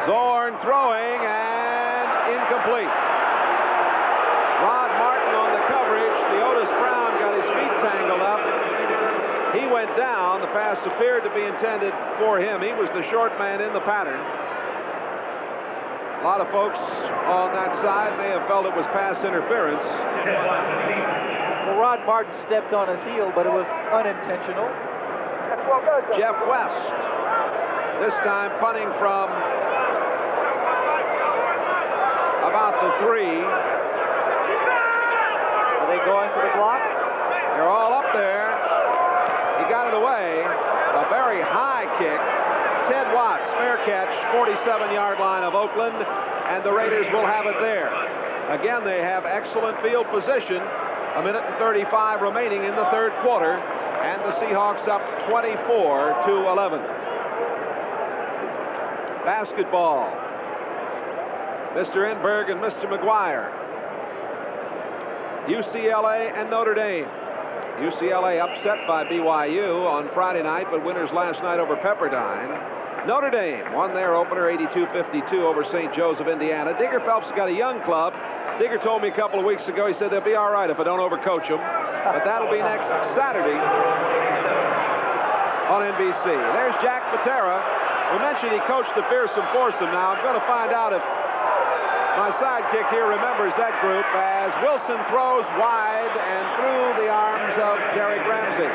Zorn throwing and incomplete. Rod Martin on the coverage. Theodis Brown got his feet tangled up. He went down. The pass appeared to be intended for him. He was the short man in the pattern. A lot of folks on that side may have felt it was pass interference. Well, Rod Martin stepped on his heel, but it was unintentional. Jeff West, this time punting from about the 3. Are they going for the block? They're all up there. He got it away. A very high kick. Ted Watts, fair catch, 47-yard line of Oakland, and the Raiders will have it there. Again, they have excellent field position. A minute and 35 remaining in the third quarter, and the Seahawks up 24-11. Basketball. Mr. Enberg and Mr. McGuire. UCLA and Notre Dame. UCLA upset by BYU on Friday night, but winners last night over Pepperdine. Notre Dame won their opener 82-52 over St. Joe's of Indiana. Digger Phelps has got a young club. Digger told me a couple of weeks ago, he said they'll be all right if I don't overcoach them. But that'll be next Saturday on NBC. There's Jack Patera. We mentioned he coached the fearsome foursome. Now I'm going to find out if my sidekick here remembers that group as Wilson throws wide and through the arms of Derek Ramsey.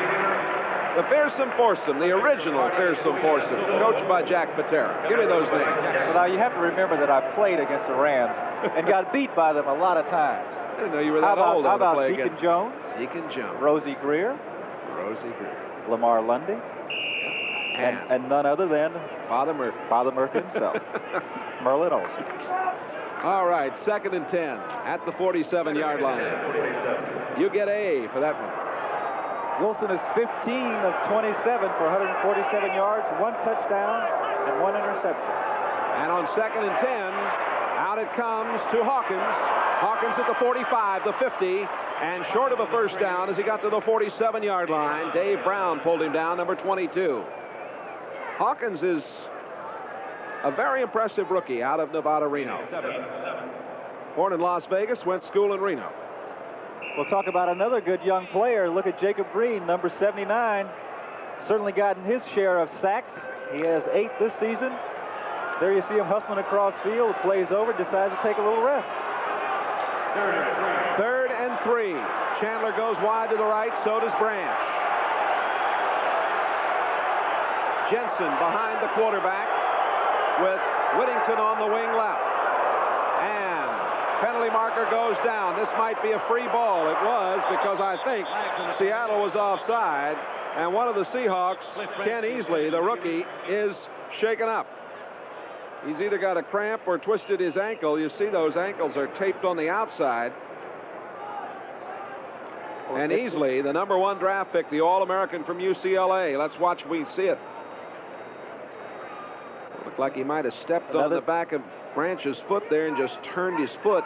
The fearsome foursome, the original fearsome foursome, coached by Jack Patera. Give me those names. Well, now you have to remember that I played against the Rams and got beat by them a lot of times. I didn't know you were that old. How about play Deacon against Jones? Deacon Jones. Rosie Greer. Rosie Greer. Lamar Lundy. And none other than Father Murphy. Father Murphy himself. Merlin Olsen. All right, 2nd and 10 at the 47-yard line. You get A for that one. Wilson is 15 of 27 for 147 yards, 1 touchdown, and 1 interception. And on 2nd and 10, out it comes to Hawkins. Hawkins at the 45, the 50, and short of a first down as he got to the 47-yard line. Dave Brown pulled him down, number 22. Hawkins is a very impressive rookie out of Nevada, Reno. Born in Las Vegas, went to school in Reno. We'll talk about another good young player. Look at Jacob Green, number 79. Certainly gotten his share of sacks. He has 8 this season. There you see him hustling across field. Plays over, decides to take a little rest. 3rd and 3. Chandler goes wide to the right, so does Branch. Jensen behind the quarterback with Whittington on the wing left. And penalty marker goes down. This might be a free ball. It was, because I think Seattle was offside. And one of the Seahawks, Ken Easley, the rookie, is shaken up. He's either got a cramp or twisted his ankle. You see those ankles are taped on the outside. And Easley, the number 1 draft pick, the All-American from UCLA. Let's watch we see it. Looked like he might have stepped on the back of Branch's foot there and just turned his foot.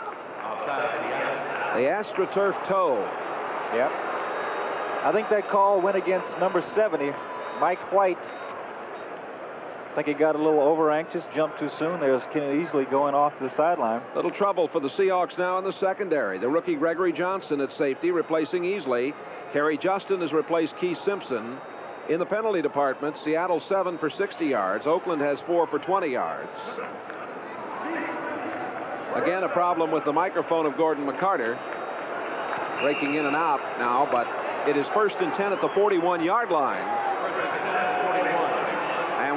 The AstroTurf toe. Yep. I think that call went against number 70, Mike White. I think he got a little over-anxious, jumped too soon. There's Ken Easley going off to the sideline. Little trouble for the Seahawks now in the secondary. The rookie Gregory Johnson at safety replacing Easley. Kerry Justin has replaced Keith Simpson. In the penalty department, Seattle 7 for 60 yards. Oakland has 4 for 20 yards. Again, a problem with the microphone of Gordon McCarter. Breaking in and out now, but it is 1st and 10 at the 41-yard line.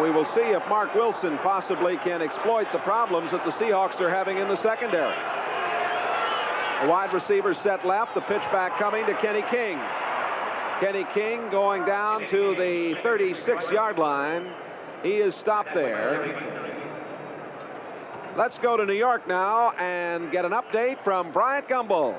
And we will see if Mark Wilson possibly can exploit the problems that the Seahawks are having in the secondary. The wide receiver set left, the pitch back coming to Kenny King. Kenny King going down to the 36-yard line. He is stopped there. Let's go to New York now and get an update from Bryant Gumbel.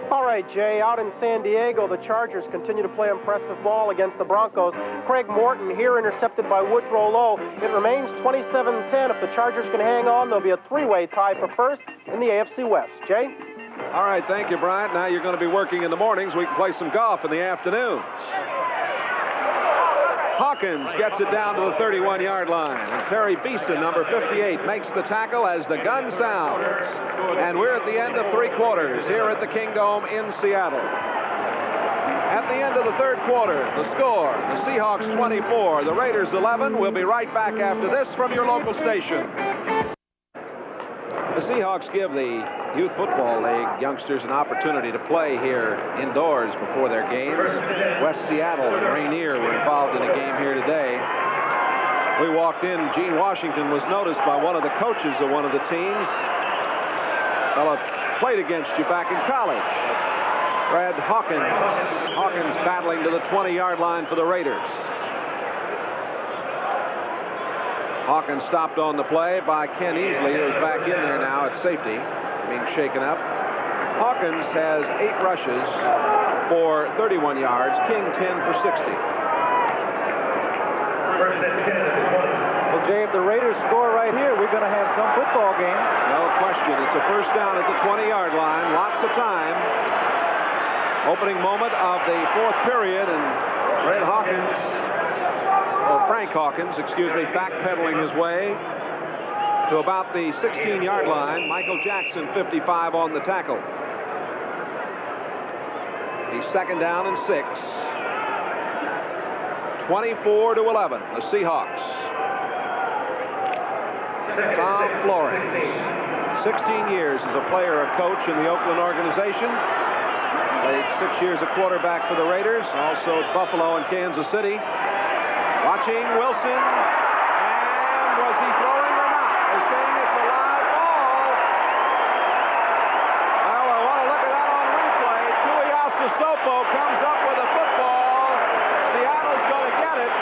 All right, Jay, out in San Diego, the Chargers continue to play impressive ball against the Broncos. Craig Morton here intercepted by Woodrow Lowe. It remains 27-10. If the Chargers can hang on, there'll be a three-way tie for first in the AFC West. Jay? All right, thank you, Bryant. Now you're going to be working in the mornings. We can play some golf in the afternoons. Hawkins gets it down to the 31-yard line. And Terry Beeson, number 58, makes the tackle as the gun sounds. And we're at the end of three quarters here at the Kingdome in Seattle. At the end of the third quarter, the score, the Seahawks 24, the Raiders 11. We'll be right back after this from your local station. The Seahawks give the Youth Football League youngsters an opportunity to play here indoors before their games. West Seattle and Rainier were involved in a game here today. We walked in, Gene Washington was noticed by one of the coaches of one of the teams. Fellow played against you back in college. Fred Hawkins. Hawkins battling to the 20-yard line for the Raiders. Hawkins stopped on the play by Ken Easley, who's back in there now at safety, being shaken up. Hawkins has 8 rushes for 31 yards, King 10 for 60. Well, Jay, if the Raiders score right here, we're going to have some football game. No question. It's a first down at the 20-yard line. Lots of time. Opening moment of the fourth period, and Frank Hawkins, backpedaling his way to about the 16-yard line. Michael Jackson, 55, on the tackle. He's second down and 6. 24-11, the Seahawks. Tom Flores, 16 years as a player, a coach in the Oakland organization. Played 6 years a quarterback for the Raiders, also at Buffalo and Kansas City. Watching Wilson, and was he throwing or not? They're saying it's a live ball. Well, I want to look at that on replay. Tuiasosopo comes up with a football. Seattle's going to get it,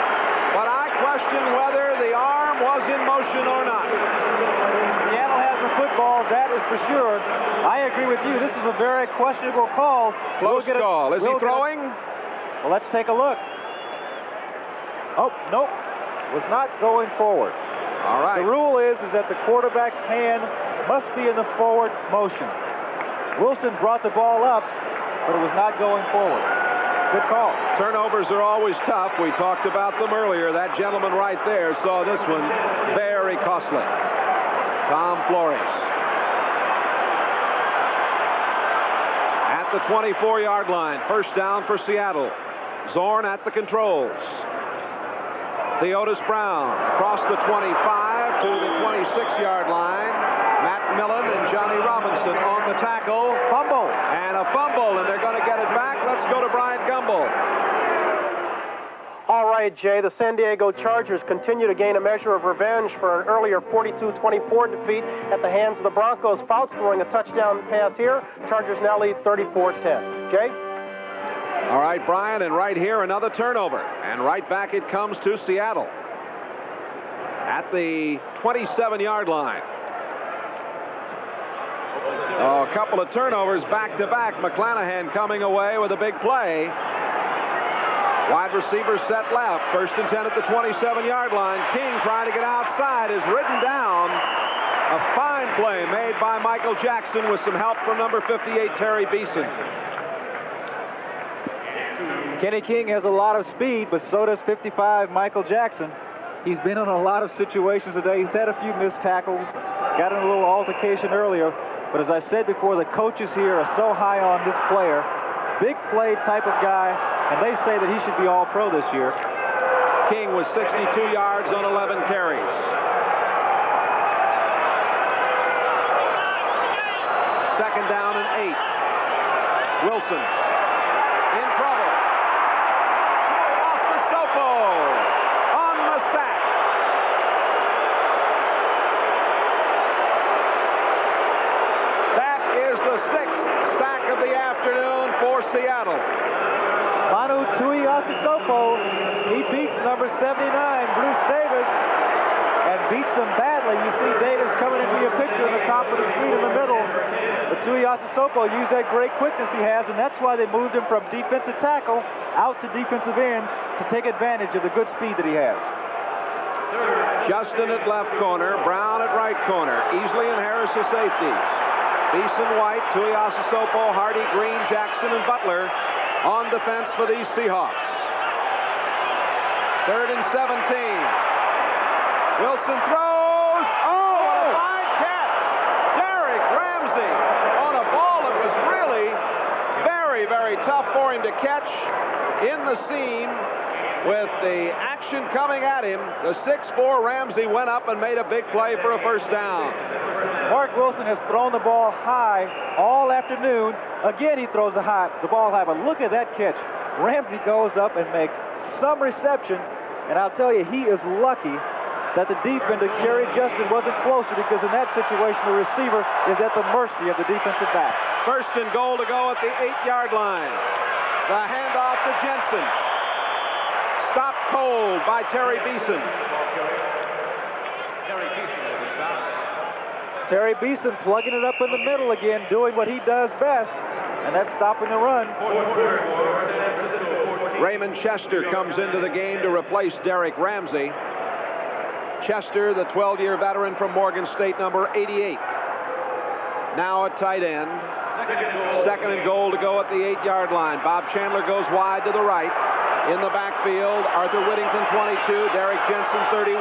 but I question whether the arm was in motion or not. Seattle has the football, that is for sure. I agree with you. This is a very questionable call. Close call. Is he throwing? Well, let's take a look. Oh, nope. Was not going forward. All right. The rule is that the quarterback's hand must be in the forward motion. Wilson brought the ball up, but it was not going forward. Good call. Turnovers are always tough. We talked about them earlier. That gentleman right there saw this one very costly. Tom Flores. At the 24-yard line, first down for Seattle. Zorn at the controls. Theodis Brown across the 25 to the 26-yard line. Matt Millen and Johnny Robinson on the tackle. Fumble. And a fumble, and they're going to get it back. Let's go to Bryant Gumbel. All right, Jay, the San Diego Chargers continue to gain a measure of revenge for an earlier 42-24 defeat at the hands of the Broncos. Fouts throwing a touchdown pass here. Chargers now lead 34-10. Jay? All right, Brian, and right here, another turnover. And right back it comes to Seattle. At the 27-yard line. Oh, a couple of turnovers back-to-back. McClanahan coming away with a big play. Wide receiver set left. First and 10 at the 27-yard line. King trying to get outside is ridden down. A fine play made by Michael Jackson with some help from number 58, Terry Beeson. Kenny King has a lot of speed, but so does 55 Michael Jackson. He's been in a lot of situations today. He's had a few missed tackles, got in a little altercation earlier. But as I said before, the coaches here are so high on this player. Big play type of guy, and they say that he should be all-pro this year. King with 62 yards on 11 carries. Second down and 8. Wilson in trouble. Tuiasosopo on the of the afternoon for Seattle. Manu Tuiasosopo, he beats number 79, Bruce Davis, and beats him badly. You see Davis coming into your picture in the top of the screen in the middle. But Tuiasosopo used that great quickness he has, and that's why they moved him from defensive tackle out to defensive end to take advantage of the good speed that he has. Justin at left corner, Brown at right corner, Easley and Harris are safeties. Beeson, White, Tuiasosopo, Hardy, Green, Jackson, and Butler on defense for these Seahawks. 3rd and 17. Wilson throws. Oh, what a fine catch! Derek Ramsey on a ball that was really very, very tough for him to catch in the seam. With the action coming at him, the 6'4" Ramsey went up and made a big play for a first down. Mark Wilson has thrown the ball high all afternoon. Again, he throws the ball high, but look at that catch. Ramsey goes up and makes some reception, and I'll tell you, he is lucky that the defender, Kerry Justin, wasn't closer, because in that situation, the receiver is at the mercy of the defensive back. 1st and goal to go at the 8-yard line. The handoff to Jensen. Stopped cold by Terry Beeson. Terry Beeson plugging it up in the middle again, doing what he does best, and that's stopping the run. Raymond Chester comes into the game to replace Derek Ramsey. Chester, the 12-year veteran from Morgan State, number 88. Now at tight end. 2nd and goal to go at the 8-yard line. Bob Chandler goes wide to the right. In the backfield, Arthur Whittington, 22, Derek Jensen, 31.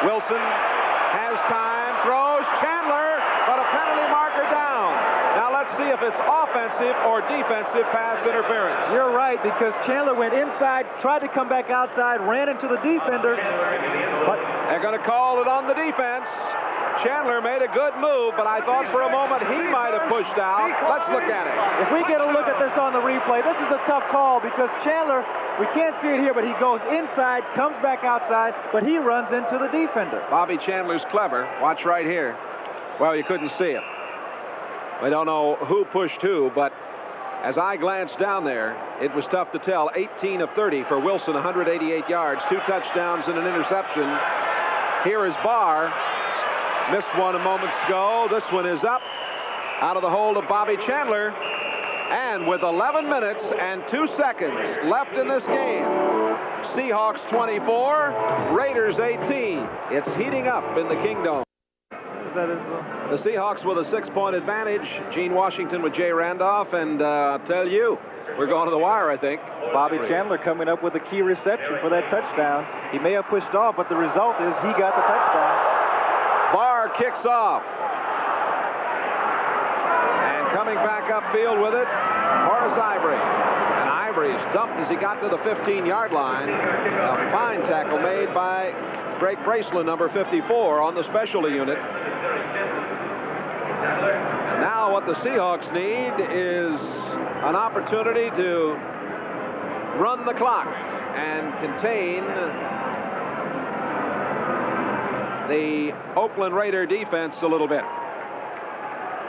Wilson has time, throws, Chandler, but a penalty marker down. Now let's see if it's offensive or defensive pass interference. You're right, because Chandler went inside, tried to come back outside, ran into the defender. But they're going to call it on the defense. Chandler made a good move, but I thought for a moment he might have pushed out. Let's look at it. If we get a look at this on the replay, this is a tough call, because Chandler, we can't see it here, but he goes inside, comes back outside, but he runs into the defender. Bobby Chandler's clever. Watch right here. Well, you couldn't see it. We don't know who pushed who, but as I glanced down there, it was tough to tell. 18 of 30 for Wilson, 188 yards, 2 touchdowns and an interception. Here is Barr. Missed one a moment ago. This one is up out of the hold of Bobby Chandler. And with 11 minutes and 2 seconds left in this game, Seahawks 24, Raiders 18. It's heating up in the Kingdom. The Seahawks with a 6-point advantage. Gene Washington with Jay Randolph, and I'll tell you, we're going to the wire, I think. Bobby Chandler coming up with a key reception for that touchdown. He may have pushed off, but the result is he got the touchdown. Barr kicks off. And coming back upfield with it, Horace Ivory. And Ivory's dumped as he got to the 15-yard line. A fine tackle made by Greg Braceland, number 54, on the specialty unit. And now what the Seahawks need is an opportunity to run the clock and contain the Oakland Raider defense a little bit.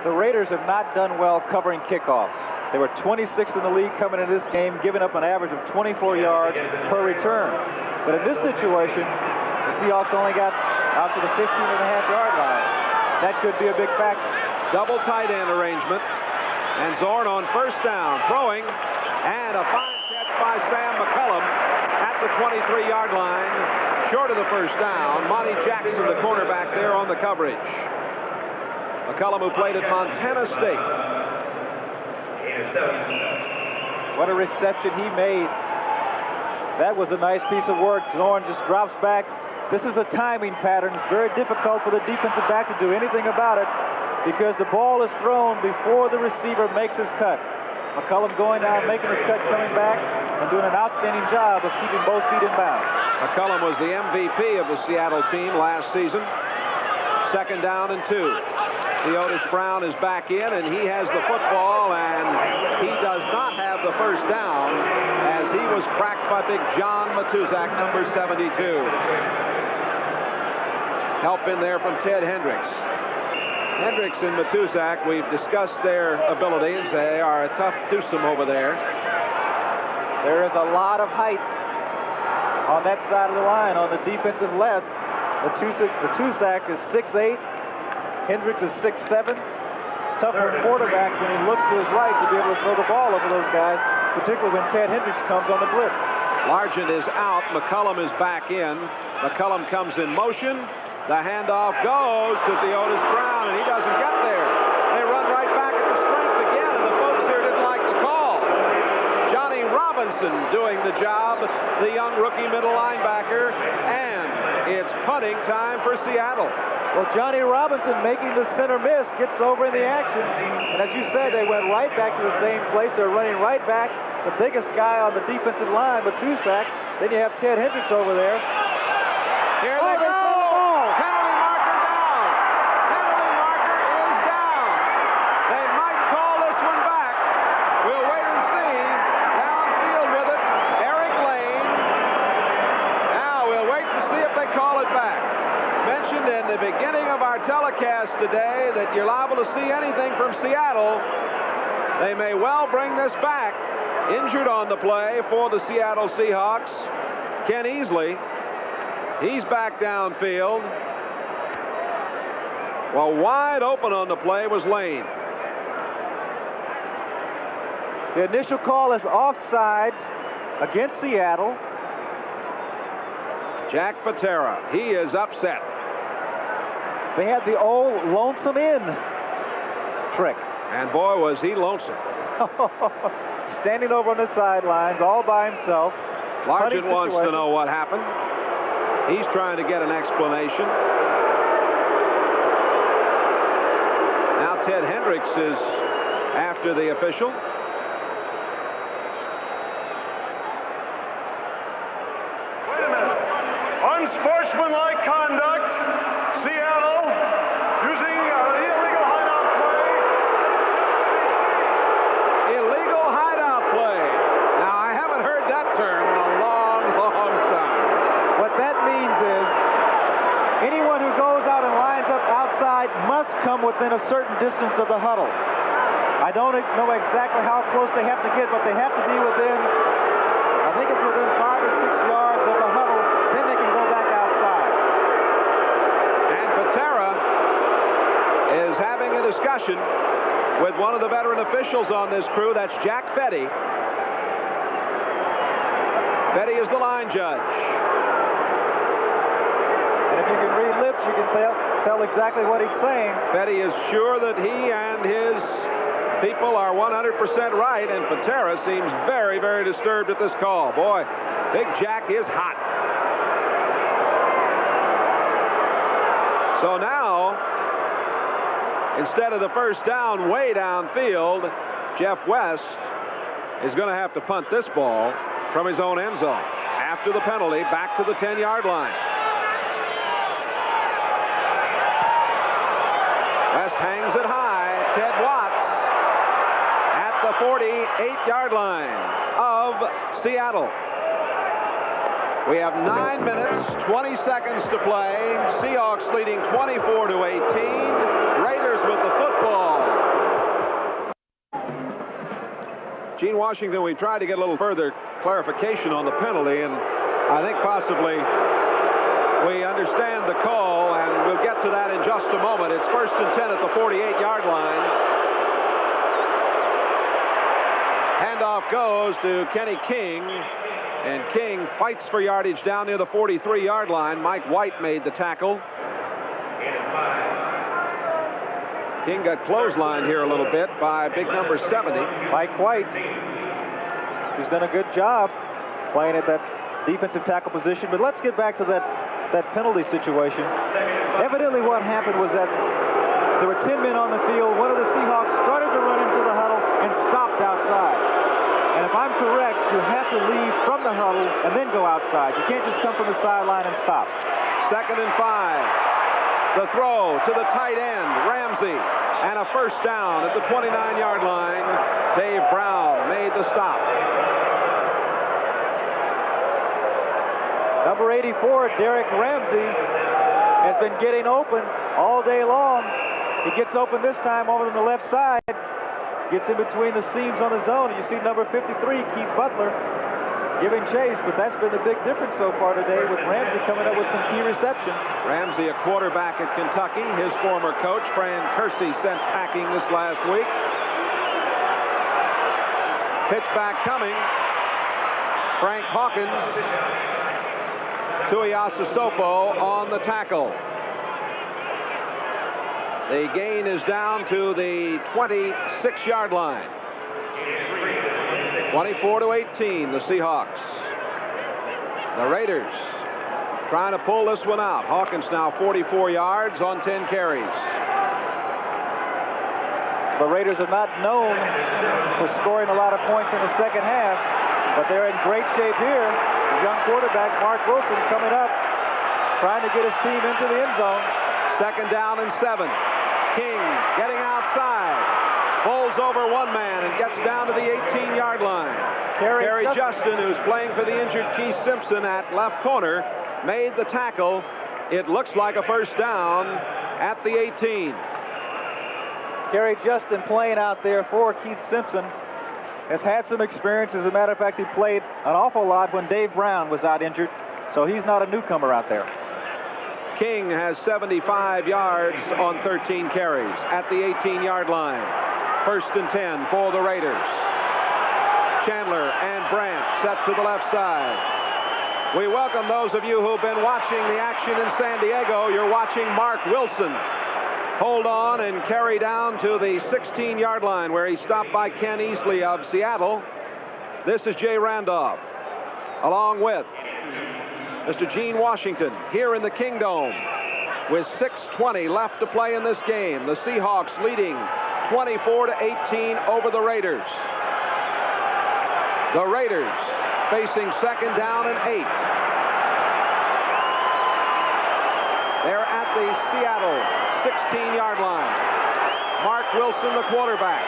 The Raiders have not done well covering kickoffs. They were 26th in the league coming into this game, giving up an average of 24 yards per return. But in this situation, the Seahawks only got out to the 15.5-yard line. That could be a big factor. Double tight end arrangement. And Zorn on first down, throwing, and a fine catch by Sam McCullum at the 23-yard line. Short of the first down. Monty Jackson, the cornerback, there on the coverage. McCullum, who played at Montana State. What a reception he made. That was a nice piece of work. Zorn just drops back. This is a timing pattern. It's very difficult for the defensive back to do anything about it because the ball is thrown before the receiver makes his cut. McCullum going down, making his cut, coming back, and doing an outstanding job of keeping both feet in bounds. McCullum was the MVP of the Seattle team last season. 2nd down and 2. Theodis Brown is back in, and he has the football, and he does not have the first down as he was cracked by big John Matuzak, number 72. Help in there from Ted Hendricks. Hendricks and Matuszak, we've discussed their abilities. They are a tough twosome over there. There is a lot of height on that side of the line on the defensive left. Matuszak is 6'8". Hendricks is 6'7". It's tough for a quarterback when he looks to his right to be able to throw the ball over those guys, particularly when Ted Hendricks comes on the blitz. Largent is out. McCullum is back in. McCullum comes in motion. The handoff goes to Theodis Brown, and he doesn't get there. They run right back at the strength again, and the folks here didn't like the call. Johnny Robinson doing the job, the young rookie middle linebacker, and it's punting time for Seattle. Well, Johnny Robinson making the center miss, gets over in the action. And as you said, they went right back to the same place. They're running right back. The biggest guy on the defensive line, Matuszak. Then you have Ted Hendricks over there. Here they go. Penalty marker down. Penalty marker is down. They might call this one back. We'll wait and see. Downfield with it, Eric Lane. Now we'll wait and see if they call it back. Mentioned in the beginning of our telecast today that you're liable to see anything from Seattle. They may well bring this back. Injured on the play for the Seattle Seahawks, Ken Easley. He's back downfield. Well, wide open on the play was Lane. The initial call is offsides against Seattle. Jack Patera, he is upset. They had the old lonesome in trick. And boy, was he lonesome. Standing over on the sidelines all by himself. Largent wants to know what happened. He's trying to get an explanation. Now Ted Hendricks is after the official. Wait a minute. Unsportsmanlike conduct. Seattle using illegal hideout play. Illegal hideout play. Now, I haven't heard that term in a long, long time. What that means is anyone who goes out and lines up outside must come within a certain distance of the huddle. I don't know exactly how close they have to get, but they have to be within, I think it's within 5 or 6 yards of the huddle. Then they can go back outside. And Patera is having a discussion with one of the veteran officials on this crew. That's Jack Fetty. Fetty is the line judge. And if you can read lips, you can tell exactly what he's saying. Fetty is sure that he and his people are 100% right, and Patera seems very, very disturbed at this call. Boy, Big Jack is hot. So now, instead of the first down way downfield, Jeff West is going to have to punt this ball from his own end zone. After the penalty, back to the 10-yard line. West hangs it high. Ted Watts at the 48-yard line of Seattle. We have 9 minutes, 20 seconds to play. Seahawks leading 24-18. Raiders with the football. Gene Washington, we tried to get a little further clarification on the penalty, and I think possibly we understand the call, and we'll get to that in just a moment. It's 1st and 10 at the 48-yard line. Handoff goes to Kenny King, and King fights for yardage down near the 43-yard line. Mike White made the tackle. King got clotheslined here a little bit by big number 70. Mike White. He's done a good job playing at that defensive tackle position. But let's get back to that penalty situation. Evidently what happened was that there were 10 men on the field. One of the Seahawks started to run into the huddle and stopped outside. And if I'm correct, you have to leave from the huddle and then go outside. You can't just come from the sideline and stop. 2nd and 5. The throw to the tight end, Ramsey, and a first down at the 29-yard line. Dave Brown made the stop. Number 84, Derek Ramsey, has been getting open all day long. He gets open this time over on the left side. Gets in between the seams on the zone, and you see number 53, Keith Butler, giving chase, but that's been the big difference so far today with Ramsey coming up with some key receptions. Ramsey, a quarterback at Kentucky. His former coach, Fran Kersey, sent packing this last week. Pitch back coming. Frank Hawkins. Tuiasosopo on the tackle. The gain is down to the 26-yard line. 24-18, the Seahawks. The Raiders trying to pull this one out. Hawkins now 44 yards on 10 carries. The Raiders are not known for scoring a lot of points in the second half, but they're in great shape here. The young quarterback, Mark Wilson, coming up, trying to get his team into the end zone. Second down and 7. King getting outside. Bowls over one man and gets down to the 18-yard line. Kerry Justin, who's playing for the injured Keith Simpson at left corner, made the tackle. It looks like a first down at the 18. Kerry Justin playing out there for Keith Simpson has had some experience. As a matter of fact, he played an awful lot when Dave Brown was out injured, so he's not a newcomer out there. King has 75 yards on 13 carries at the 18-yard line. First and 10 for the Raiders. Chandler and Branch set to the left side. We welcome those of you who've been watching the action in San Diego. You're watching Mark Wilson hold on and carry down to the 16-yard line where he stopped by Ken Easley of Seattle. This is Jay Randolph, along with Mr. Gene Washington here in the Kingdome with 6:20 left to play in this game. The Seahawks leading 24-18 over the Raiders. The Raiders facing second down and 8. They're at the Seattle 16-yard line. Mark Wilson, the quarterback.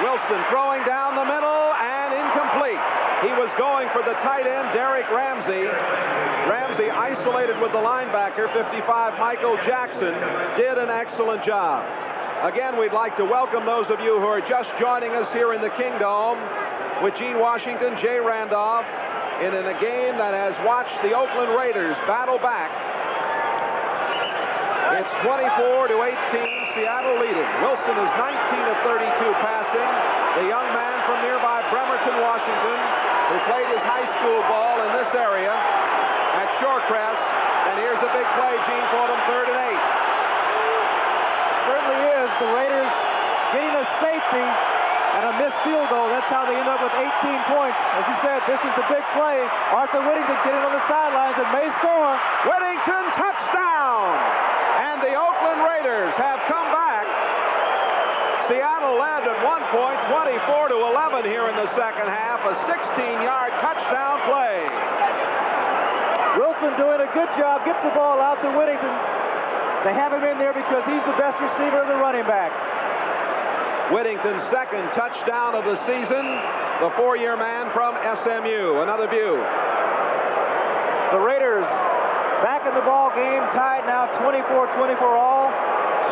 Wilson throwing down the middle and incomplete. He was going for the tight end, Derek Ramsey. Ramsey isolated with the linebacker, 55, Michael Jackson, did an excellent job. Again, we'd like to welcome those of you who are just joining us here in the Kingdome with Gene Washington, Jay Randolph, in a game that has watched the Oakland Raiders battle back. It's 24-18, Seattle leading. Wilson is 19 of 32 passing. The young man from nearby Bremerton, Washington, who played his high school ball in this area at Shorecrest. And here's a big play, Gene, for them, 3rd and 8. Certainly is. The Raiders getting a safety and a missed field goal. That's how they end up with 18 points. As you said, this is the big play. Arthur Whittington getting on the sidelines and may score. Whittington, touchdown! And the Oakland Raiders have come back. Seattle led at one point, 24-11 here in the second half. A 16-yard touchdown play. Wilson doing a good job. Gets the ball out to Whittington. They have him in there because he's the best receiver of the running backs. Whittington's second touchdown of the season. The 4-year man from SMU. Another view. The Raiders back in the ball game, tied now 24-24 all.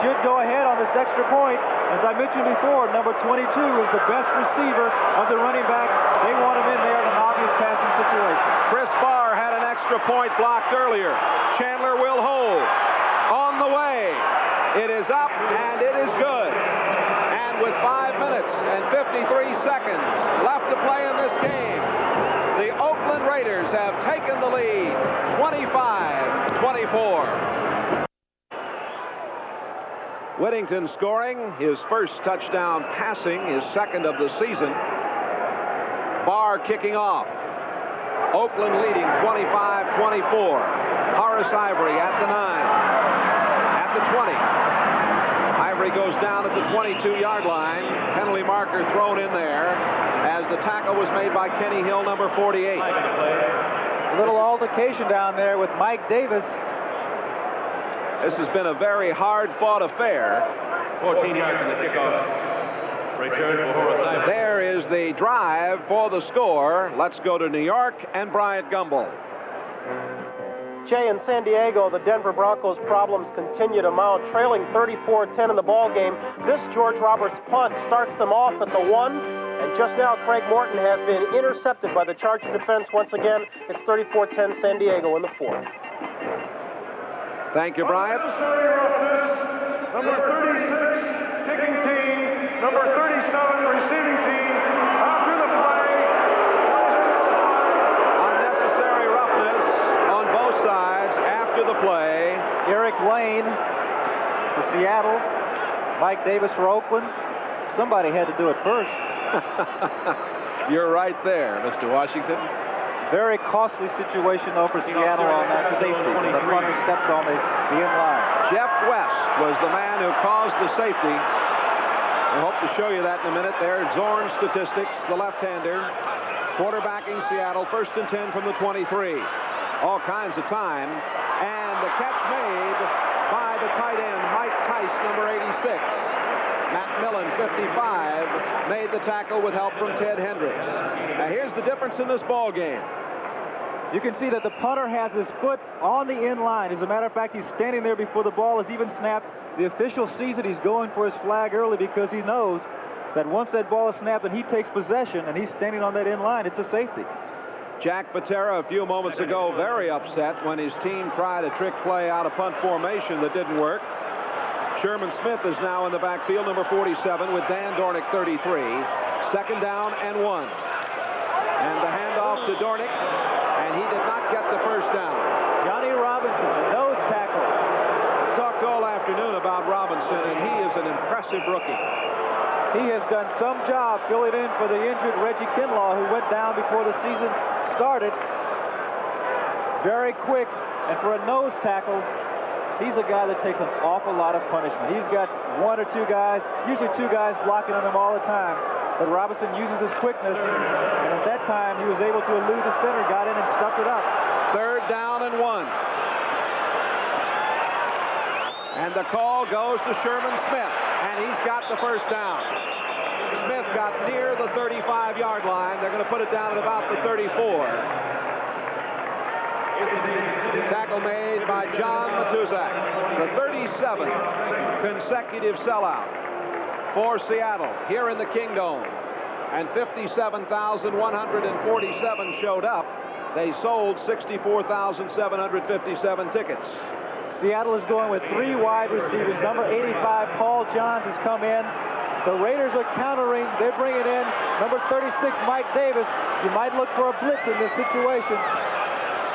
Should go ahead on this extra point. As I mentioned before, number 22 is the best receiver of the running backs. They want him in there in an obvious passing situation. Chris Barr had an extra point blocked earlier. Chandler will hold. On the way. It is up and it is good. And with 5 minutes and 53 seconds left to play in this game, the Oakland Raiders have taken the lead, 25-24. Whittington scoring his first touchdown passing, his second of the season. Barr kicking off. Oakland leading 25-24. Horace Ivory at the 9. At the 20. Ivory goes down at the 22-yard line. Penalty marker thrown in there as the tackle was made by Kenny Hill, number 48. A little altercation down there with Mike Davis. This has been a very hard-fought affair. 14 yards in the kickoff. Return for Horace Ivory. There is the drive for the score. Let's go to New York and Bryant Gumbel. Jay, in San Diego, the Denver Broncos' problems continue to mount. Trailing 34-10 in the ball game, this George Roberts punt starts them off at the 1, and just now Craig Morton has been intercepted by the Charger defense once again. It's 34-10 San Diego in the 4th. Thank you, Bryant. Number 36, kicking team. Number 37, receiving team. After the play. Unnecessary roughness on both sides after the play. Eric Lane for Seattle. Mike Davis for Oakland. Somebody had to do it first. You're right there, Mr. Washington. Very costly situation, though, for Seattle on that safety. The punter stepped on the in line. Jeff West was the man who caused the safety. I hope to show you that in a minute. There, Zorn statistics, the left-hander, quarterbacking Seattle, 1st and 10 from the 23. All kinds of time. And the catch made by the tight end, Mike Tice, number 86. Matt Millen, 55, made the tackle with help from Ted Hendricks. Now, here's the difference in this ball game. You can see that the punter has his foot on the in line. As a matter of fact, he's standing there before the ball is even snapped. The official sees it. He's going for his flag early because he knows that once that ball is snapped and he takes possession and he's standing on that in line, it's a safety. Jack Patera a few moments ago very upset when his team tried a trick play out of punt formation that didn't work. Sherman Smith is now in the backfield, number 47, with Dan Dornick, 33. 2nd down and 1. And the handoff to Dornick, and he did not get the first down. Johnny Robinson, the nose tackle. Talked all afternoon about Robinson, and he is an impressive rookie. He has done some job filling in for the injured Reggie Kinlaw, who went down before the season started. Very quick, and for a nose tackle, he's a guy that takes an awful lot of punishment. He's got 1 or 2 guys, usually 2 guys blocking on him all the time. But Robinson uses his quickness, and at that time he was able to elude the center, got in and stuffed it up. 3rd down and 1. And the call goes to Sherman Smith, and he's got the first down. Smith got near the 35-yard line. They're going to put it down at about the 34. Tackle made by John Matuzak, the 37th consecutive sellout for Seattle here in the Kingdome. And 57,147 showed up. They sold 64,757 tickets. Seattle is going with 3 wide receivers. Number 85, Paul Johns, has come in. The Raiders are countering. They're bringing in number 36, Mike Davis. You might look for a blitz in this situation.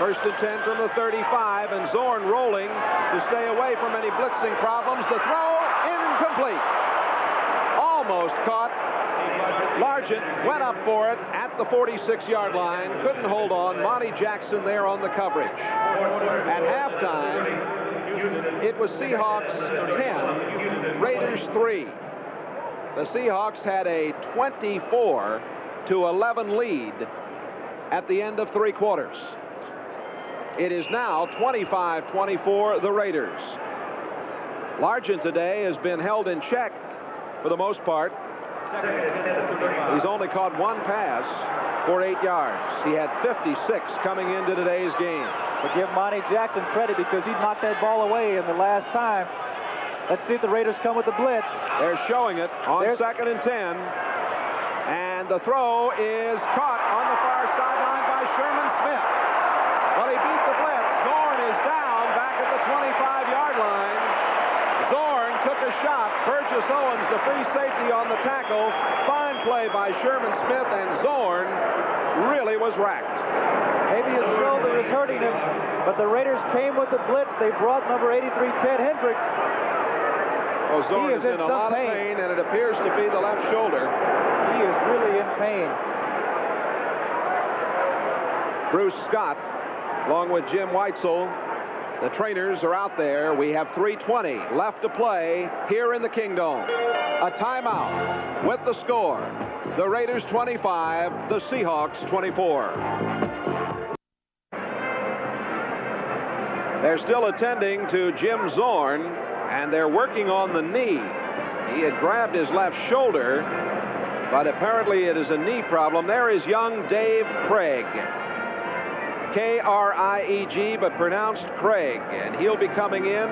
1st and 10 from the 35, and Zorn rolling to stay away from any blitzing problems. The throw incomplete. Almost caught. Largent went up for it at the 46-yard line. Couldn't hold on. Monty Jackson there on the coverage. At halftime, it was Seahawks 10, Raiders 3. The Seahawks had a 24-11 lead at the end of 3 quarters. It is now 25-24 the Raiders. Largent today has been held in check for the most part. He's only caught 1 pass for 8 yards. He had 56 coming into today's game. But give Monty Jackson credit because he knocked that ball away in the last time. Let's see if the Raiders come with the blitz. They're showing it on 2nd and 10. And the throw is caught on the far sideline by Sherman Smith. Well, he beat the blitz. Zorn is down back at the 25-yard line. Zorn took a shot. Burgess Owens, the free safety on the tackle. Fine play by Sherman Smith, and Zorn really was racked. Maybe his shoulder is hurting him, but the Raiders came with the blitz. They brought number 83, Ted Hendricks. Oh, Zorn is in a lot of pain, and it appears to be the left shoulder. He is really in pain. Bruce Scott, along with Jim Weitzel, the trainers are out there. We have 3:20 left to play here in the Kingdome. A timeout with the score. The Raiders 25, the Seahawks 24. They're still attending to Jim Zorn, and they're working on the knee. He had grabbed his left shoulder, but apparently it is a knee problem. There is young Dave Craig. K-R-I-E-G, but pronounced Craig. And he'll be coming in.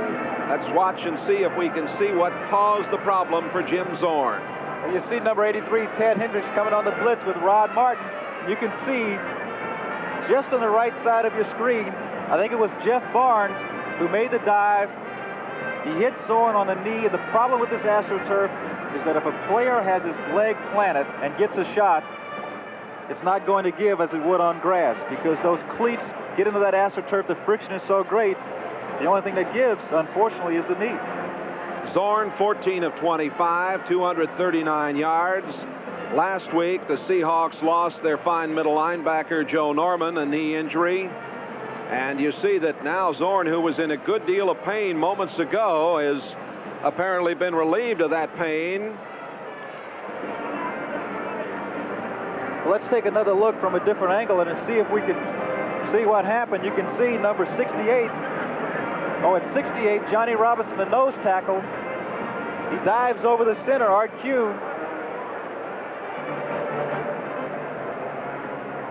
Let's watch and see if we can see what caused the problem for Jim Zorn. And you see number 83, Ted Hendricks, coming on the blitz with Rod Martin. You can see just on the right side of your screen, I think it was Jeff Barnes who made the dive. He hit Zorn on the knee, and the problem with this AstroTurf is that if a player has his leg planted and gets a shot, it's not going to give as it would on grass, because those cleats get into that AstroTurf, the friction is so great, the only thing that gives, unfortunately, is the knee. Zorn, 14 of 25, 239 yards. Last week, the Seahawks lost their fine middle linebacker, Joe Norman, a knee injury. And you see that now Zorn, who was in a good deal of pain moments ago, has apparently been relieved of that pain. Well, let's take another look from a different angle and see if we can see what happened. You can see number 68. Oh, at 68, Johnny Robinson, the nose tackle. He dives over the center, Art Kuhn.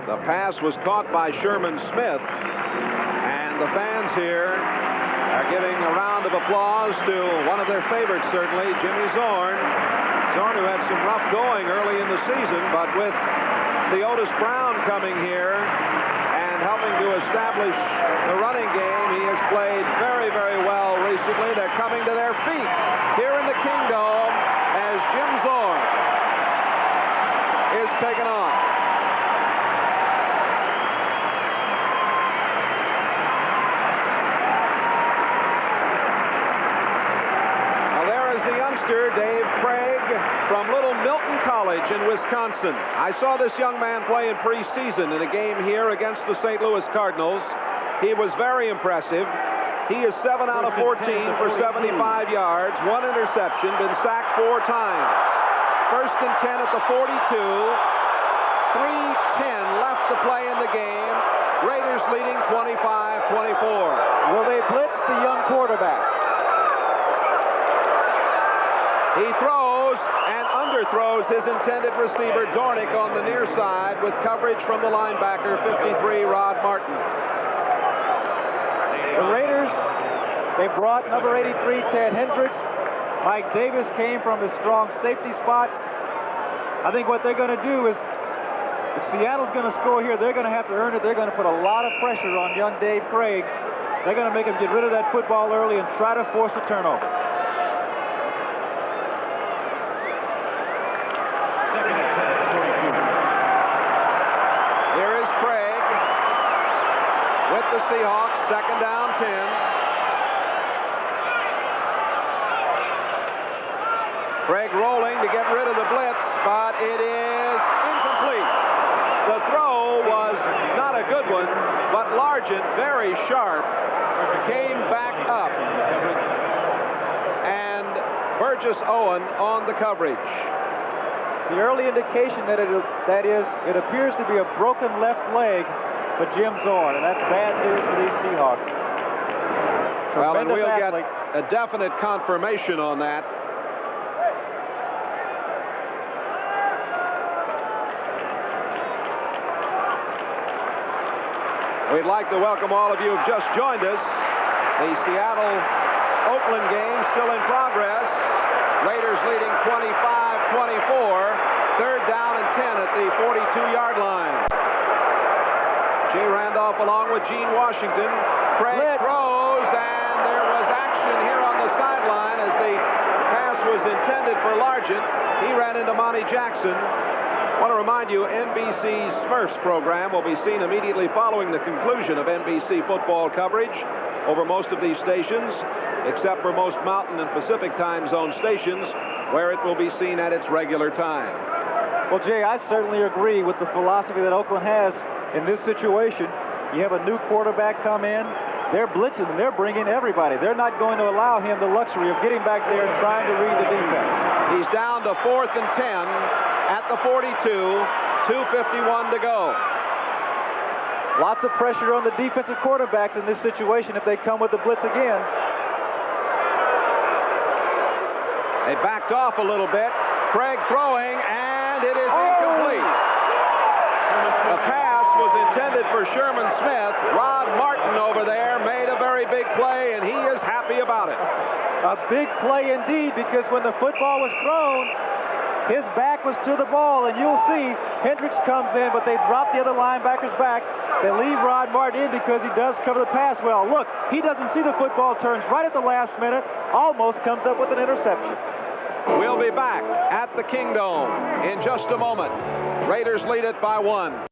The pass was caught by Sherman Smith. And the fans here are giving a round of applause to one of their favorites, certainly, Jimmy Zorn. Zorn, who had some rough going early in the season, but with Otis Brown coming here and helping to establish the running game, he has played very, very well recently. They're coming to their feet here in the Kingdome as Jim Zorn is taken on. Dave Craig from Little Milton College in Wisconsin. I saw this young man play in preseason in a game here against the St. Louis Cardinals. He was very impressive. He is 7 out of 14 for 75 yards, 1 interception, been sacked 4 times. First and 10 at the 42. 3:10 left to play in the game. Raiders leading 25-24. Will they blitz the young quarterback? He throws and underthrows his intended receiver, Dornick, on the near side with coverage from the linebacker, 53, Rod Martin. The Raiders, they brought number 83, Ted Hendricks. Mike Davis came from the strong safety spot. I think what they're going to do is, if Seattle's going to score here, they're going to have to earn it. They're going to put a lot of pressure on young Dave Craig. They're going to make him get rid of that football early and try to force a turnover. The Seahawks, second down, 10. Craig rolling to get rid of the blitz, but it is incomplete. The throw was not a good one, but Largent, very sharp, came back up. And Burgess Owen on the coverage. The early indication that it appears to be a broken left leg for Jim Zorn, and that's bad news for these Seahawks. Well, and we'll athlete. get a definite confirmation on that. We'd like to welcome all of you who've just joined us. The Seattle-Oakland game still in progress. Raiders leading 25-24. Third down and 10 at the 42-yard line. Jay Randolph along with Gene Washington. Craig throws, and there was action here on the sideline as the pass was intended for Largent. He ran into Monty Jackson. I want to remind you, NBC's Smurfs program will be seen immediately following the conclusion of NBC football coverage over most of these stations, except for most Mountain and Pacific time zone stations, where it will be seen at its regular time. Well, Jay, I certainly agree with the philosophy that Oakland has. In this situation, you have a new quarterback come in. They're blitzing and they're bringing everybody. They're not going to allow him the luxury of getting back there and trying to read the defense. He's down to 4th and 10 at the 42, 2:51 to go. Lots of pressure on the defensive quarterbacks in this situation if they come with the blitz again. They backed off a little bit. Craig throwing, and it is incomplete. The pass was intended for Sherman Smith. Rod Martin over there made a very big play, and he is happy about it. A big play indeed, because when the football was thrown, his back was to the ball, and you'll see Hendricks comes in, but they drop the other linebacker's back. They leave Rod Martin in because he does cover the pass well. Look, he doesn't see the football, turns right at the last minute, almost comes up with an interception. We'll be back at the Kingdome in just a moment. Raiders lead it by 1.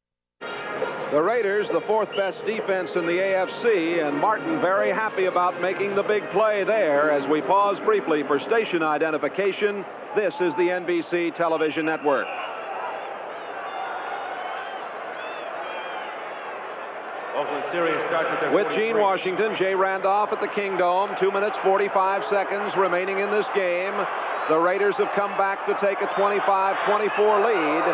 The Raiders, the 4th best defense in the AFC, and Martin very happy about making the big play there. As we pause briefly for station identification, this is the NBC television network. Oakland series starts at their With Gene Washington, Jay Randolph at the Kingdome, 2 minutes 45 seconds remaining in this game. The Raiders have come back to take a 25-24 lead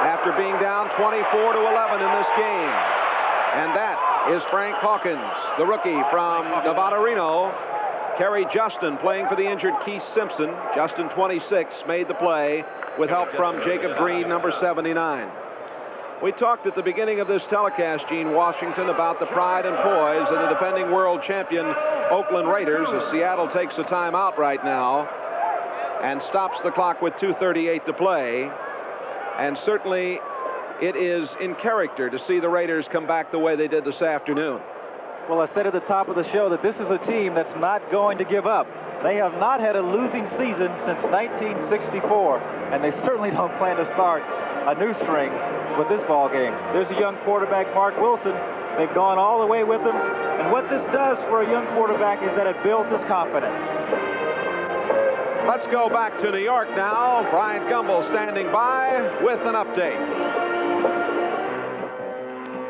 after being down 24-11 in this game. And that is Frank Hawkins, the rookie from Nevada Reno. Kerry Justin playing for the injured Keith Simpson. Justin, 26, made the play with help from Jacob Green, number 79. We talked at the beginning of this telecast, Gene Washington, about the pride and poise of the defending world champion Oakland Raiders as Seattle takes a timeout right now and stops the clock with 2:38 to play. And certainly it is in character to see the Raiders come back the way they did this afternoon. Well, I said at the top of the show that this is a team that's not going to give up. They have not had a losing season since 1964, and they certainly don't plan to start a new string with this ball game. There's a young quarterback, Mark Wilson. They've gone all the way with him, and what this does for a young quarterback is that it builds his confidence. Let's go back to New York now. Bryant Gumbel standing by with an update.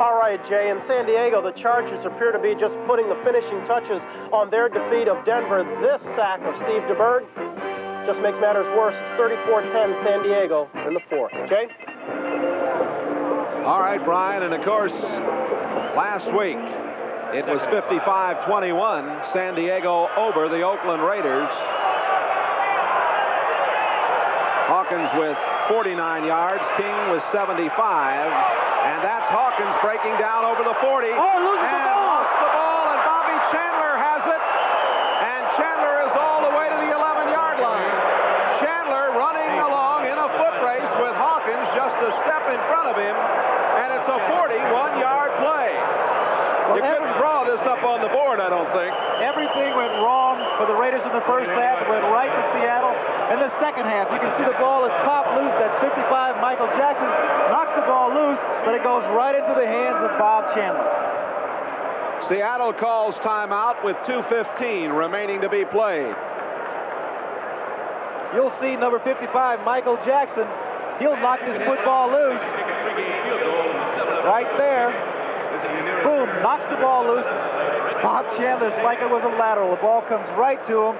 All right, Jay. In San Diego, the Chargers appear to be just putting the finishing touches on their defeat of Denver. This sack of Steve DeBerg just makes matters worse. It's 34-10 San Diego in the 4th. Jay? All right, Brian, and of course, last week it was 55-21, San Diego over the Oakland Raiders. Hawkins with 49 yards, King with 75, and that's Hawkins breaking down over the 40. Oh, loses the ball! Lost the ball, and Bobby Chandler has it, and Chandler is all the way to the 11-yard line. Chandler running along in a foot race with Hawkins just a step in front of him, and it's a 41-yard play. You couldn't draw this up on the board, I don't think. Everything went wrong for the Raiders in the first half. It went right to Seattle. In the second half, you can see the ball is popped loose. That's 55. Michael Jackson knocks the ball loose, but it goes right into the hands of Bob Chandler. Seattle calls timeout with 2:15 remaining to be played. You'll see number 55, Michael Jackson. He'll knock this football loose. Right there. Boom, knocks the ball loose. Bob Chandler's like it was a lateral. The ball comes right to him.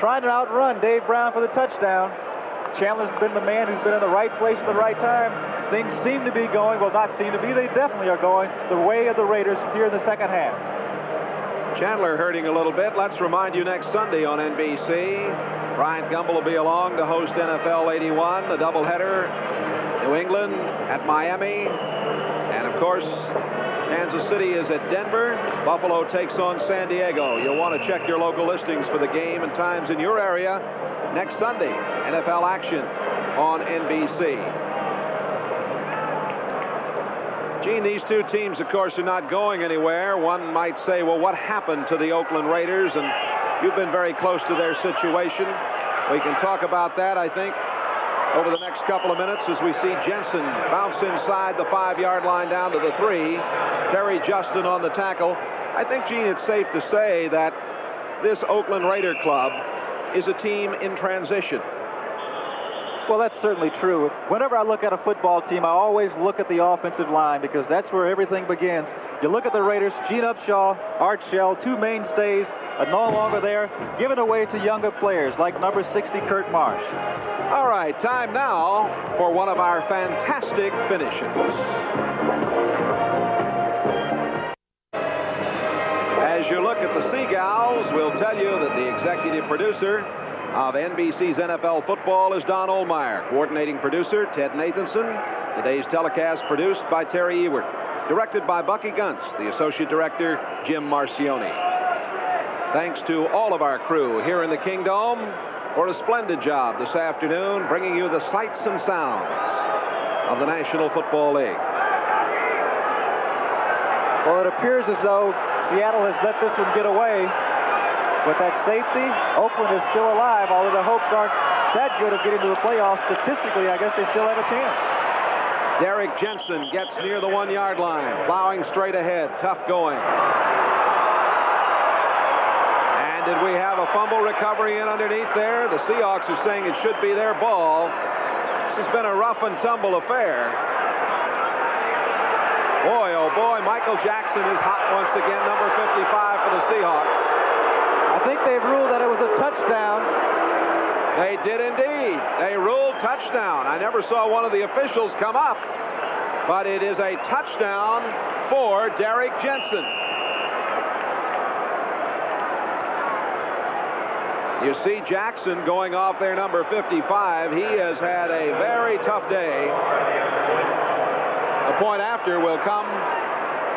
Trying to outrun Dave Brown for the touchdown. Chandler's been the man who's been in the right place at the right time. Things seem to be going, well, not seem to be, they definitely are going the way of the Raiders here in the second half. Chandler hurting a little bit. Let's remind you next Sunday on NBC, Bryant Gumbel will be along to host NFL 81, the doubleheader. New England at Miami. And, of course, Kansas City is at Denver. Buffalo takes on San Diego. You'll want to check your local listings for the game and times in your area. Next Sunday, NFL action on NBC. Gene, these two teams, of course, are not going anywhere. One might say, well, what happened to the Oakland Raiders? And you've been very close to their situation. We can talk about that, I think, over the next couple of minutes as we see Jensen bounce inside the 5-yard line down to the 3. Terry Justin on the tackle. I think, Gene, it's safe to say that this Oakland Raider club is a team in transition. Well, that's certainly true. Whenever I look at a football team, I always look at the offensive line because that's where everything begins. You look at the Raiders, Gene Upshaw, Art Shell, two mainstays are no longer there, given away to younger players like number 60, Kurt Marsh. All right, time now for one of our fantastic finishes. As you look at the Seagulls, we'll tell you that the executive producer of NBC's NFL football is Don Ohlmeyer. Coordinating producer, Ted Nathanson. Today's telecast produced by Terry Ewert. Directed by Bucky Gunts. The associate director, Jim Marcioni. Thanks to all of our crew here in the Kingdome for a splendid job this afternoon, bringing you the sights and sounds of the National Football League. Well, it appears as though Seattle has let this one get away. With that safety, Oakland is still alive, although the hopes aren't that good of getting to the playoffs. Statistically, I guess they still have a chance. Derek Jensen gets near the 1-yard line, plowing straight ahead. Tough going. And did we have a fumble recovery in underneath there? The Seahawks are saying it should be their ball. This has been a rough and tumble affair. Boy, oh boy, Michael Jackson is hot once again, number 55 for the Seahawks. I think they've ruled that it was a touchdown. They did indeed. They ruled touchdown. I never saw one of the officials come up, but it is a touchdown for Derek Jensen. You see Jackson going off there, number 55. He has had a very tough day. The point after will come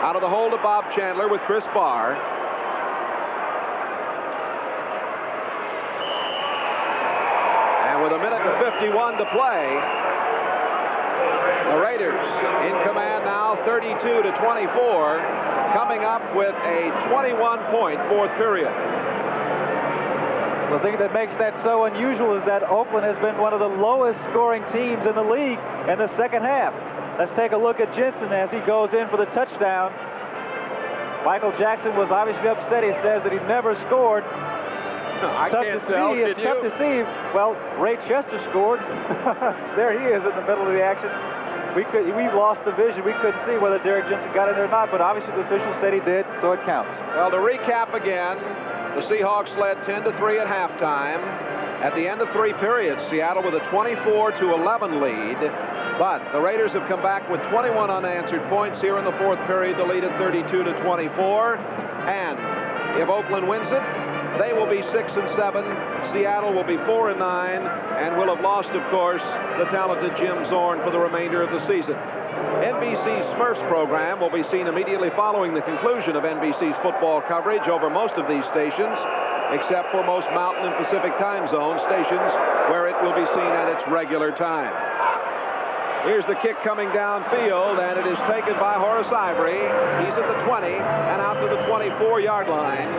out of the hold of Bob Chandler with Chris Barr. And with 1:51 to play, the Raiders in command now, 32-24, coming up with a 21-point fourth period. The thing that makes that so unusual is that Oakland has been one of the lowest scoring teams in the league in the second half. Let's take a look at Jensen as he goes in for the touchdown. Michael Jackson was obviously upset. He says that he never scored. I can't tell. It's tough to see. Well, Ray Chester scored. There he is in the middle of the action. We lost the vision. We couldn't see whether Derek Jensen got in there or not, but obviously the official said he did, so it counts. Well, to recap again, the Seahawks led 10-3 at halftime. At the end of 3 periods, Seattle with a 24-11 lead. But the Raiders have come back with 21 unanswered points here in the fourth period to lead at 32-24. And if Oakland wins it, they will be 6-7. Seattle will be 4-9, and will have lost, of course, the talented Jim Zorn for the remainder of the season. NBC's Smurfs program will be seen immediately following the conclusion of NBC's football coverage over most of these stations, except for most Mountain and Pacific time zone stations, where it will be seen at its regular time. Here's the kick coming downfield, and it is taken by Horace Ivory. He's at the 20 and out to the 24-yard line.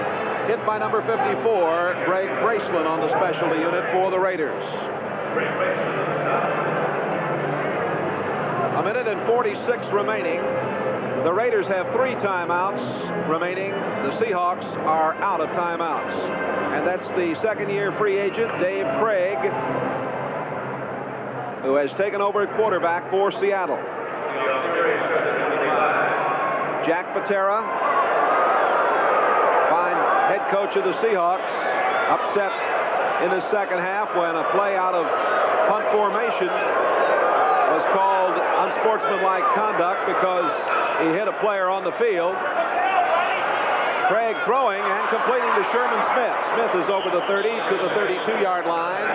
Hit by number 54, Greg Braceland on the specialty unit for the Raiders. 1:46 remaining. The Raiders have 3 timeouts remaining. The Seahawks are out of timeouts. And that's the second-year free agent, Dave Craig, who has taken over at quarterback for Seattle. Jack Patera, fine head coach of the Seahawks, upset in the second half when a play out of punt formation was called unsportsmanlike conduct because he hit a player on the field. Craig throwing and completing to Sherman Smith. Smith is over the 30 to the 32-yard line.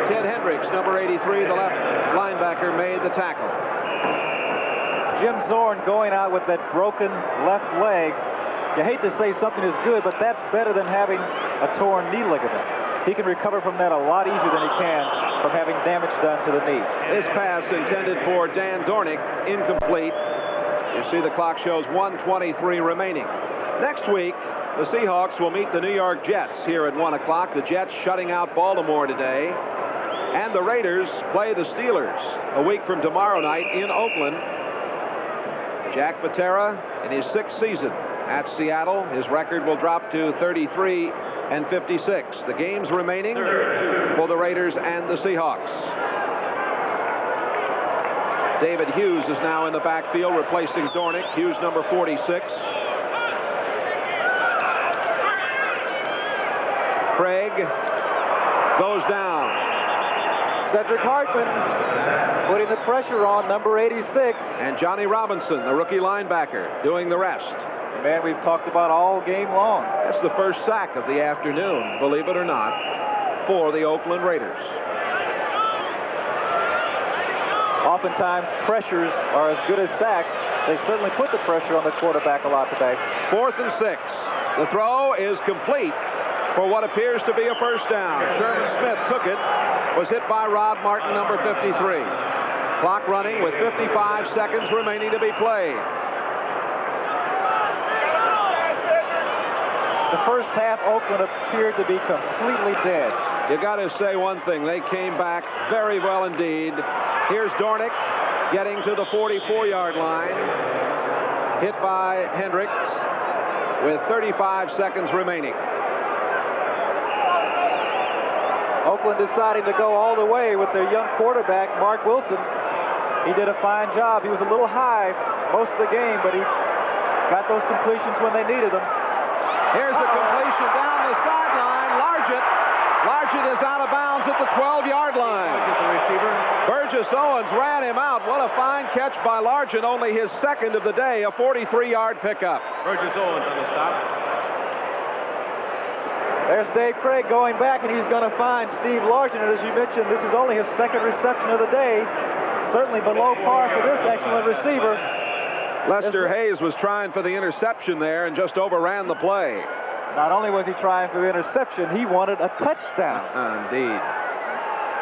Ted Hendricks, number 83, the left linebacker, made the tackle. Jim Zorn going out with that broken left leg. You hate to say something is good, but that's better than having a torn knee ligament. He can recover from that a lot easier than he can from having damage done to the knee. This pass intended for Dan Dornick, incomplete. You see the clock shows 1:23 remaining. Next week, the Seahawks will meet the New York Jets here at 1 o'clock. The Jets shutting out Baltimore today. And the Raiders play the Steelers a week from tomorrow night in Oakland. Jack Patera in his 6th season at Seattle. His record will drop to 33-56. The games remaining for the Raiders and the Seahawks. David Hughes is now in the backfield replacing Dornick. Hughes, number 46. Craig goes down. Cedric Hartman putting the pressure on number 86. And Johnny Robinson, the rookie linebacker, doing the rest. Man, we've talked about all game long. That's the first sack of the afternoon, believe it or not. for the Oakland Raiders. Oftentimes, pressures are as good as sacks. They certainly put the pressure on the quarterback a lot today. 4th and 6. The throw is complete for what appears to be a first down. Sherman Smith took it, was hit by Rod Martin, number 53. Clock running with 55 seconds remaining to be played. The first half, Oakland appeared to be completely dead. You got to say one thing. They came back very well indeed. Here's Dornick getting to the 44-yard line. Hit by Hendricks with 35 seconds remaining. Oakland deciding to go all the way with their young quarterback, Mark Wilson. He did a fine job. He was a little high most of the game, but he got those completions when they needed them. Here's a completion down the sideline. Largent is out of bounds at the 12-yard line. Burgess Owens ran him out. What a fine catch by Largent, only his second of the day, a 43-yard pickup. Burgess Owens on the stop. There's Dave Craig going back, and he's going to find Steve Largent. And as you mentioned, this is only his second reception of the day. Certainly below par for this excellent receiver. Lester Hayes was trying for the interception there and just overran the play. Not only was he trying for the interception, he wanted a touchdown. Indeed.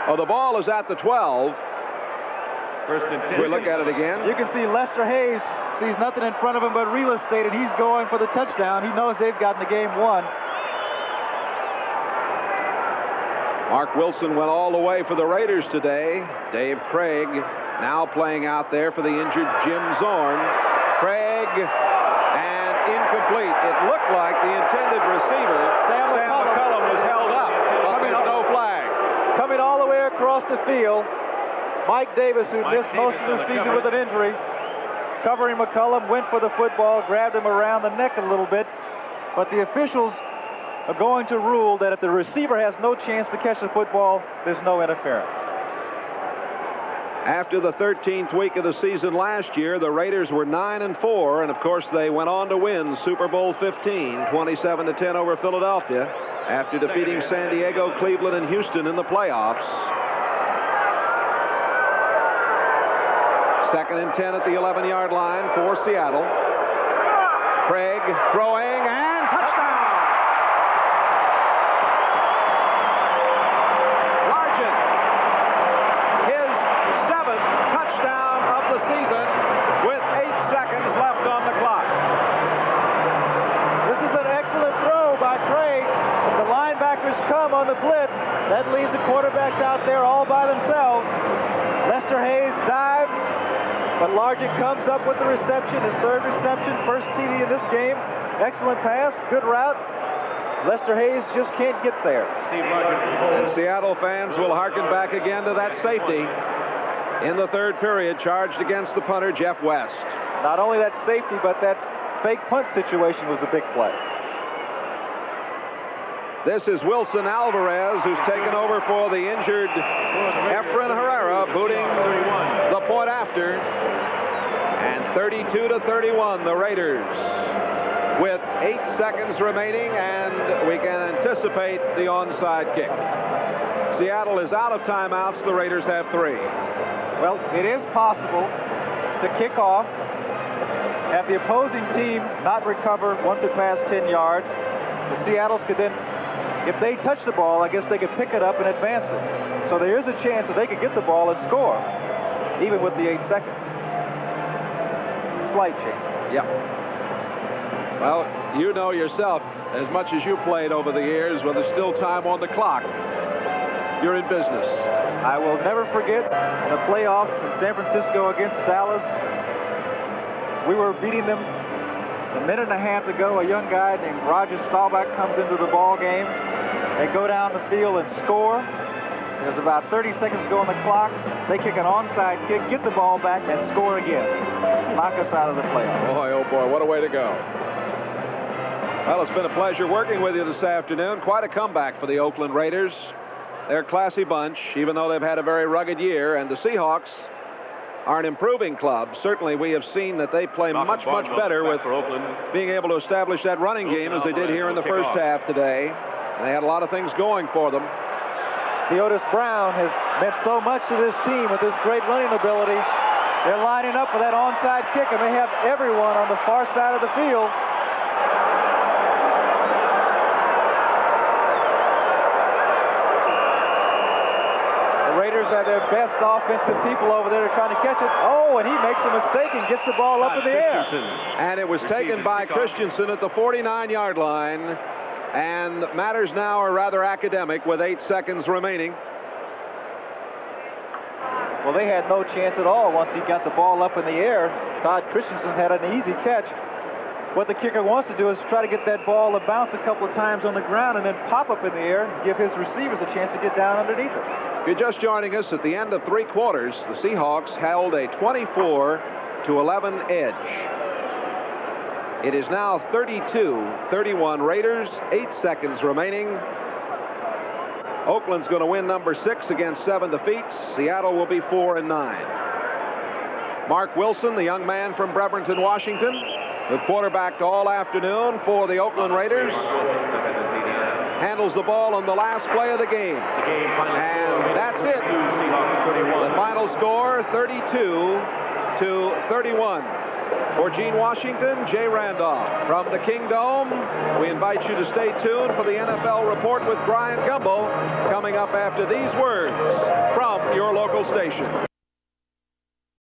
Oh, the ball is at the 12. First and 10. We look at it again. You can see Lester Hayes sees nothing in front of him but real estate, and he's going for the touchdown. He knows they've gotten the game won. Mark Wilson went all the way for the Raiders today. Dave Craig now playing out there for the injured Jim Zorn. Craig, and incomplete. It looked like the intended receiver, Sam McCullum, was held up, but there's no flag. Coming all the way across the field, Mike Davis, who missed most of the season with an injury, covering McCullum, went for the football, grabbed him around the neck a little bit, but the officials are going to rule that if the receiver has no chance to catch the football, there's no interference. After the 13th week of the season last year, the Raiders were 9-4, and of course they went on to win Super Bowl 15, 27-10 over Philadelphia, after defeating San Diego, Cleveland, and Houston in the playoffs. 2nd and 10 at the 11-yard line for Seattle. Craig throwing, and touchdown! Season with 8 seconds left on the clock. This is an excellent throw by Craig. If the linebackers come on the blitz, that leaves the quarterbacks out there all by themselves. Lester Hayes dives, but Largent comes up with the reception, his third reception, first TD in this game. Excellent pass, good route. Lester Hayes just can't get there. And Seattle fans will hearken back again to that safety in the third period, charged against the punter, Jeff West. Not only that safety, but that fake punt situation was a big play. This is Wilson Alvarez, who's taken over for the injured Efren Herrera, booting the point after. And 32-31, the Raiders, with 8 seconds remaining, and we can anticipate the onside kick. Seattle is out of timeouts. The Raiders have 3. Well, it is possible to kick off, have the opposing team not recover once it passed 10 yards. The Seattles could then, if they touch the ball, I guess they could pick it up and advance it. So there is a chance that they could get the ball and score, even with the 8 seconds. Slight chance. Yep. Well, you know yourself, as much as you played over the years, when there's still time on the clock, you're in business. I will never forget the playoffs in San Francisco against Dallas. We were beating them a minute and a half to go. A young guy named Roger Staubach comes into the ball game. They go down the field and score. There's about 30 seconds to go on the clock. They kick an onside kick, get the ball back, and score again. Knock us out of the playoffs. Boy, oh boy, what a way to go. Well, it's been a pleasure working with you this afternoon. Quite a comeback for the Oakland Raiders. They're a classy bunch, even though they've had a very rugged year. And the Seahawks are an improving club. Certainly, we have seen that they play much better with being able to establish that running game as they did here in the first half today. And they had a lot of things going for them. Theodis Brown has meant so much to this team with this great running ability. They're lining up for that onside kick, and they have everyone on the far side of the field. The Raiders are their best offensive people over there. They're trying to catch it. Oh, and he makes a mistake and gets the ball up in the air. And it was taken by Christensen at the 49-yard line. And matters now are rather academic with 8 seconds remaining. Well, they had no chance at all once he got the ball up in the air. Todd Christensen had an easy catch. What the kicker wants to do is try to get that ball to bounce a couple of times on the ground and then pop up in the air and give his receivers a chance to get down underneath it. If you're just joining us, at the end of 3 quarters, the Seahawks held a 24-11 edge. It is now 32-31 Raiders, 8 seconds remaining. Oakland's going to win number 6 against 7 defeats. Seattle will be 4-9. Mark Wilson, the young man from Bremerton, Washington, who quarterbacked all afternoon for the Oakland Raiders, handles the ball on the last play of the game. And that's it. The final score, 32-31. For Gene Washington, Jay Randolph. From the Kingdome, we invite you to stay tuned for the NFL Report with Brian Gumbo, coming up after these words from your local station.